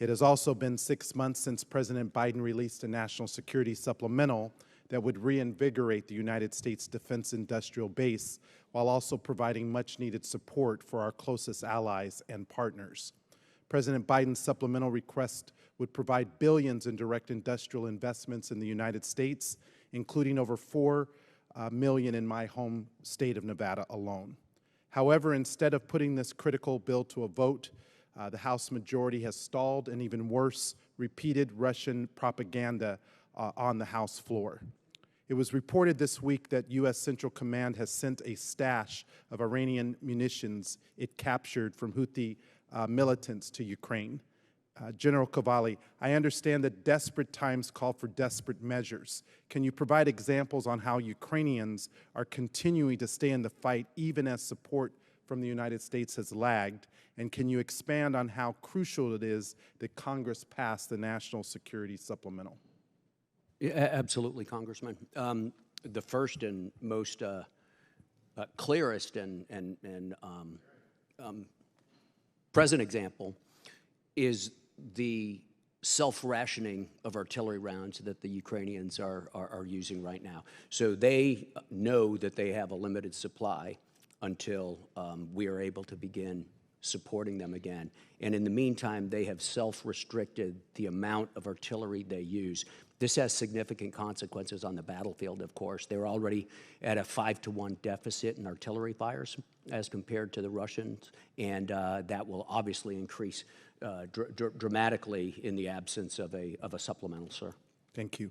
It has also been 6 months since President Biden released a national security supplemental that would reinvigorate the United States defense industrial base while also providing much-needed support for our closest allies and partners. President Biden's supplemental request would provide billions in direct industrial investments in the United States, including over $4 million in my home state of Nevada alone. However, instead of putting this critical bill to a vote, the House majority has stalled and, even worse, repeated Russian propaganda on the House floor. It was reported this week that U.S. Central Command has sent a stash of Iranian munitions it captured from Houthi militants to Ukraine. General Cavoli, I understand that desperate times call for desperate measures. Can you provide examples on how Ukrainians are continuing to stay in the fight even as support from the United States has lagged? And can you expand on how crucial it is that Congress pass the National Security Supplemental? Yeah, absolutely, Congressman. The first and most clearest and present example is the self-rationing of artillery rounds that the Ukrainians are using right now. So they know that they have a limited supply until we are able to begin supporting them again. And in the meantime, they have self-restricted the amount of artillery they use. This has significant consequences on the battlefield, of course. They're already at a 5-to-1 deficit in artillery fires as compared to the Russians, and that will obviously increase dramatically in the absence of a supplemental, sir. Thank you.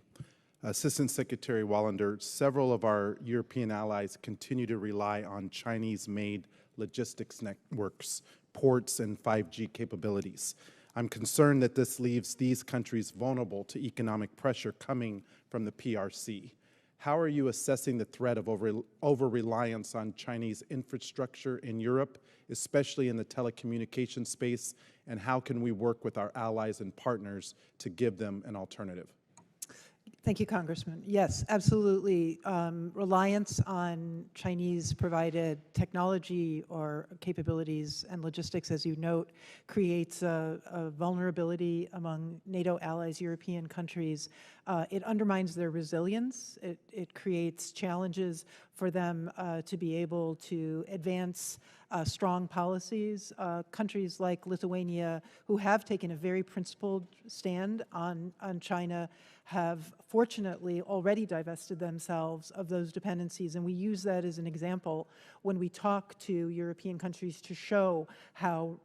Assistant Secretary Wallander, several of our European allies continue to rely on Chinese-made logistics networks, ports, and 5G capabilities. I'm concerned that this leaves these countries vulnerable to economic pressure coming from the PRC. How are you assessing the threat of over-reliance on Chinese infrastructure in Europe, especially in the telecommunications space, and how can we work with our allies and partners to give them an alternative? Thank you, Congressman. Yes, absolutely. Reliance on Chinese-provided technology or capabilities and logistics, as you note, creates a vulnerability among NATO allies, European countries. It undermines their resilience. It creates challenges for them to be able to advance strong policies. Countries like Lithuania, who have taken a very principled stand on China, have fortunately already divested themselves of those dependencies. And we use that as an example when we talk to European countries to show how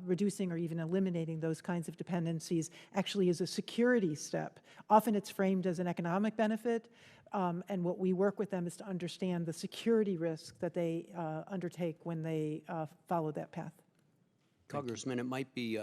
reducing or even eliminating those kinds of dependencies actually is a security step. Often it's framed as an economic benefit, and what we work with them is to understand the security risk that they undertake when they follow that path. Congressman, it might be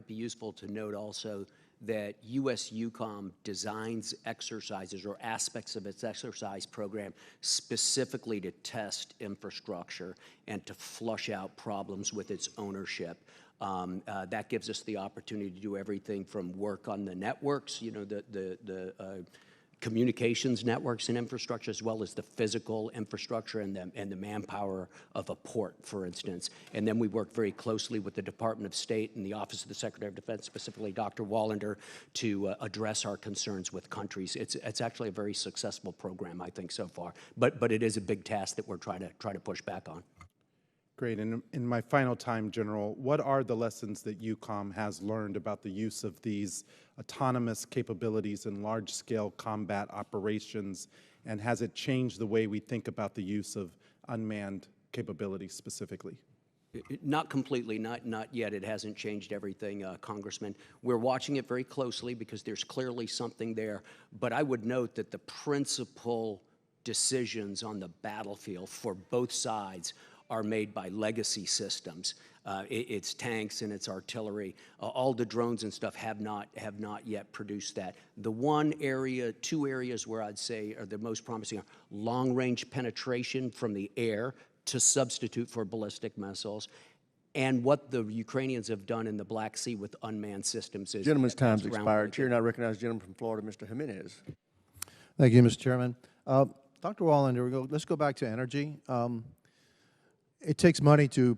useful to note also that U.S. EUCOM designs exercises or aspects of its exercise program specifically to test infrastructure and to flush out problems with its ownership. That gives us the opportunity to do everything from work on the networks, you know, the communications networks and infrastructure, as well as the physical infrastructure and the manpower of a port, for instance. And then we work very closely with the Department of State and the Office of the Secretary of Defense, specifically Dr. Wallander, to address our concerns with countries. It's actually a very successful program, I think, so far. But it is a big task that we're trying to push back on. Great. And in my final time, General, what are the lessons that EUCOM has learned about the use of these autonomous capabilities in large-scale combat operations, and has it changed the way we think about the use of unmanned capabilities specifically? Not completely, not yet. It hasn't changed everything, Congressman. We're watching it very closely because there's clearly something there. But I would note that the principal decisions on the battlefield for both sides are made by legacy systems. It's tanks and it's artillery. All the drones and stuff have not yet produced that. The one area, two areas where I'd say are the most promising are long-range penetration from the air to substitute for ballistic missiles, and what the Ukrainians have done in the Black Sea with unmanned systems is— Gentleman's time's expired. Chair now recognizes the gentleman from Florida, Mr. Jimenez. Thank you, Mr. Chairman. Dr. Wallander, let's go back to energy. It takes money to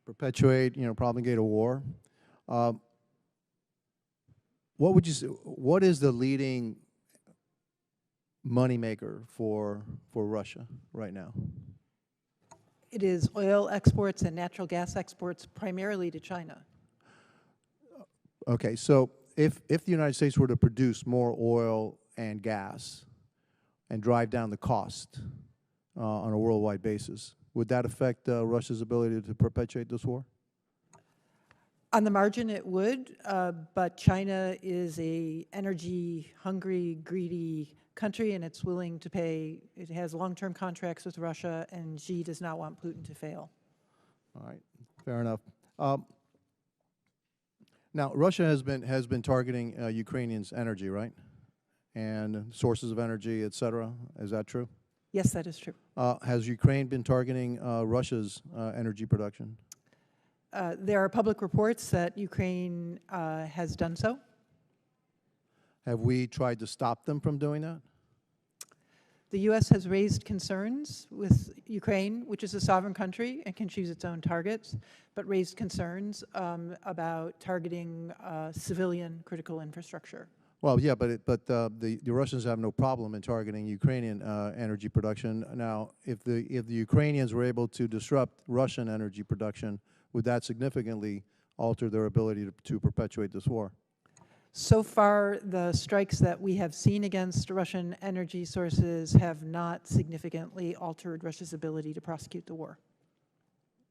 perpetuate, propagate a war. What would you say? What is the leading moneymaker for Russia right now? It is oil exports and natural gas exports primarily to China. Okay, so if the United States were to produce more oil and gas and drive down the cost on a worldwide basis, would that affect Russia's ability to perpetuate this war? On the margin, it would, but China is a energy-hungry, greedy country, and it's willing to pay. It has long-term contracts with Russia, and Xi does not want Putin to fail. All right, fair enough. Now, Russia has been targeting Ukrainians' energy, right? And sources of energy, et cetera. Is that true? Yes, that is true. Has Ukraine been targeting Russia's energy production? There are public reports that Ukraine has done so. Have we tried to stop them from doing that? The U.S. has raised concerns with Ukraine, which is a sovereign country and can choose its own targets, but raised concerns about targeting civilian critical infrastructure. Well, yeah, but the Russians have no problem in targeting Ukrainian energy production. Now, if the Ukrainians were able to disrupt Russian energy production, would that significantly alter their ability to perpetuate this war? So far, the strikes that we have seen against Russian energy sources have not significantly altered Russia's ability to prosecute the war.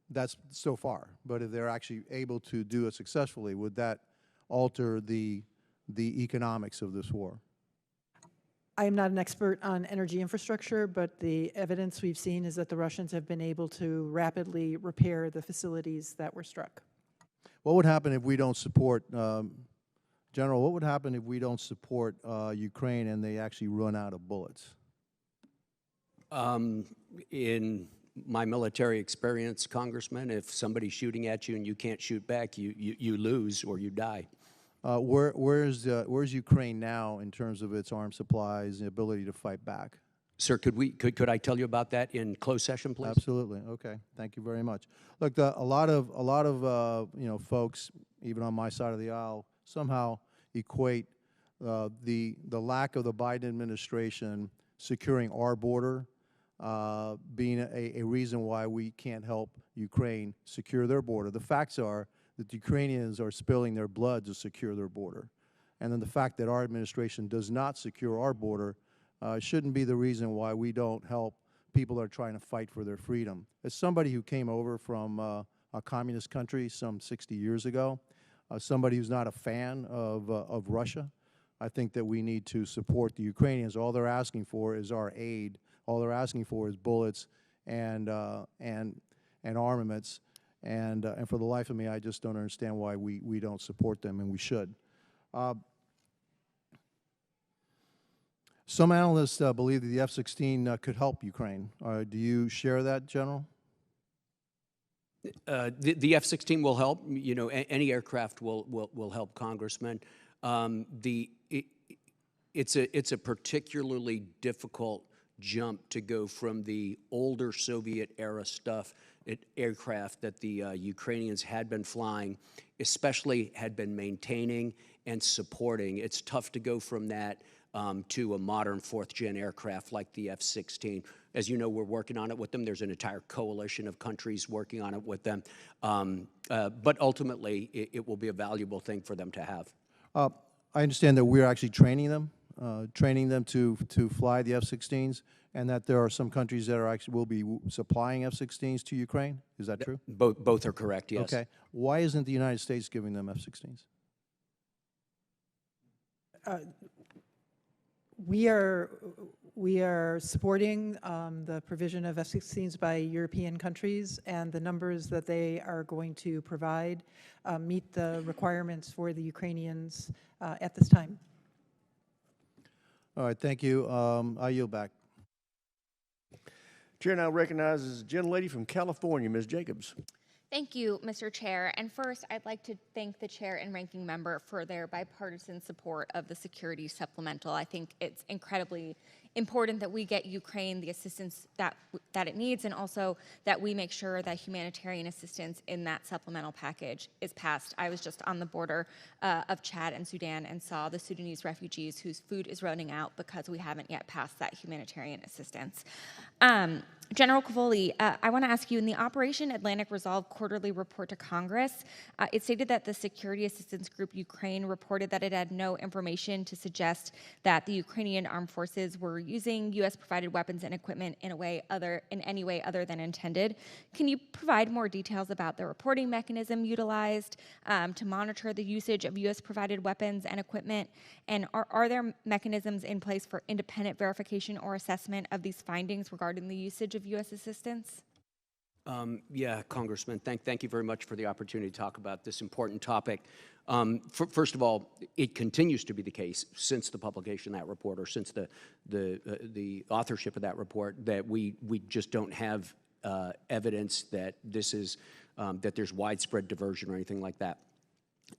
That's so far. But if they're actually able to do it successfully, would that alter the economics of this war? I am not an expert on energy infrastructure, but the evidence we've seen is that the Russians have been able to rapidly repair the facilities that were struck. What would happen if we don't support, General, what would happen if we don't support Ukraine and they actually run out of bullets? In my military experience, Congressman, if somebody's shooting at you and you can't shoot back, you lose or you die. Where's Ukraine now in terms of its armed supplies and ability to fight back? Sir, could I tell you about that in closed session, please? Absolutely. Okay. Thank you very much. Look, a lot of folks, even on my side of the aisle, somehow equate the lack of the Biden administration securing our border being a reason why we can't help Ukraine secure their border. The facts are that the Ukrainians are spilling their blood to secure their border. And then the fact that our administration does not secure our border shouldn't be the reason why we don't help people that are trying to fight for their freedom. As somebody who came over from a communist country some 60 years ago, somebody who's not a fan of Russia, I think that we need to support the Ukrainians. All they're asking for is our aid. All they're asking for is bullets and armaments. And for the life of me, I just don't understand why we don't support them, and we should. Some analysts believe that the F-16 could help Ukraine. Do you share that, General? The F-16 will help. You know, any aircraft will help, Congressman. It's a particularly difficult jump to go from the older Soviet-era aircraft that the Ukrainians had been flying, especially had been maintaining and supporting. It's tough to go from that to a modern fourth-gen aircraft like the F-16. As you know, we're working on it with them. There's an entire coalition of countries working on it with them. But ultimately, it will be a valuable thing for them to have. I understand that we're actually training them to fly the F-16s, and that there are some countries that will be supplying F-16s to Ukraine. Is that true? Both are correct, yes. Okay. Why isn't the United States giving them F-16s? We are supporting the provision of F-16s by European countries, and the numbers that they are going to provide meet the requirements for the Ukrainians at this time. All right, thank you. I yield back. Chair now recognizes the gentlelady from California, Ms. Jacobs. Thank you, Mr. Chair. And first, I'd like to thank the chair and ranking member for their bipartisan support of the security supplemental. I think it's incredibly important that we get Ukraine the assistance that it needs, and also that we make sure that humanitarian assistance in that supplemental package is passed. I was just on the border of Chad and Sudan and saw the Sudanese refugees whose food is running out because we haven't yet passed that humanitarian assistance. General Cavoli, I want to ask you, in the Operation Atlantic Resolve quarterly report to Congress, it stated that the Security Assistance Group Ukraine reported that it had no information to suggest that the Ukrainian armed forces were using U.S.-provided weapons and equipment in any way other than intended. Can you provide more details about the reporting mechanism utilized to monitor the usage of U.S.-provided weapons and equipment? And are there mechanisms in place for independent verification or assessment of these findings regarding the usage of U.S. assistance? Yeah, Congressman, thank you very much for the opportunity to talk about this important topic. First of all, it continues to be the case since the publication of that report, or since the authorship of that report, that we just don't have evidence that this is that there's widespread diversion or anything like that.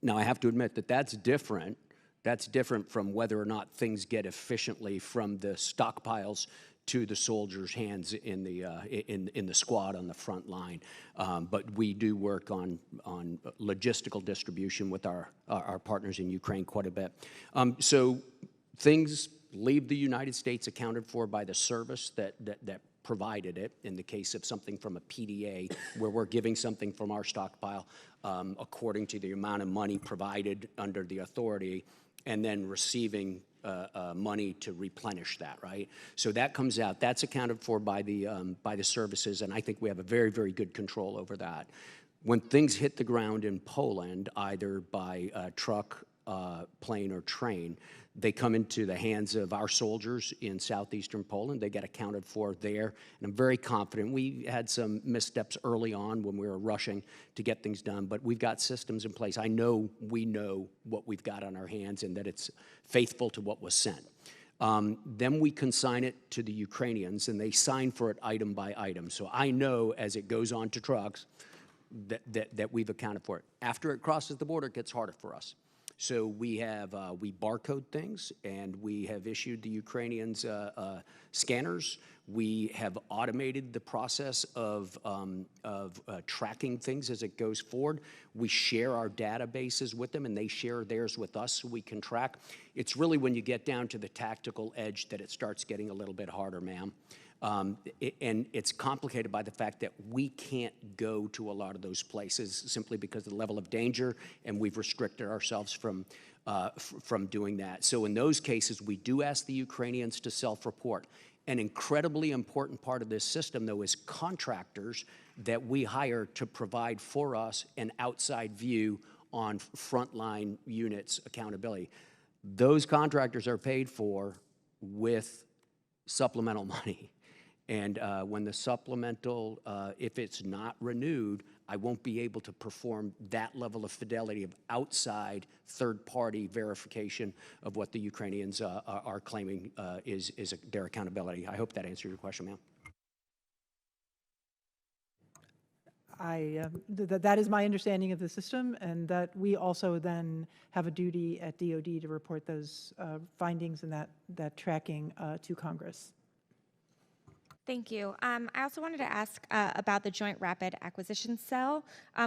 Now, I have to admit that that's different. That's different from whether or not things get efficiently from the stockpiles to the soldiers' hands in the squad on the front line. But we do work on logistical distribution with our partners in Ukraine quite a bit. So things leave the United States accounted for by the service that provided it, in the case of something from a PDA, where we're giving something from our stockpile according to the amount of money provided under the authority, and then receiving money to replenish that, right? So that comes out. That's accounted for by the services, and I think we have a very, very good control over that. When things hit the ground in Poland, either by truck, plane, or train, they come into the hands of our soldiers in southeastern Poland. They get accounted for there, and I'm very confident. We had some missteps early on when we were rushing to get things done, but we've got systems in place. We know what we've got on our hands and that it's faithful to what was sent. Then we consign it to the Ukrainians, and they sign for it item by item. So I know as it goes on to trucks that we've accounted for it. After it crosses the border, it gets harder for us. So we barcode things, and we have issued the Ukrainians scanners. We have automated the process of tracking things as it goes forward. We share our databases with them, and they share theirs with us so we can track. It's really when you get down to the tactical edge that it starts getting a little bit harder, ma'am. And it's complicated by the fact that we can't go to a lot of those places simply because of the level of danger, and we've restricted ourselves from doing that. So in those cases, we do ask the Ukrainians to self-report. An incredibly important part of this system, though, is contractors that we hire to provide for us an outside view on frontline units accountability. Those contractors are paid for with supplemental money. And when the supplemental, if it's not renewed, I won't be able to perform that level of fidelity of outside third-party verification of what the Ukrainians are claiming is their accountability. I hope that answered your question, ma'am. That is my understanding of the system, and that we also then have a duty at DoD to report those findings and that tracking to Congress. Thank you. I also wanted to ask about the Joint Rapid Acquisition Cell.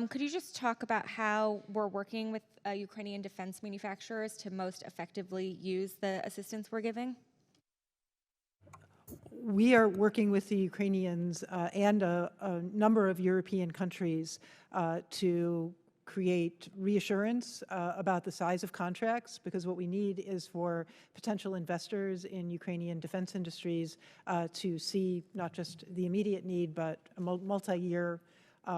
Could you just talk about how we're working with Ukrainian defense manufacturers to most effectively use the assistance we're giving? We are working with the Ukrainians and a number of European countries to create reassurance about the size of contracts, because what we need is for potential investors in Ukrainian defense industries to see not just the immediate need, but a multi-year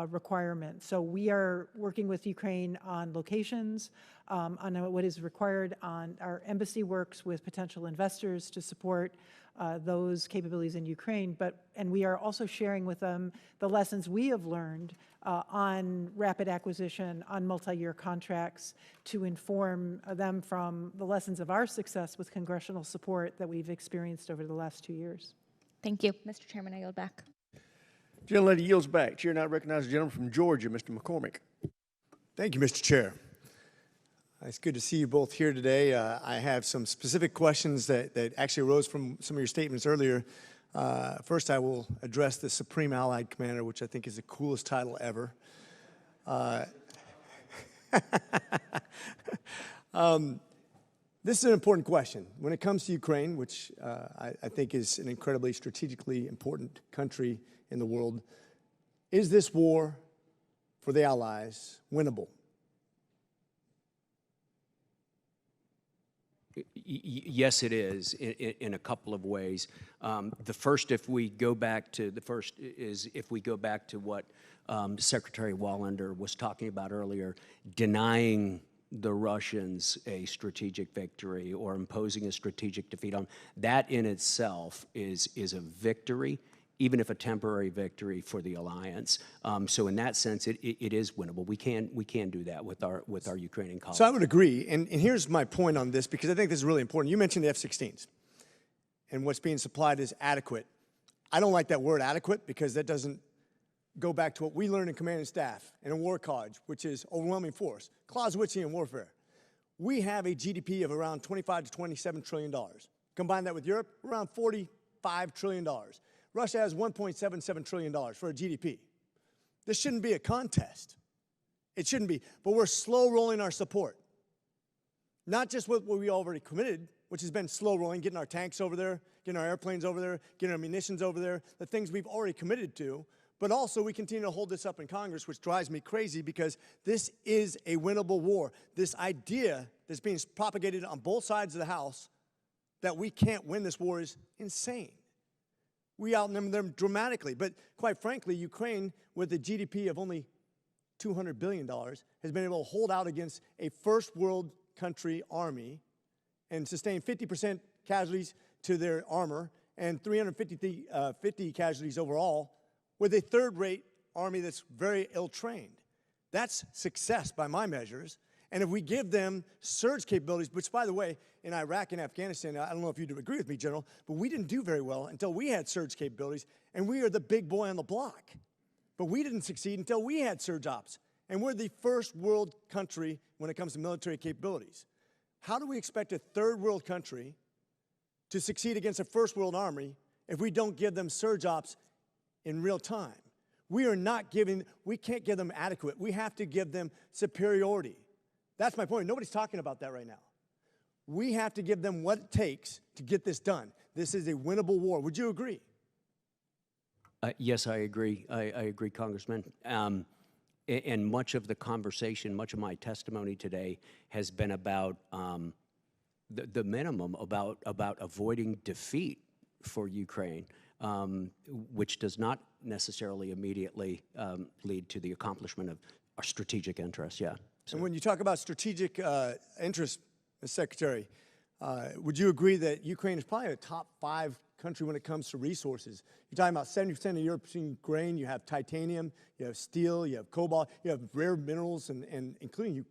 requirement. So we are working with Ukraine on locations, on what is required. On our embassy works with potential investors to support those capabilities in Ukraine, and we are also sharing with them the lessons we have learned on rapid acquisition, on multi-year contracts, to inform them from the lessons of our success with congressional support that we've experienced over the last 2 years. Thank you. Mr. Chairman, I yield back. Gentlelady yields back. Chair now recognizes the gentleman from Georgia, Mr. McCormick. Thank you, Mr. Chair. It's good to see you both here today. I have some specific questions that actually arose from some of your statements earlier. First, I will address the Supreme Allied Commander, which I think is the coolest title ever. This is an important question. When it comes to Ukraine, which I think is an incredibly strategically important country in the world, is this war for the Allies winnable? Yes, it is in a couple of ways. The first, if we go back to what Secretary Wallander was talking about earlier, denying the Russians a strategic victory or imposing a strategic defeat on that in itself is a victory, even if a temporary victory for the alliance. So in that sense, it is winnable. We can do that with our Ukrainian colleagues. So I would agree, and here's my point on this, because I think this is really important. You mentioned the F-16s, and what's being supplied is adequate. I don't like that word adequate, because that doesn't go back to what we learned in command and staff and in war college, which is overwhelming force, Clausewitzian warfare. We have a GDP of around $25 to $27 trillion. Combine that with Europe, around $45 trillion. Russia has $1.77 trillion for a GDP. This shouldn't be a contest. It shouldn't be, but we're slow rolling our support. Not just what we already committed, which has been slow rolling, getting our tanks over there, getting our airplanes over there, getting our munitions over there, the things we've already committed to, but also we continue to hold this up in Congress, which drives me crazy, because this is a winnable war. This idea that's being propagated on both sides of the House that we can't win this war is insane. We outnumber them dramatically. But quite frankly, Ukraine, with a GDP of only $200 billion, has been able to hold out against a first world country army and sustain 50% casualties to their armor and 350 casualties overall, with a third-rate army that's very ill-trained. That's success by my measures. And if we give them surge capabilities, which, by the way, in Iraq and Afghanistan, I don't know if you'd agree with me, General, but we didn't do very well until we had surge capabilities, and we are the big boy on the block. But we didn't succeed until we had surge ops, and we're the first world country when it comes to military capabilities. How do we expect a third world country to succeed against a first world army if we don't give them surge ops in real time? We can't give them adequate. We have to give them superiority. That's my point. Nobody's talking about that right now. We have to give them what it takes to get this done. This is a winnable war. Would you agree? Yes, I agree. I agree, Congressman. And much of the conversation, much of my testimony today has been about the minimum, about avoiding defeat for Ukraine, which does not necessarily immediately lead to the accomplishment of our strategic interests, yeah. So. And when you talk about strategic interests, Mr. Secretary, would you agree that Ukraine is probably a top 5 country when it comes to resources? You're talking about 70% of European grain. You have titanium, you have steel, you have cobalt, you have rare minerals, and including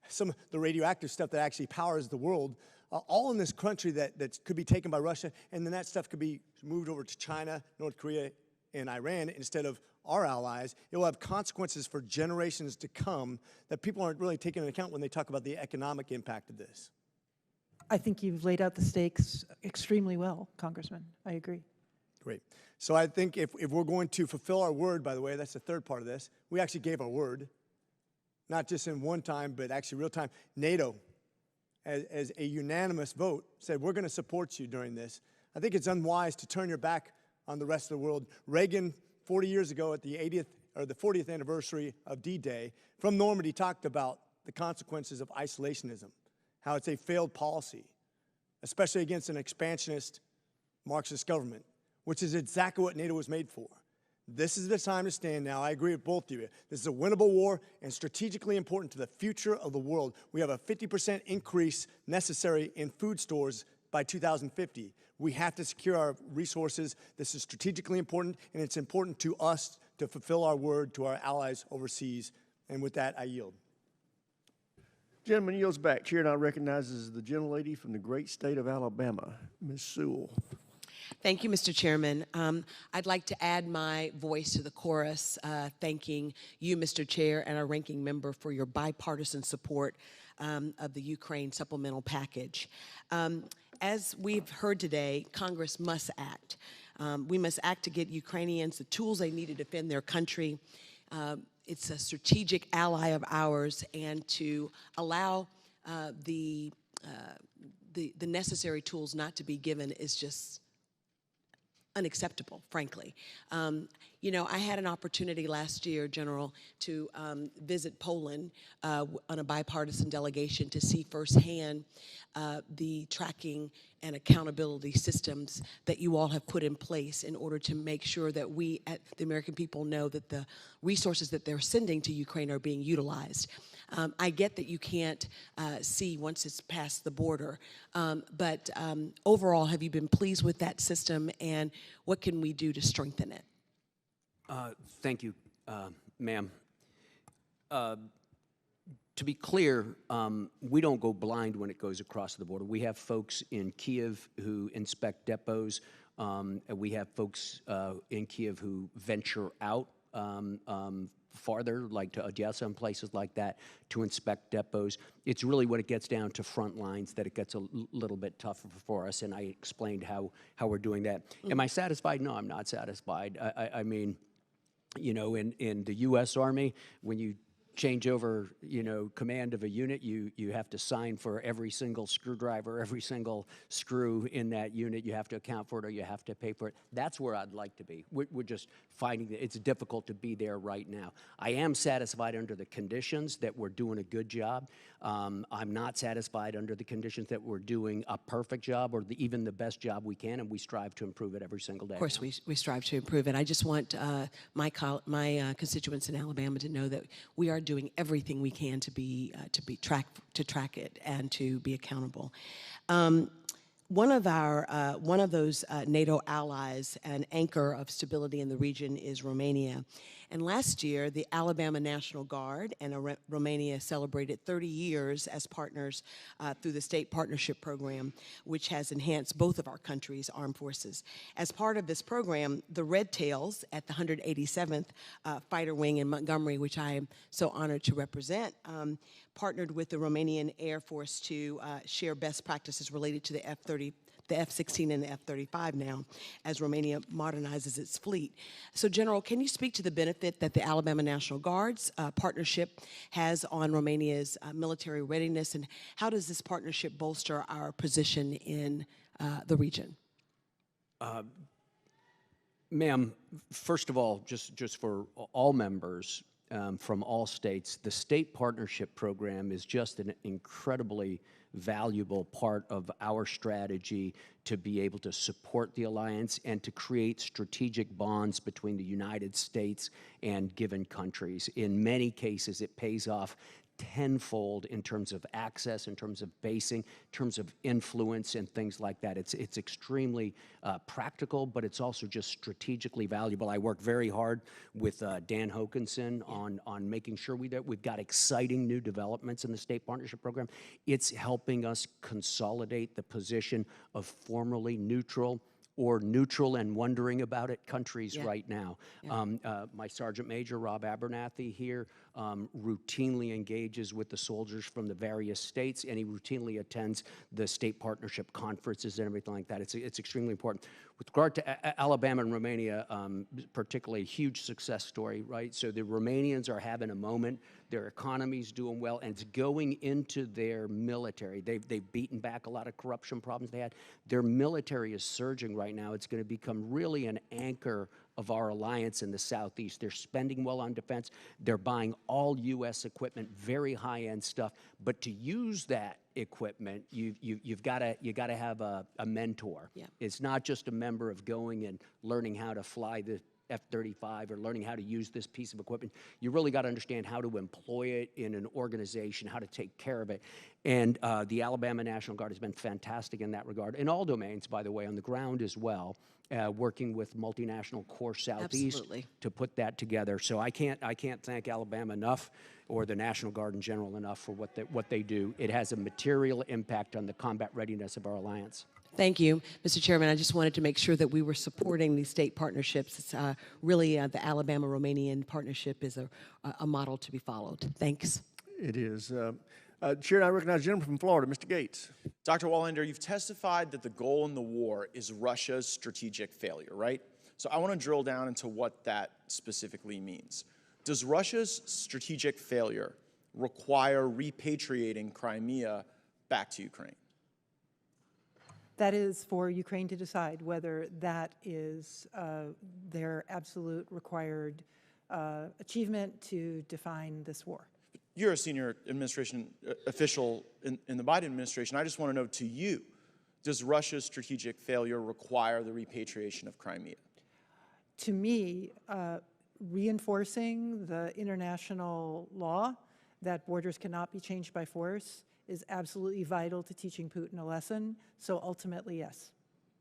some of the radioactive stuff that actually powers the world, all in this country that could be taken by Russia, and then that stuff could be moved over to China, North Korea, and Iran instead of our allies. It will have consequences for generations to come that people aren't really taking into account when they talk about the economic impact of this. I think you've laid out the stakes extremely well, Congressman. I agree. Great. So I think if we're going to fulfill our word, by the way, that's the third part of this, we actually gave our word, not just in one time, but actually real time. NATO, as a unanimous vote, said we're going to support you during this. I think it's unwise to turn your back on the rest of the world. Reagan, 40 years ago at the 40th anniversary of D-Day, from Normandy talked about the consequences of isolationism, how it's a failed policy, especially against an expansionist Marxist government, which is exactly what NATO was made for. This is the time to stand now. I agree with both of you. This is a winnable war and strategically important to the future of the world. We have a 50% increase necessary in food stores by 2050. We have to secure our resources. This is strategically important, and it's important to us to fulfill our word to our allies overseas. And with that, I yield. Gentleman yields back. Chair now recognizes the gentlelady from the great state of Alabama, Ms. Sewell. Thank you, Mr. Chairman. I'd like to add my voice to the chorus, thanking you, Mr. Chair, and our ranking member for your bipartisan support of the Ukraine supplemental package. As we've heard today, Congress must act. We must act to get Ukrainians the tools they need to defend their country. It's a strategic ally of ours, and to allow the necessary tools not to be given is just unacceptable, frankly. You know, I had an opportunity last year, General, to visit Poland on a bipartisan delegation to see firsthand the tracking and accountability systems that you all have put in place in order to make sure that we, the American people, know that the resources that they're sending to Ukraine are being utilized. I get that you can't see once it's past the border, but overall, have you been pleased with that system, and what can we do to strengthen it? Thank you, ma'am. To be clear, we don't go blind when it goes across the border. We have folks in Kiev who inspect depots. We have folks in Kiev who venture out farther, like to Odessa and places like that, to inspect depots. It's really when it gets down to front lines that it gets a little bit tougher for us, and I explained how we're doing that. Am I satisfied? No, I'm not satisfied. I mean, you know, in the U.S. Army, when you change over, you know, command of a unit, you have to sign for every single screwdriver, every single screw in that unit. You have to account for it, or you have to pay for it. That's where I'd like to be. We're just finding that it's difficult to be there right now. I am satisfied under the conditions that we're doing a good job. I'm not satisfied under the conditions that we're doing a perfect job, or even the best job we can, and we strive to improve it every single day. Of course, we strive to improve it. I just want my constituents in Alabama to know that we are doing everything we can to track it and to be accountable. One of those NATO allies, an anchor of stability in the region, is Romania. And last year, the Alabama National Guard and Romania celebrated 30 years as partners through the State Partnership Program, which has enhanced both of our countries' armed forces. As part of this program, the Red Tails at the 187th Fighter Wing in Montgomery, which I am so honored to represent, partnered with the Romanian Air Force to share best practices related to the F-16 and the F-35 now, as Romania modernizes its fleet. So, General, can you speak to the benefit that the Alabama National Guard's partnership has on Romania's military readiness, and how does this partnership bolster our position in the region? Ma'am, first of all, just for all members from all states, the State Partnership Program is just an incredibly valuable part of our strategy to be able to support the alliance and to create strategic bonds between the United States and given countries. In many cases, it pays off tenfold in terms of access, in terms of basing, in terms of influence and things like that. It's extremely practical, but it's also just strategically valuable. I work very hard with Dan Hokanson on making sure we've got exciting new developments in the State Partnership Program. It's helping us consolidate the position of formerly neutral or neutral and wondering about it countries right now. My Sergeant Major, Rob Abernathy, here routinely engages with the soldiers from the various states, and he routinely attends the state partnership conferences and everything like that. It's extremely important. With regard to Alabama and Romania, particularly a huge success story, right? So the Romanians are having a moment. Their economy's doing well, and it's going into their military. They've beaten back a lot of corruption problems they had. Their military is surging right now. It's going to become really an anchor of our alliance in the Southeast. They're spending well on defense. They're buying all U.S. equipment, very high-end stuff. But to use that equipment, you've got to have a mentor. It's not just a member of going and learning how to fly the F-35 or learning how to use this piece of equipment. You really got to understand how to employ it in an organization, how to take care of it. And the Alabama National Guard has been fantastic in that regard, in all domains, by the way, on the ground as well, working with Multinational Corps Southeast to put that together. So I can't thank Alabama enough, or the National Guard in general enough, for what they do. It has a material impact on the combat readiness of our alliance. Thank you, Mr. Chairman. I just wanted to make sure that we were supporting these state partnerships. It's really the Alabama-Romanian partnership is a model to be followed. Thanks. It is. Chair, I recognize the gentleman from Florida, Mr. Gates. Dr. Wallander, you've testified that the goal in the war is Russia's strategic failure, right? So I want to drill down into what that specifically means. Does Russia's strategic failure require repatriating Crimea back to Ukraine? That is for Ukraine to decide whether that is their absolute required achievement to define this war. You're a senior administration official in the Biden administration. I just want to know, to you, does Russia's strategic failure require the repatriation of Crimea? To me, reinforcing the international law that borders cannot be changed by force is absolutely vital to teaching Putin a lesson. So ultimately, yes.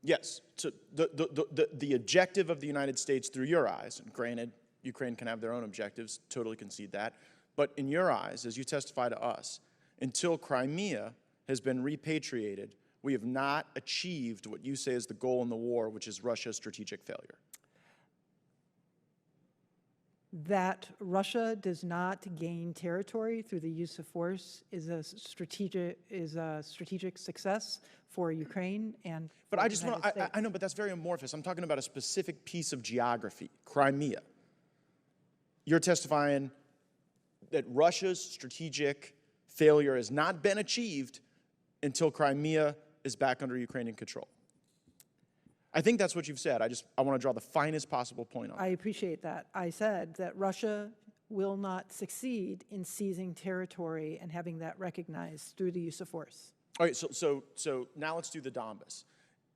Yes. So the objective of the United States through your eyes, and granted, Ukraine can have their own objectives, totally concede that, but in your eyes, as you testify to us, until Crimea has been repatriated, we have not achieved what you say is the goal in the war, which is Russia's strategic failure. That Russia does not gain territory through the use of force is a strategic success for Ukraine and. But I just want I know, but that's very amorphous. I'm talking about a specific piece of geography, Crimea. You're testifying that Russia's strategic failure has not been achieved until Crimea is back under Ukrainian control. I think that's what you've said. I want to draw the finest possible point on it. I appreciate that. I said that Russia will not succeed in seizing territory and having that recognized through the use of force. All right, so now let's do the Donbas.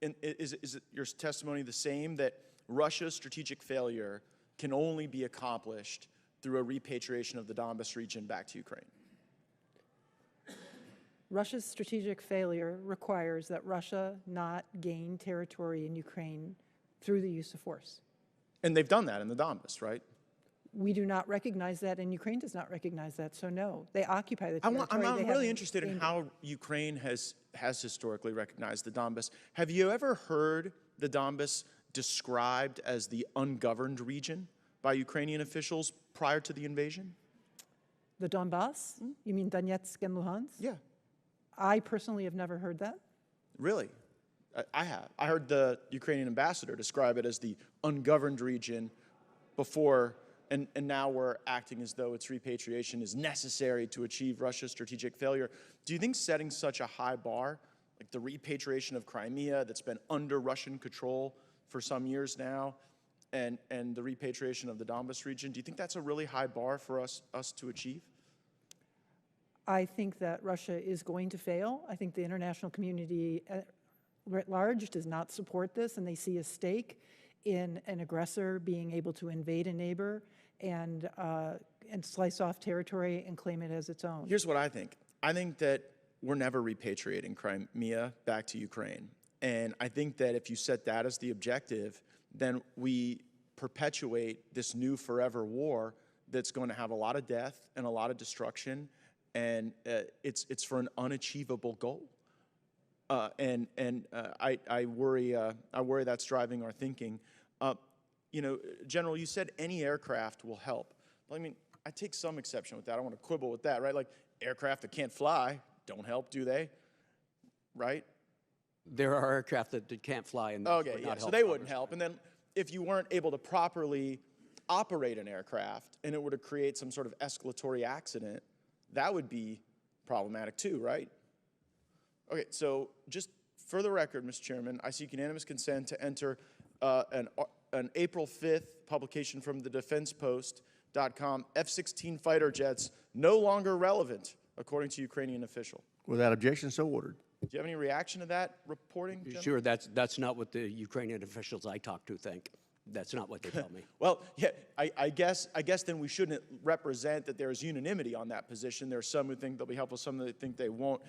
And is it your testimony the same, that Russia's strategic failure can only be accomplished through a repatriation of the Donbas region back to Ukraine? Russia's strategic failure requires that Russia not gain territory in Ukraine through the use of force. And they've done that in the Donbas, right? We do not recognize that, and Ukraine does not recognize that, so no. They occupy the territory. I'm really interested in how Ukraine has historically recognized the Donbas. Have you ever heard the Donbas described as the ungoverned region by Ukrainian officials prior to the invasion? The Donbas? You mean Donetsk and Luhansk? Yeah. I personally have never heard that. Really? I have. I heard the Ukrainian ambassador describe it as the ungoverned region before, and now we're acting as though its repatriation is necessary to achieve Russia's strategic failure. Do you think setting such a high bar, like the repatriation of Crimea that's been under Russian control for some years now, and the repatriation of the Donbas region, do you think that's a really high bar for us to achieve? I think that Russia is going to fail. I think the international community at large does not support this, and they see a stake in an aggressor being able to invade a neighbor and slice off territory and claim it as its own. Here's what I think. I think that we're never repatriating Crimea back to Ukraine. And I think that if you set that as the objective, then we perpetuate this new forever war that's going to have a lot of death and a lot of destruction, and it's for an unachievable goal. I worry that's driving our thinking. You know, General, you said any aircraft will help. Well, I mean, I take some exception with that. I want to quibble with that, right? Like, aircraft that can't fly don't help, do they? Right? There are aircraft that can't fly, and okay, yeah, so they wouldn't help. And then if you weren't able to properly operate an aircraft and it were to create some sort of escalatory accident, that would be problematic too, right? Okay, so just for the record, Mr. Chairman, I seek unanimous consent to enter an April 5th publication from the DefensePost.com, F-16 fighter jets no longer relevant, according to Ukrainian official. Without objection, so ordered. Do you have any reaction to that reporting, General? Sure, that's not what the Ukrainian officials I talk to think. That's not what they tell me. Well, yeah, I guess then we shouldn't represent that there's unanimity on that position. There are some who think they'll be helpful, some that think they won't.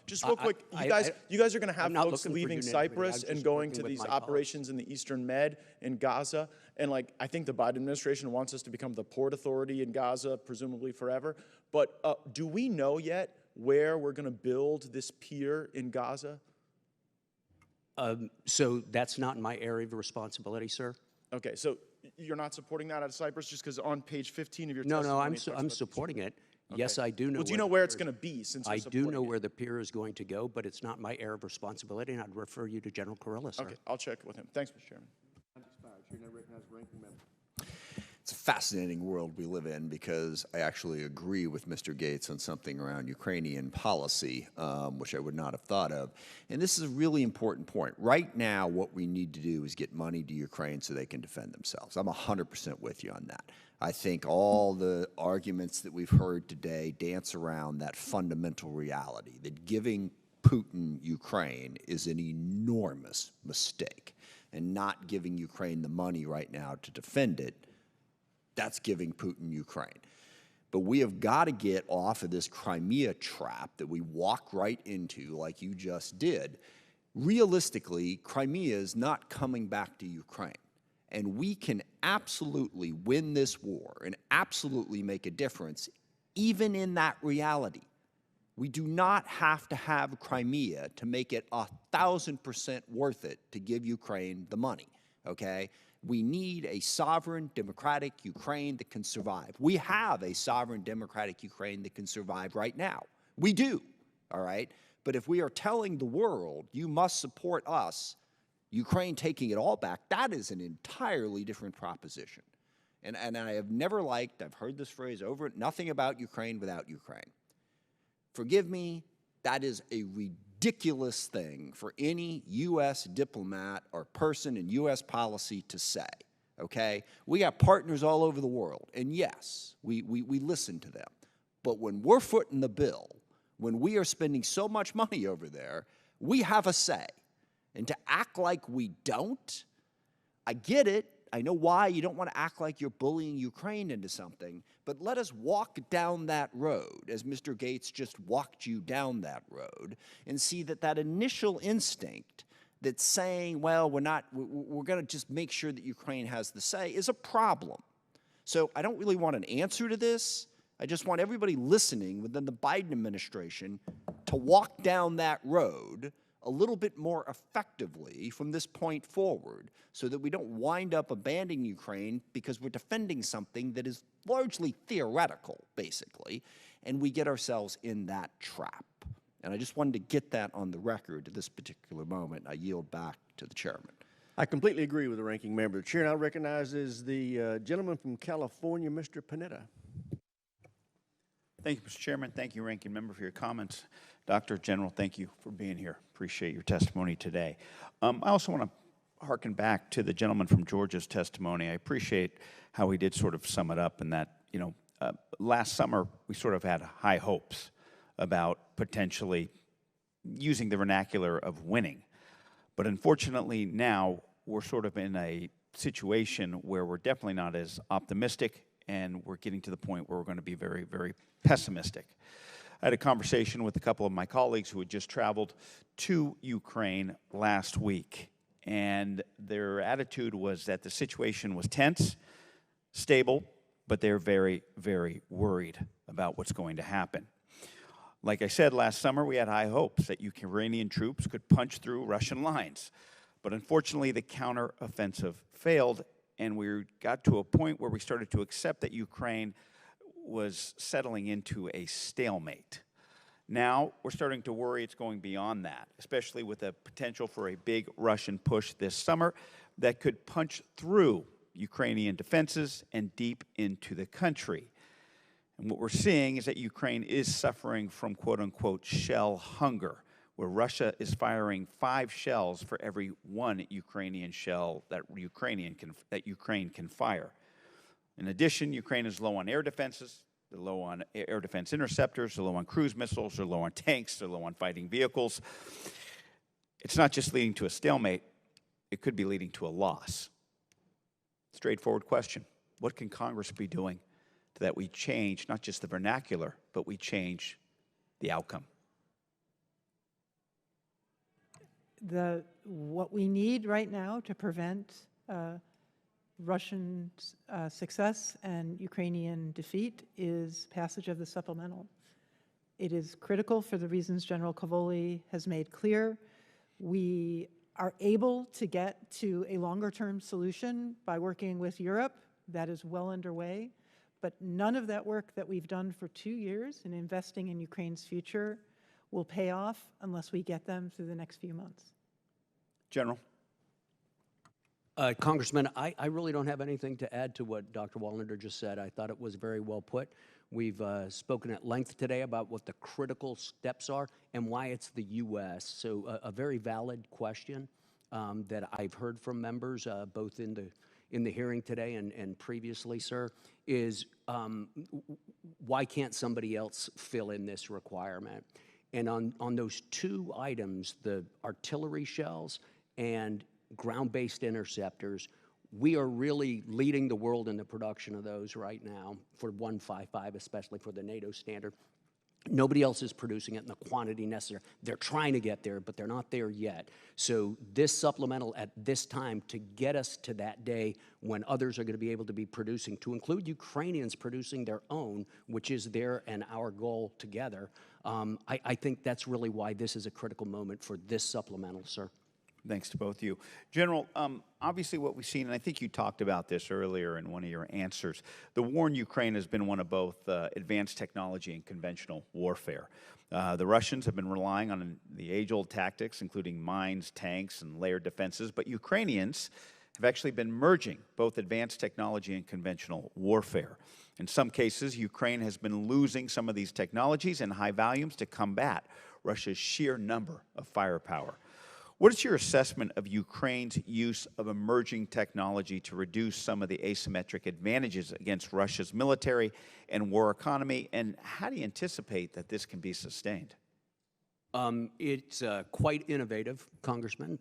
Just real quick, you guys are going to have folks leaving Cyprus and going to these operations in the Eastern Med in Gaza. And like, I think the Biden administration wants us to become the port authority in Gaza, presumably forever. But do we know yet where we're going to build this pier in Gaza? So that's not my area of responsibility, sir. Okay, so you're not supporting that out of Cyprus just because on page 15 of your testimony... No, I'm supporting it. Yes, I do know. Well, do you know where it's going to be since you're I do supporting know it? where the pier is going to go, but it's not my area of responsibility, and I'd refer you to General Carrillo, sir. Okay, I'll check with him. Thanks, Mr. Chairman. It's a fascinating world we live in because I actually agree with Mr. Gates on something around Ukrainian policy, which I would not have thought of. And this is a really important point. Right now, what we need to do is get money to Ukraine so they can defend themselves. I'm 100% with you on that. I think all the arguments that we've heard today dance around that fundamental reality that giving Putin Ukraine is an enormous mistake, and not giving Ukraine the money right now to defend it, that's giving Putin Ukraine. But we have got to get off of this Crimea trap that we walk right into like you just did. Realistically, Crimea is not coming back to Ukraine. And we can absolutely win this war and absolutely make a difference even in that reality. We do not have to have Crimea to make it 1,000% worth it to give Ukraine the money, okay? We need a sovereign, democratic Ukraine that can survive. We have a sovereign, democratic Ukraine that can survive right now. We do, all right? But if we are telling the world, you must support us, Ukraine taking it all back, that is an entirely different proposition. And I have never liked, I've heard this phrase over, nothing about Ukraine without Ukraine. Forgive me, that is a ridiculous thing for any U.S. diplomat or person in U.S. policy to say, okay? We got partners all over the world, and yes, we listen to them. But when we're footing the bill, when we are spending so much money over there, we have a say. And to act like we don't, I get it. I know why you don't want to act like you're bullying Ukraine into something, but let us walk down that road, as Mr. Gates just walked you down that road, and see that that initial instinct that's saying, well, we're going to just make sure that Ukraine has the say is a problem. So I don't really want an answer to this. I just want everybody listening within the Biden administration to walk down that road a little bit more effectively from this point forward so that we don't wind up abandoning Ukraine because we're defending something that is largely theoretical, basically, and we get ourselves in that trap. And I just wanted to get that on the record at this particular moment. I yield back to the chairman. I completely agree with the ranking member. The chair now recognizes the gentleman from California, Mr. Panetta. Thank you, Mr. Chairman. Thank you, Ranking Member, for your comments. Dr. General, thank you for being here. Appreciate your testimony today. I also want to harken back to the gentleman from Georgia's testimony. I appreciate how he did sort of sum it up in that, last summer we sort of had high hopes about potentially using the vernacular of winning. But unfortunately now we're sort of in a situation where we're definitely not as optimistic, and we're getting to the point where we're going to be very, very pessimistic. I had a conversation with a couple of my colleagues who had just traveled to Ukraine last week, and their attitude was that the situation was tense, stable, but they're very, very worried about what's going to happen. Like I said, last summer we had high hopes that Ukrainian troops could punch through Russian lines, but unfortunately the counteroffensive failed, and we got to a point where we started to accept that Ukraine was settling into a stalemate. Now we're starting to worry it's going beyond that, especially with the potential for a big Russian push this summer that could punch through Ukrainian defenses and deep into the country. And what we're seeing is that Ukraine is suffering from quote-unquote shell hunger, where Russia is firing 5 shells for every 1 Ukrainian shell that Ukraine can fire. In addition, Ukraine is low on air defenses, they're low on air defense interceptors, they're low on cruise missiles, they're low on tanks, they're low on fighting vehicles. It's not just leading to a stalemate, it could be leading to a loss. Straightforward question. What can Congress be doing so that we change not just the vernacular, but we change the outcome? What we need right now to prevent Russian success and Ukrainian defeat is passage of the supplemental. It is critical for the reasons General Cavoli has made clear. We are able to get to a longer-term solution by working with Europe. That is well underway. But none of that work that we've done for 2 years in investing in Ukraine's future will pay off unless we get them through the next few months. General. Congressman, I really don't have anything to add to what Dr. Wallander just said. I thought it was very well put. We've spoken at length today about what the critical steps are and why it's the U.S. So a very valid question that I've heard from members, both in the hearing today and previously, sir, is why can't somebody else fill in this requirement? And on those two items, the artillery shells and ground-based interceptors, we are really leading the world in the production of those right now for 155, especially for the NATO standard. Nobody else is producing it in the quantity necessary. They're trying to get there, but they're not there yet. So this supplemental at this time to get us to that day when others are going to be able to be producing, to include Ukrainians producing their own, which is their and our goal together, I think that's really why this is a critical moment for this supplemental, sir. Thanks to both of you. General, obviously what we've seen, and I think you talked about this earlier in one of your answers, the war in Ukraine has been one of both advanced technology and conventional warfare. The Russians have been relying on the age-old tactics, including mines, tanks, and layered defenses, but Ukrainians have actually been merging both advanced technology and conventional warfare. In some cases, Ukraine has been losing some of these technologies in high volumes to combat Russia's sheer number of firepower. What is your assessment of Ukraine's use of emerging technology to reduce some of the asymmetric advantages against Russia's military and war economy, and how do you anticipate that this can be sustained? It's quite innovative, Congressman.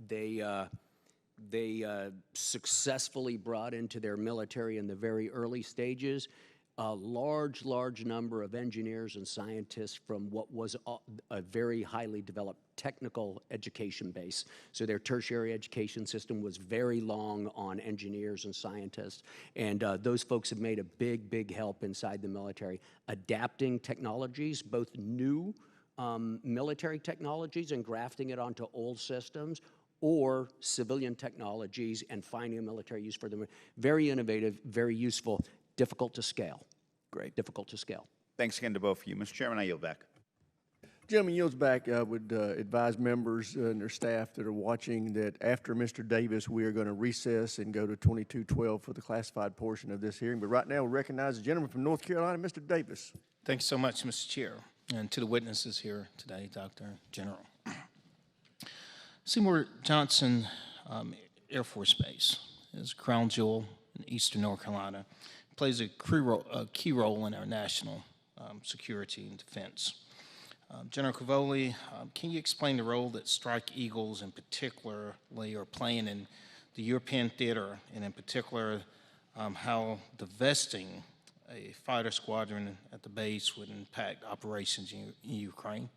They successfully brought into their military in the very early stages a large number of engineers and scientists from what was a very highly developed technical education base. So their tertiary education system was very long on engineers and scientists. And those folks have made a big help inside the military, adapting technologies, both new military technologies and grafting it onto old systems, or civilian technologies and finding a military use for them. Very innovative, very useful. Difficult to scale. Great. Difficult to scale. Thanks again to both of you. Mr. Chairman, I yield back. Gentleman yields back. I would advise members and their staff that are watching that after Mr. Davis, we are going to recess and go to 2212 for the classified portion of this hearing. But right now, we recognize the gentleman from North Carolina, Mr. Davis. Thanks so much, Mr. Chair, and to the witnesses here today, Dr. General. Seymour Johnson Air Force Base is a crown jewel in eastern North Carolina. Plays a key role in our national security and defense. General Cavoli, can you explain the role that Strike Eagles in particularly are playing in the European theater, and in particular how divesting a fighter squadron at the base would impact operations in Ukraine?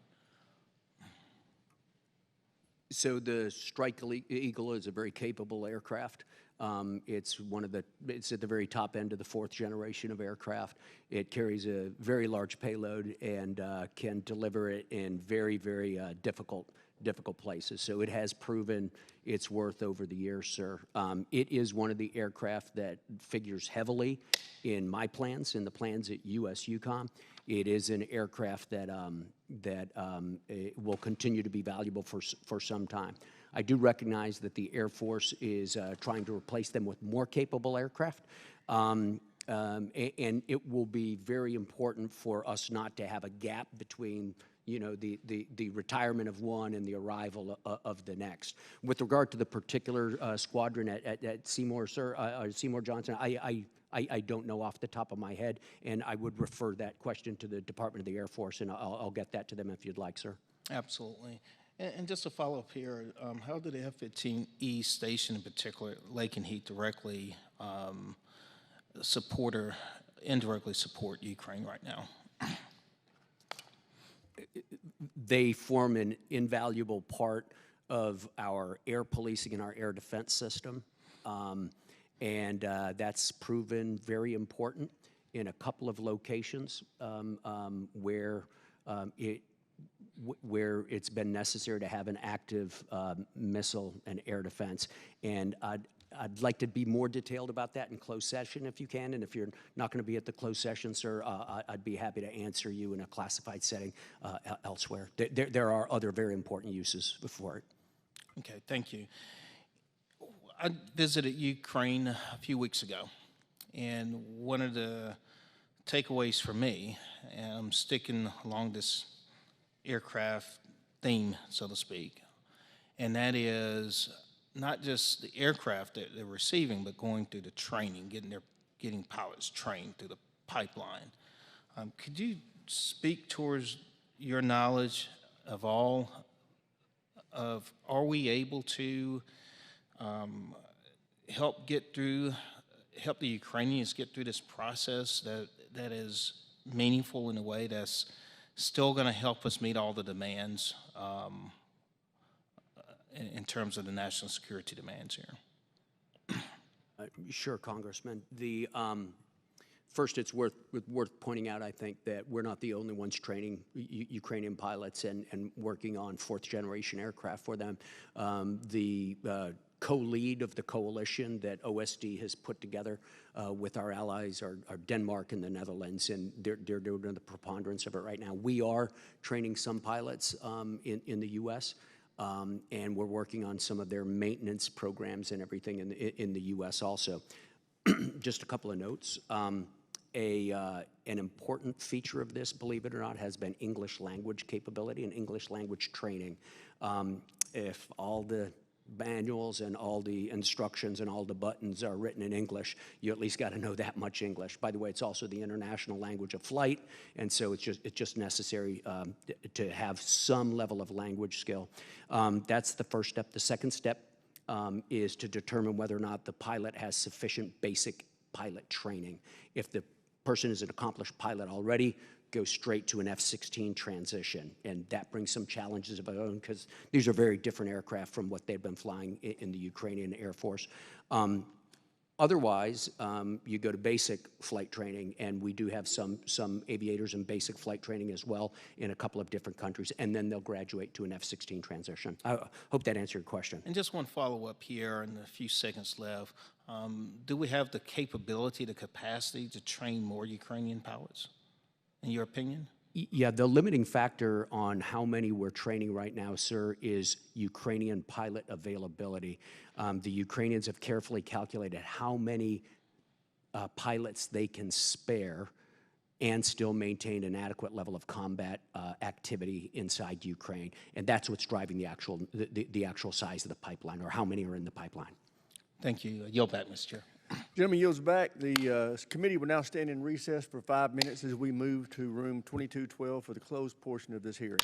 So the Strike Eagle is a very capable aircraft. It's at the very top end of the fourth generation of aircraft. It carries a very large payload and can deliver it in very difficult places. So it has proven its worth over the years, sir. It is one of the aircraft that figures heavily in my plans, in the plans at USUCOM. It is an aircraft that will continue to be valuable for some time. I do recognize that the Air Force is trying to replace them with more capable aircraft, and it will be very important for us not to have a gap between the retirement of one and the arrival of the next. With regard to the particular squadron at Seymour, sir, Seymour Johnson, I don't know off the top of my head, and I would refer that question to the Department of the Air Force, and I'll get that to them if you'd like, sir. Absolutely. And just to follow up here, how do the F-15E station in particular, Lake and Heat, directly support or indirectly support Ukraine right now? They form an invaluable part of our air policing and our air defense system. And that's proven very important in a couple of locations where it's been necessary to have an active missile and air defense. And I'd like to be more detailed about that in closed session if you can, and if you're not going to be at the closed session, sir, I'd be happy to answer you in a classified setting elsewhere. There are other very important uses for it. Okay, thank you. I visited Ukraine a few weeks ago, and one of the takeaways for me, and I'm sticking along this aircraft theme, so to speak, and that is not just the aircraft that they're receiving, but going through the training, getting pilots trained through the pipeline. Could you speak towards your knowledge of are we able to help the Ukrainians get through this process that is meaningful in a way that's still going to help us meet all the demands in terms of the national security demands here? Sure, Congressman. First, it's worth pointing out, I think, that we're not the only ones training Ukrainian pilots and working on fourth-generation aircraft for them. The co-lead of the coalition that OSD has put together with our allies are Denmark and the Netherlands, and they're doing the preponderance of it right now. We are training some pilots in the U.S., and we're working on some of their maintenance programs and everything in the U.S. also. Just a couple of notes. An important feature of this, believe it or not, has been English language capability and English language training. If all the manuals and all the instructions and all the buttons are written in English, you at least got to know that much English. By the way, it's also the international language of flight, and so it's just necessary to have some level of language skill. That's the first step. The second step is to determine whether or not the pilot has sufficient basic pilot training. If the person is an accomplished pilot already, go straight to an F-16 transition, and that brings some challenges of its own because these are very different aircraft from what they've been flying in the Ukrainian Air Force. Otherwise, you go to basic flight training, and we do have some aviators in basic flight training as well in a couple of different countries, and then they'll graduate to an F-16 transition. I hope that answered your question. And just one follow-up here in the few seconds left. Do we have the capability, the capacity to train more Ukrainian pilots, in your opinion? Yeah, the limiting factor on how many we're training right now, sir, is Ukrainian pilot availability. The Ukrainians have carefully calculated how many pilots they can spare and still maintain an adequate level of combat activity inside Ukraine. And that's what's driving the actual size of the pipeline, or how many are in the pipeline. Thank you. Yield back, Mr. Chair. Gentleman yields back. The committee will now stand in recess for 5 minutes as we move to room 2212 for the closed portion of this hearing.